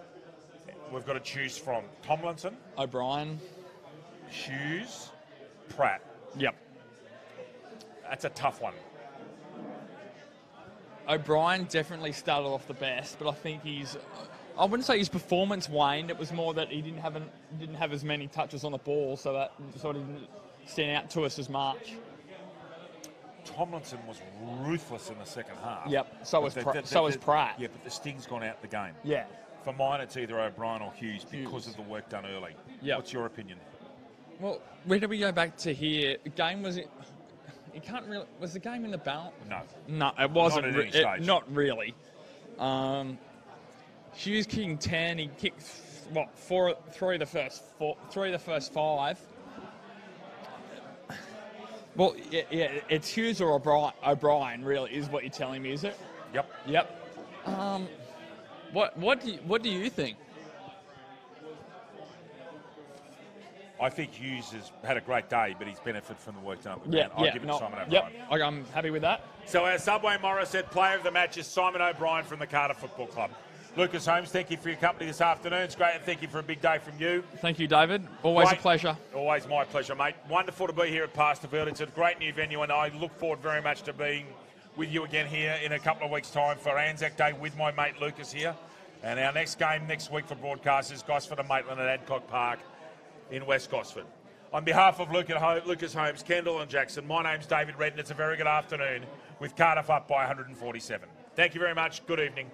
we've got to choose from Tomlinson, O'Brien, Hughes, Pratt. Yep. That's a tough one. O'Brien definitely started off the best, but I think I wouldn't say his performance waned. It was more that he didn't have as many touches on the ball, so that sort of didn't stand out to us as much. Tomlinson was ruthless in the second half. Yep. So was Pratt. Yeah, but the sting's gone out the game. Yeah. For mine, it's either O'Brien or Hughes because of the work done early. Yep. What's your opinion? Well, where do we go back to here? The game was it? You can't really. Was the game in the balance? No. No, it wasn't. Not at any stage. Not really. Hughes kicking 10. He kicked three of the first 5. Well, yeah, it's Hughes or O'Brien. Really, is what you're telling me, is it? Yep. What do you think? I think Hughes has had a great day, but he's benefited from the work done up the ground. I'll give it to Simon O'Brien. Yep, I'm happy with that. So our Subway Morissette player of the match is Simon O'Brien from the Cardiff Football Club. Lucas Holmes, thank you for your company this afternoon. It's great, and thank you for a big day from you. Thank you, David. Always a pleasure. Always my pleasure, mate. Wonderful to be here at Pasterfield. It's a great new venue, and I look forward very much to being with you again here in a couple of weeks' time for Anzac Day with my mate Lucas here. And our next game next week for broadcast is Gosford and Maitland at Adcock Park in West Gosford. On behalf of Lucas Holmes, Kendall and Jackson, my name's David Redden. It's a very good afternoon with Cardiff up by 147. Thank you very much. Good evening.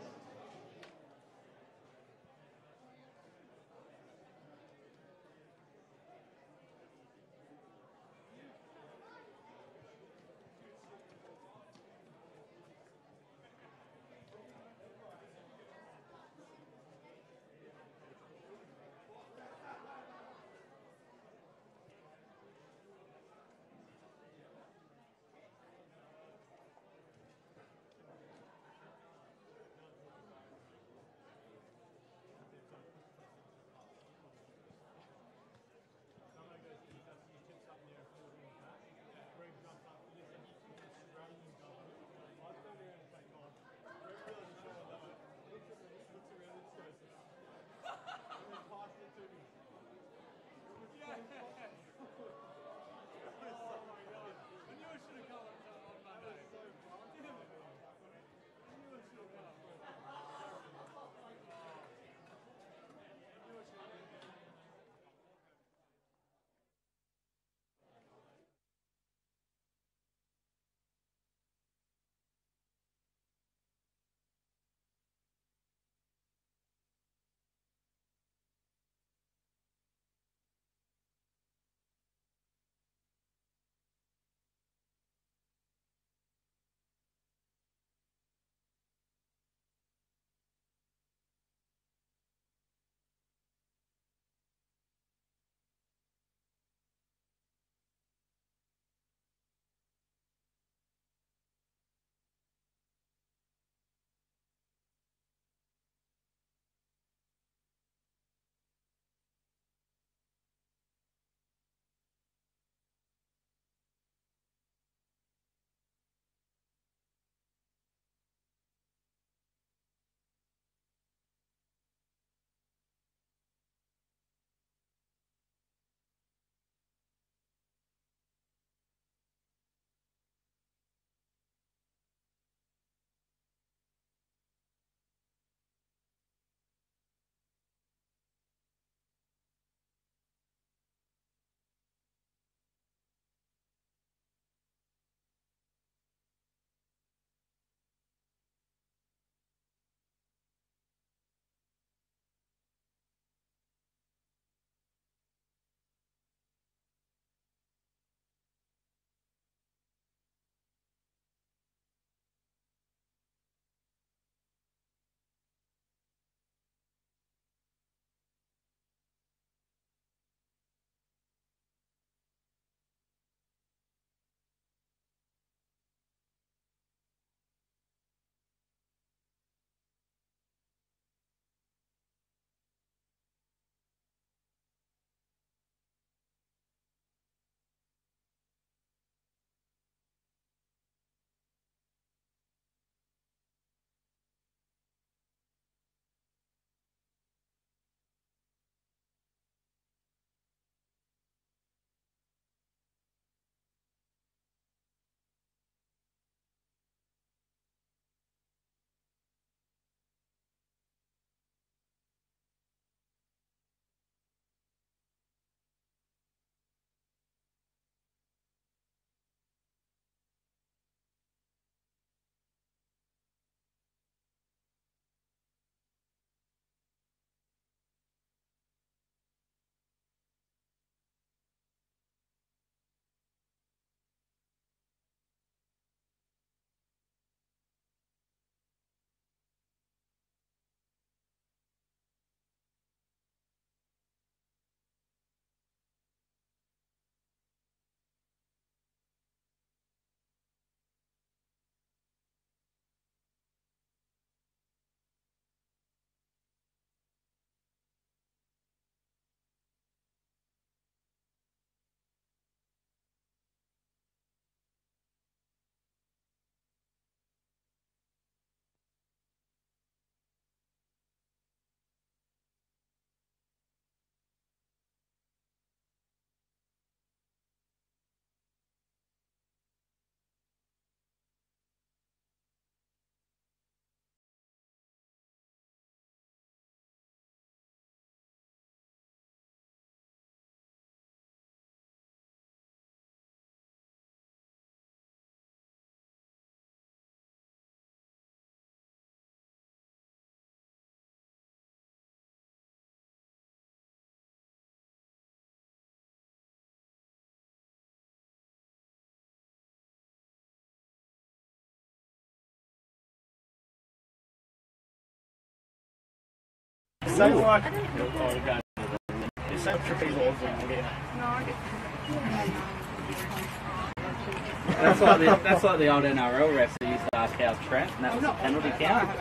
say like, you say trapeze laws and we'll get That's like the old NRL refs that used to ask how's Trent, and that was a penalty count.